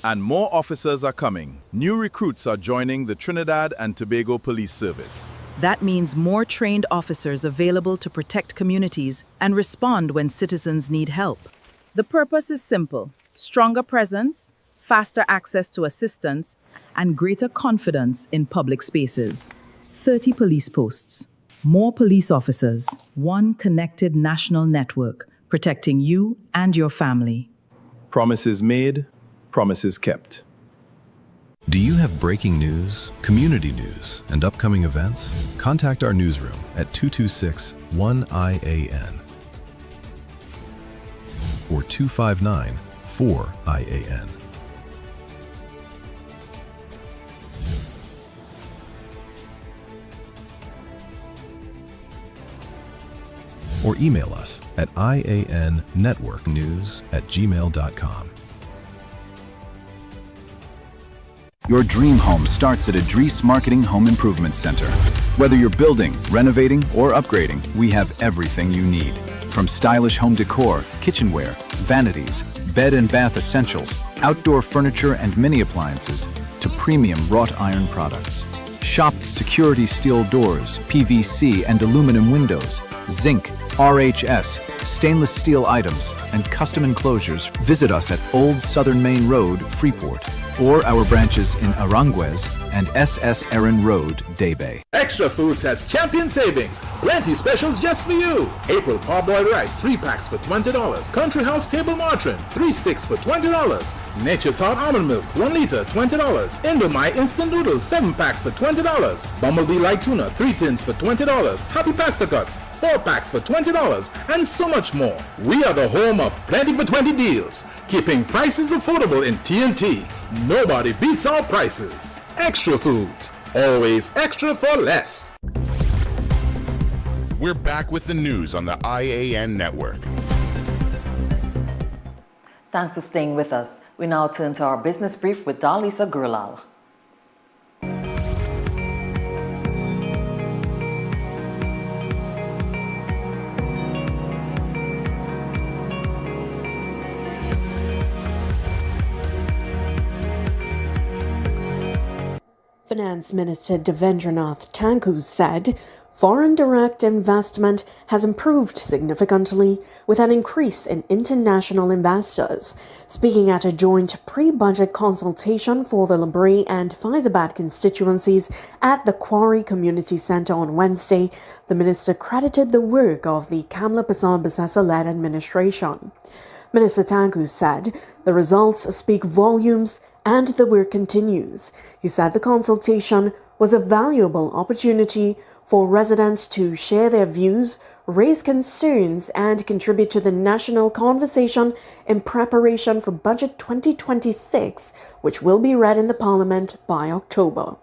And more officers are coming. New recruits are joining the Trinidad and Tobago Police Service. That means more trained officers available to protect communities and respond when citizens need help. The purpose is simple: stronger presence, faster access to assistance, and greater confidence in public spaces. 30 police posts, more police officers, one connected national network, protecting you and your family. Promises made, promises kept. Do you have breaking news, community news, and upcoming events? Contact our newsroom at 226-1-I.A.N. or 259-4-I.A.N. Or email us at iannetworknews@gmail.com. Your dream home starts at ADVERTISE Marketing Home Improvement Center. Whether you're building, renovating, or upgrading, we have everything you need. From stylish home decor, kitchenware, vanities, bed and bath essentials, outdoor furniture and mini appliances, to premium wrought iron products. Shop security steel doors, PVC and aluminum windows, zinc, RHS, stainless steel items, and custom enclosures. Visit us at Old Southern Main Road, Freeport, or our branches in Aranguez and SS Erin Road, Daybay. Extra Foods has champion savings. Plenty specials just for you. April parboiled rice, 3 packs for $20. Country House table margarine, 3 sticks for $20. Nature's Hot almond milk, 1 liter, $20. Indomie instant noodles, 7 packs for $20. Bumblebee light tuna, 3 tins for $20. Happy pasta cuts, 4 packs for $20. And so much more. We are the home of plenty for 20 deals, keeping prices affordable in TNT. Nobody beats our prices. Extra Foods, always extra for less. We're back with the news on the I.A.N. network. Thanks for staying with us. We now turn to our business brief with Darlisa Gurlal. Finance Minister Devendranath Thakur said foreign direct investment has improved significantly with an increase in international investors. Speaking at a joint pre-budget consultation for the Labray and Faizabad constituencies at the Quarry Community Centre on Wednesday, the minister credited the work of the Kamla Prasad Basesa-led administration. Minister Thakur said the results speak volumes and the work continues. He said the consultation was a valuable opportunity for residents to share their views, raise concerns, and contribute to the national conversation in preparation for Budget 2026, which will be read in the Parliament by October.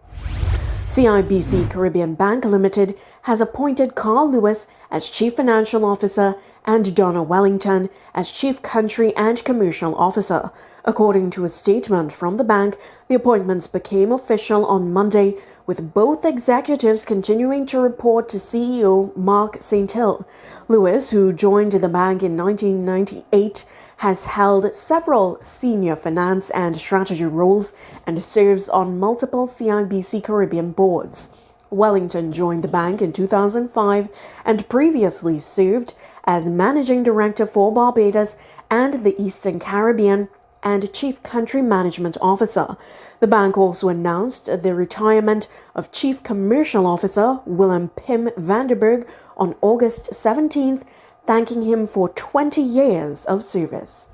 CIBC Caribbean Bank Limited has appointed Carl Lewis as Chief Financial Officer and Donna Wellington as Chief Country and Commercial Officer. According to a statement from the bank, the appointments became official on Monday, with both executives continuing to report to CEO Mark St. Hill. Lewis, who joined the bank in 1998, has held several senior finance and strategy roles and serves on multiple CIBC Caribbean boards. Wellington joined the bank in 2005 and previously served as Managing Director for Barbados and the Eastern Caribbean and Chief Country Management Officer. The bank also announced the retirement of Chief Commercial Officer Willem Pim Vanderberg on August 17th, thanking him for 20 years of service.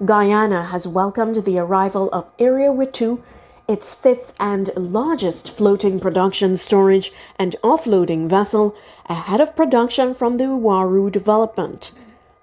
Guyana has welcomed the arrival of Area Witu, its 5th and largest floating production, storage, and offloading vessel, ahead of production from the Uaru development.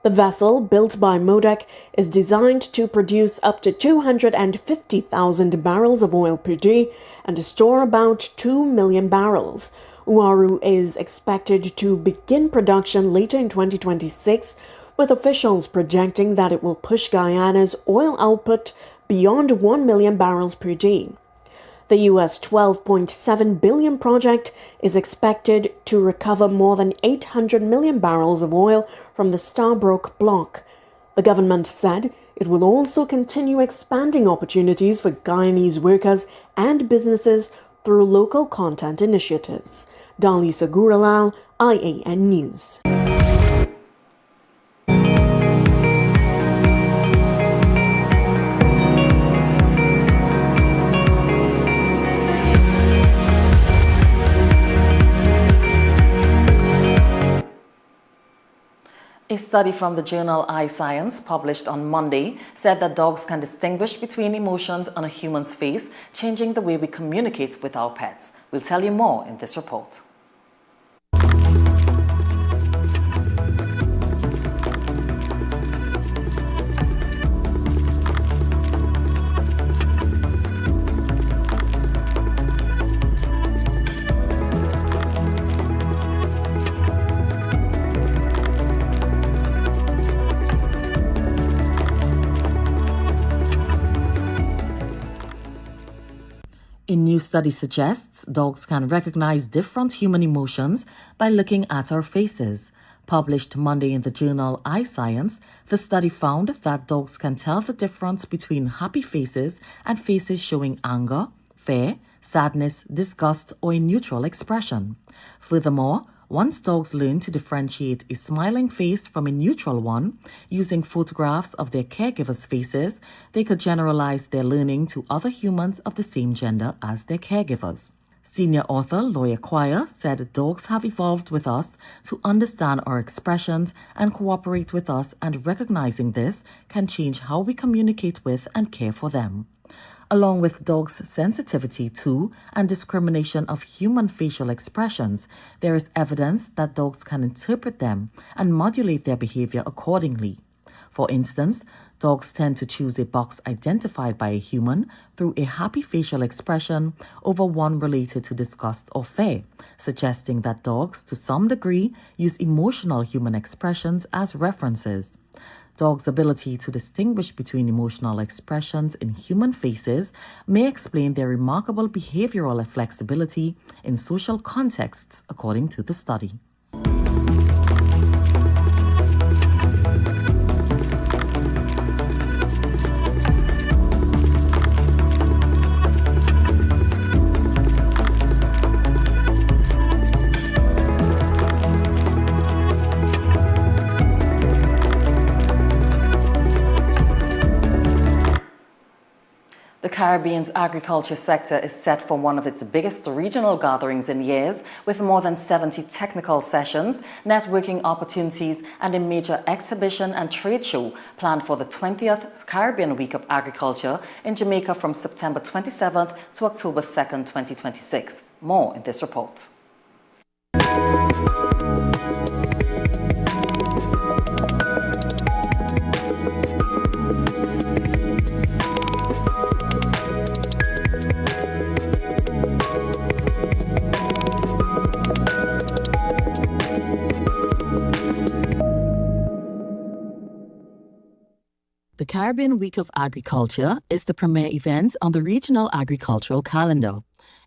The vessel, built by MODEC, is designed to produce up to 250,000 barrels of oil per day and store about 2 million barrels. Uaru is expected to begin production later in 2026, with officials projecting that it will push Guyana's oil output beyond 1 million barrels per day. The US $12.7 billion project is expected to recover more than 800 million barrels of oil from the Starbrook block. The government said it will also continue expanding opportunities for Guyanese workers and businesses through local content initiatives. Dalisa Guralal, I.A.N. News. A study from the journal I.A.N, published on Monday, said that dogs can distinguish between emotions on a human's face, changing the way we communicate with our pets. We'll tell you more in this report. A new study suggests dogs can recognize different human emotions by looking at our faces. Published Monday in the journal I.A.N, the study found that dogs can tell the difference between happy faces and faces showing anger, fear, sadness, disgust, or a neutral expression. Furthermore, once dogs learn to differentiate a smiling face from a neutral one, using photographs of their caregivers' faces, they could generalize their learning to other humans of the same gender as their caregivers. Senior author Lawyer Quire said dogs have evolved with us to understand our expressions and cooperate with us, and recognizing this can change how we communicate with and care for them. Along with dogs' sensitivity to and discrimination of human facial expressions, there is evidence that dogs can interpret them and modulate their behavior accordingly. For instance, dogs tend to choose a box identified by a human through a happy facial expression over one related to disgust or fear, suggesting that dogs, to some degree, use emotional human expressions as references. Dogs' ability to distinguish between emotional expressions in human faces may explain their remarkable behavioral flexibility in social contexts, according to the study. The Caribbean's agriculture sector is set for one of its biggest regional gatherings in years, with more than 70 technical sessions, networking opportunities, and a major exhibition and trade show planned for the 20th Caribbean Week of Agriculture in Jamaica from September 27th to October 2nd, 2026. More in this report. The Caribbean Week of Agriculture is the premier event on the regional agricultural calendar.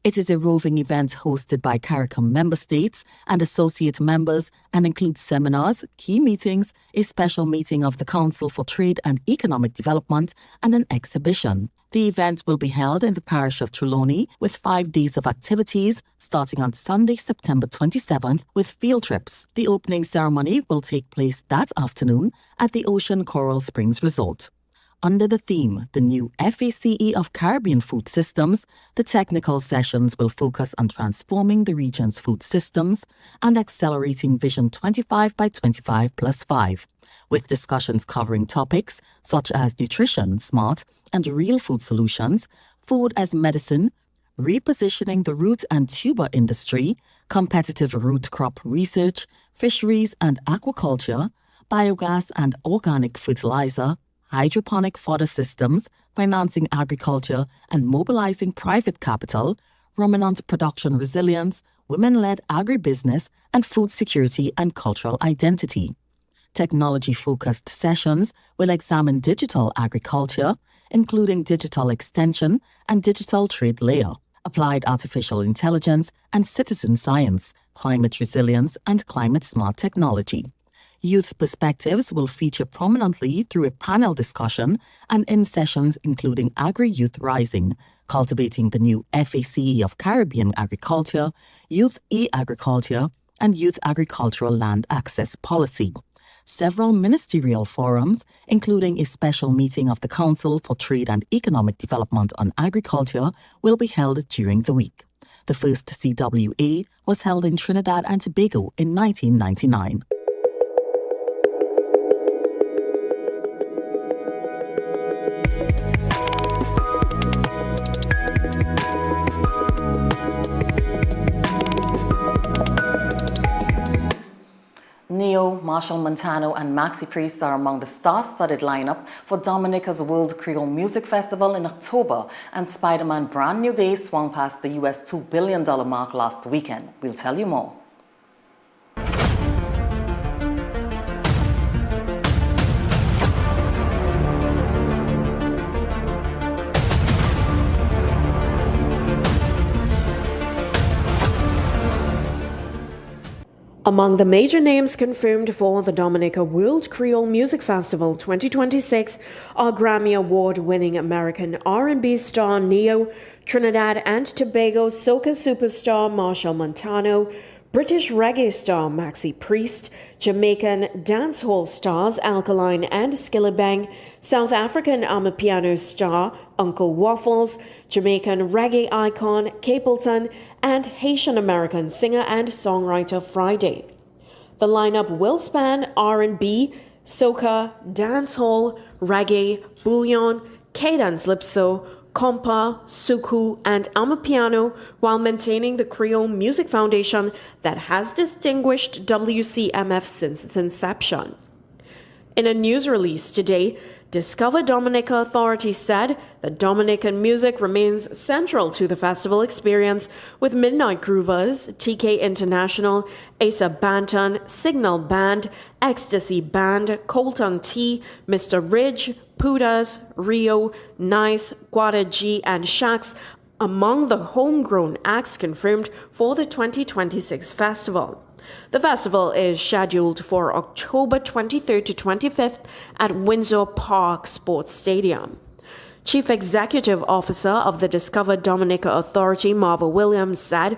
It is a roving event hosted by CARICOM member states and associate members, and includes seminars, key meetings, a special meeting of the Council for Trade and Economic Development, and an exhibition. The event will be held in the parish of Trelawney with 5 days of activities, starting on Sunday, September 27th, with field trips. The opening ceremony will take place that afternoon at the Ocean Coral Springs Resort. Under the theme, The New FACE of Caribbean Food Systems, the technical sessions will focus on transforming the region's food systems and accelerating Vision 25 by 25 plus 5, with discussions covering topics such as nutrition, smart and real food solutions, food as medicine, repositioning the root and tuber industry, competitive root crop research, fisheries and aquaculture, biogas and organic fertilizer, hydroponic fodder systems, financing agriculture and mobilizing private capital, ruminant production resilience, women-led agribusiness, and food security and cultural identity. Technology-focused sessions will examine digital agriculture, including digital extension and digital trade layer. applied artificial intelligence and citizen science, climate resilience, and climate smart technology. Youth perspectives will feature prominently through a panel discussion and in sessions including Agri-Youth Rising, Cultivating the New FACE of Caribbean Agriculture, Youth e-Agriculture, and Youth Agricultural Land Access Policy. Several ministerial forums, including a special meeting of the Council for Trade and Economic Development on Agriculture, will be held during the week. The first CWA was held in Trinidad and Tobago in 1999. Neo, Marshall Montano, and Maxi Priest are among the star-studded lineup for Dominica's World Creole Music Festival in October, and Spider-Man Brand New Day swung past the US $2 billion mark last weekend. We'll tell you more. Among the major names confirmed for the Dominica World Creole Music Festival 2026 are Grammy Award-winning American R&B star Neo, Trinidad and Tobago soca superstar Marshall Montano, British reggae star Maxi Priest, Jamaican dancehall stars Alkaline and Skillabang, South African amapiano star Uncle Waffles, Jamaican reggae icon Capleton, and Haitian-American singer and songwriter Friday. The lineup will span R&B, soca, dancehall, reggae, bouillon, cadence lypso, compa, suku, and amapiano, while maintaining the Creole Music Foundation that has distinguished WCMF since its inception. In a news release today, Discover Dominica Authority said that Dominican music remains central to the festival experience, with Midnight Groovers, TK International, Asa Banton, Signal Band, Ecstasy Band, Colton T, Mr. Ridge, Pudas, Rio, Nice, Guada G, and Shax among the homegrown acts confirmed for the 2026 festival. The festival is scheduled for October 23rd to 25th at Windsor Park Sports Stadium. Chief Executive Officer of the Discover Dominica Authority, Marva Williams, said,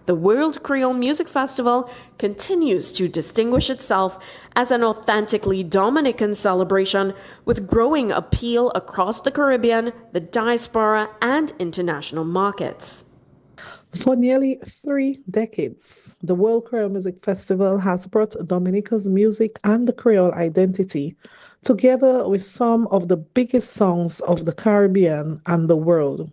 "The World Creole Music Festival continues to distinguish itself as an authentically Dominican celebration with growing appeal across the Caribbean, the diaspora, and international markets." For nearly 3 decades, the World Creole Music Festival has brought Dominica's music and the Creole identity together with some of the biggest songs of the Caribbean and the world.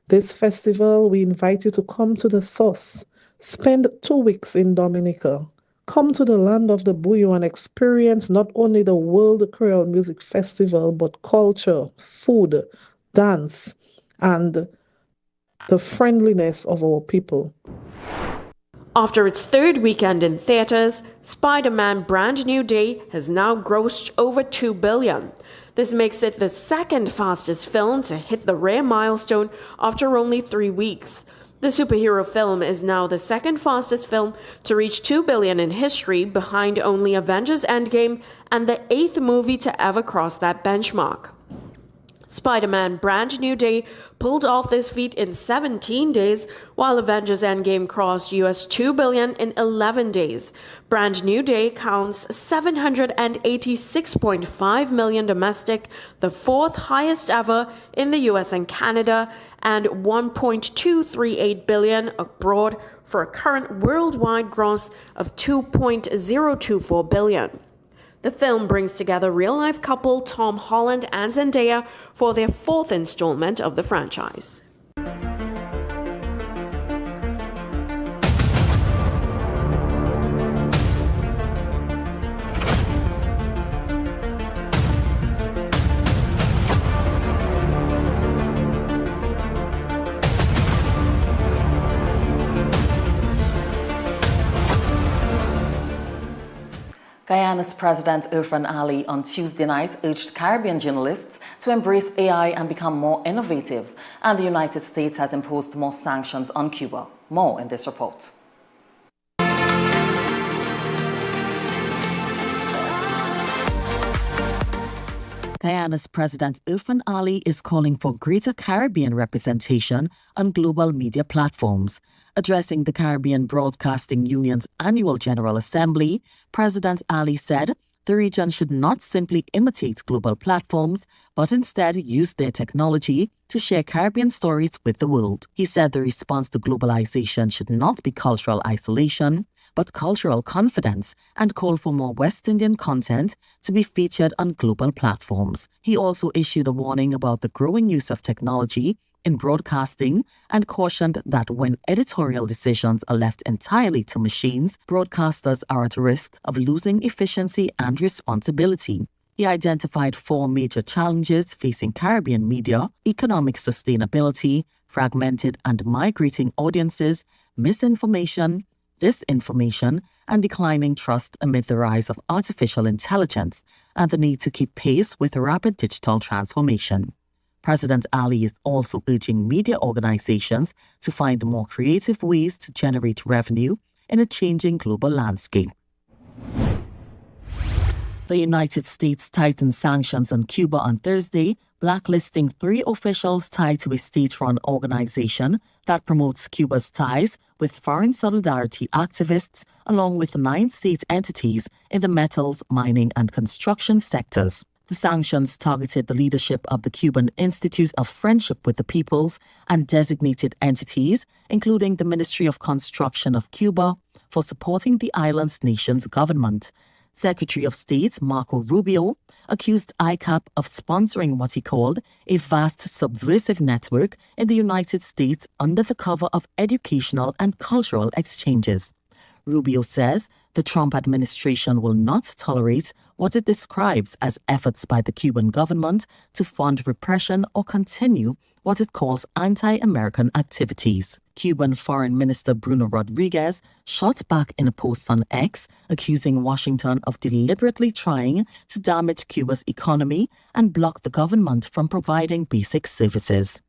This festival, we invite you to come to the source, spend 2 weeks in Dominica, come to the land of the bouillon and experience not only the World Creole Music Festival, but culture, food, dance, and the friendliness of our people. After its third weekend in theaters, Spider-Man Brand New Day has now grossed over $2 billion. This makes it the second fastest film to hit the rare milestone after only 3 weeks. The superhero film is now the second fastest film to reach $2 billion in history, behind only Avengers Endgame and the 8th movie to ever cross that benchmark. Spider-Man Brand New Day pulled off this feat in 17 days, while Avengers Endgame crossed US $2 billion in 11 days. Brand New Day counts 786.5 million domestic, the 4th highest ever in the US and Canada, and 1.238 billion abroad, for a current worldwide gross of 2.024 billion. The film brings together real-life couple Tom Holland and Zendaya for their 4th installment of the franchise. Guyana's President Irfan Ali on Tuesday night urged Caribbean journalists to embrace AI and become more innovative, and the United States has imposed more sanctions on Cuba. More in this report. Guyana's President Irfan Ali is calling for greater Caribbean representation on global media platforms. Addressing the Caribbean Broadcasting Union's annual General Assembly, President Ali said the region should not simply imitate global platforms, but instead use their technology to share Caribbean stories with the world. He said the response to globalization should not be cultural isolation, but cultural confidence, and call for more West Indian content to be featured on global platforms. He also issued a warning about the growing use of technology in broadcasting and cautioned that when editorial decisions are left entirely to machines, broadcasters are at risk of losing efficiency and responsibility. He identified 4 major challenges facing Caribbean media: economic sustainability, fragmented and migrating audiences, misinformation, disinformation, and declining trust amid the rise of artificial intelligence and the need to keep pace with rapid digital transformation. President Ali is also urging media organizations to find more creative ways to generate revenue in a changing global landscape. The United States tightened sanctions on Cuba on Thursday, blacklisting 3 officials tied to a state-run organization that promotes Cuba's ties with foreign solidarity activists, along with 9 state entities in the metals, mining, and construction sectors. The sanctions targeted the leadership of the Cuban Institute of Friendship with the Peoples and designated entities, including the Ministry of Construction of Cuba, for supporting the island's nation's government. Secretary of State Marco Rubio accused ICAP of sponsoring what he called a vast subversive network in the United States under the cover of educational and cultural exchanges. Rubio says the Trump administration will not tolerate what it describes as efforts by the Cuban government to fund repression or continue what it calls anti-American activities. Cuban Foreign Minister Bruno Rodriguez shot back in a post on X, accusing Washington of deliberately trying to damage Cuba's economy and block the government from providing basic services.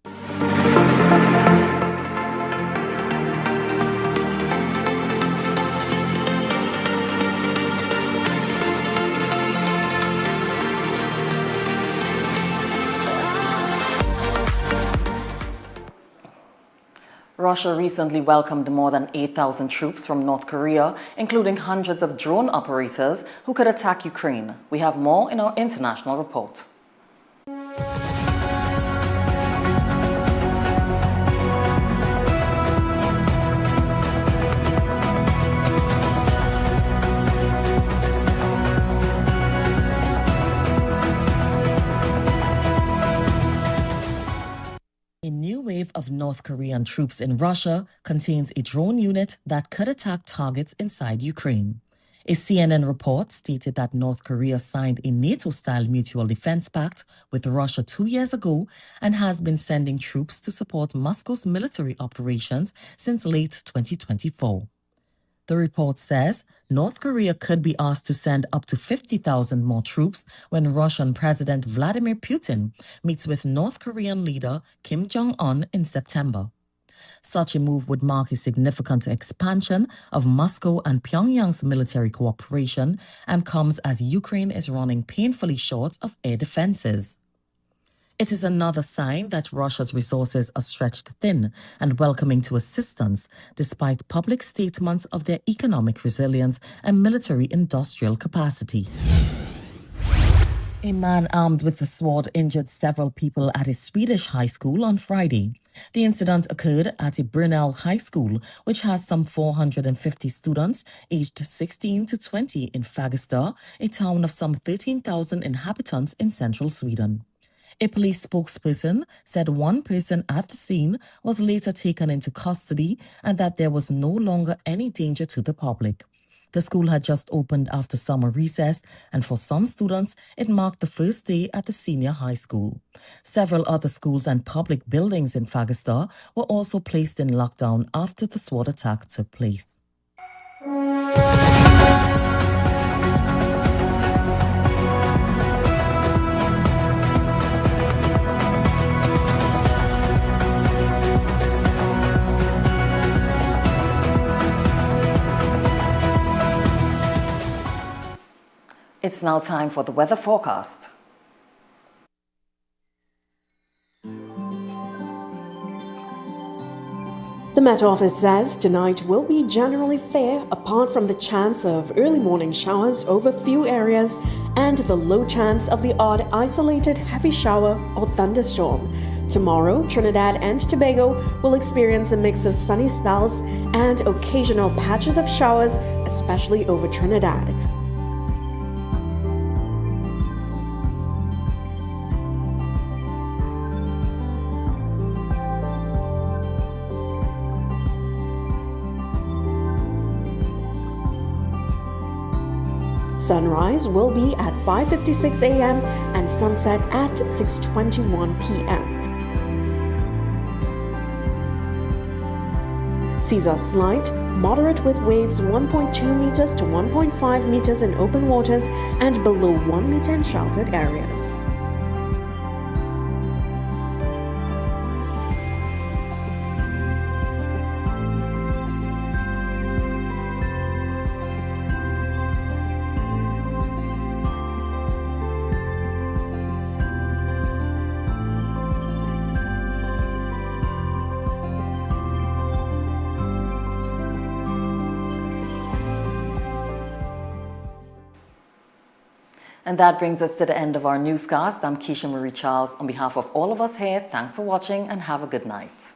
Russia recently welcomed more than 8,000 troops from North Korea, including hundreds of drone operators who could attack Ukraine. We have more in our international report. A new wave of North Korean troops in Russia contains a drone unit that could attack targets inside Ukraine. A CNN report stated that North Korea signed a NATO-style mutual defense pact with Russia 2 years ago and has been sending troops to support Moscow's military operations since late 2024. The report says North Korea could be asked to send up to 50,000 more troops when Russian President Vladimir Putin meets with North Korean leader Kim Jong-un in September. Such a move would mark a significant expansion of Moscow and Pyongyang's military cooperation and comes as Ukraine is running painfully short of air defenses. It is another sign that Russia's resources are stretched thin and welcoming to assistance, despite public statements of their economic resilience and military-industrial capacity. A man armed with a sword injured several people at a Swedish high school on Friday. The incident occurred at a Brunel high school, which has some 450 students aged 16 to 20 in Fagersta, a town of some 13,000 inhabitants in central Sweden. A police spokesperson said one person at the scene was later taken into custody and that there was no longer any danger to the public. The school had just opened after summer recess, and for some students, it marked the first day at the senior high school. Several other schools and public buildings in Fagersta were also placed in lockdown after the sword attack took place. It's now time for the weather forecast. The Met Office says tonight will be generally fair apart from the chance of early morning showers over few areas and the low chance of the odd isolated heavy shower or thunderstorm. Tomorrow, Trinidad and Tobago will experience a mix of sunny spells and occasional patches of showers, especially over Trinidad. Sunrise will be at 5:56 a.m. and sunset at 6:21 p.m. Seas are slight, moderate with waves 1.2 meters to 1.5 meters in open waters and below 1 meter in sheltered areas. And that brings us to the end of our newscast. I'm Keisha Marie Charles. On behalf of all of us here, thanks for watching and have a good night.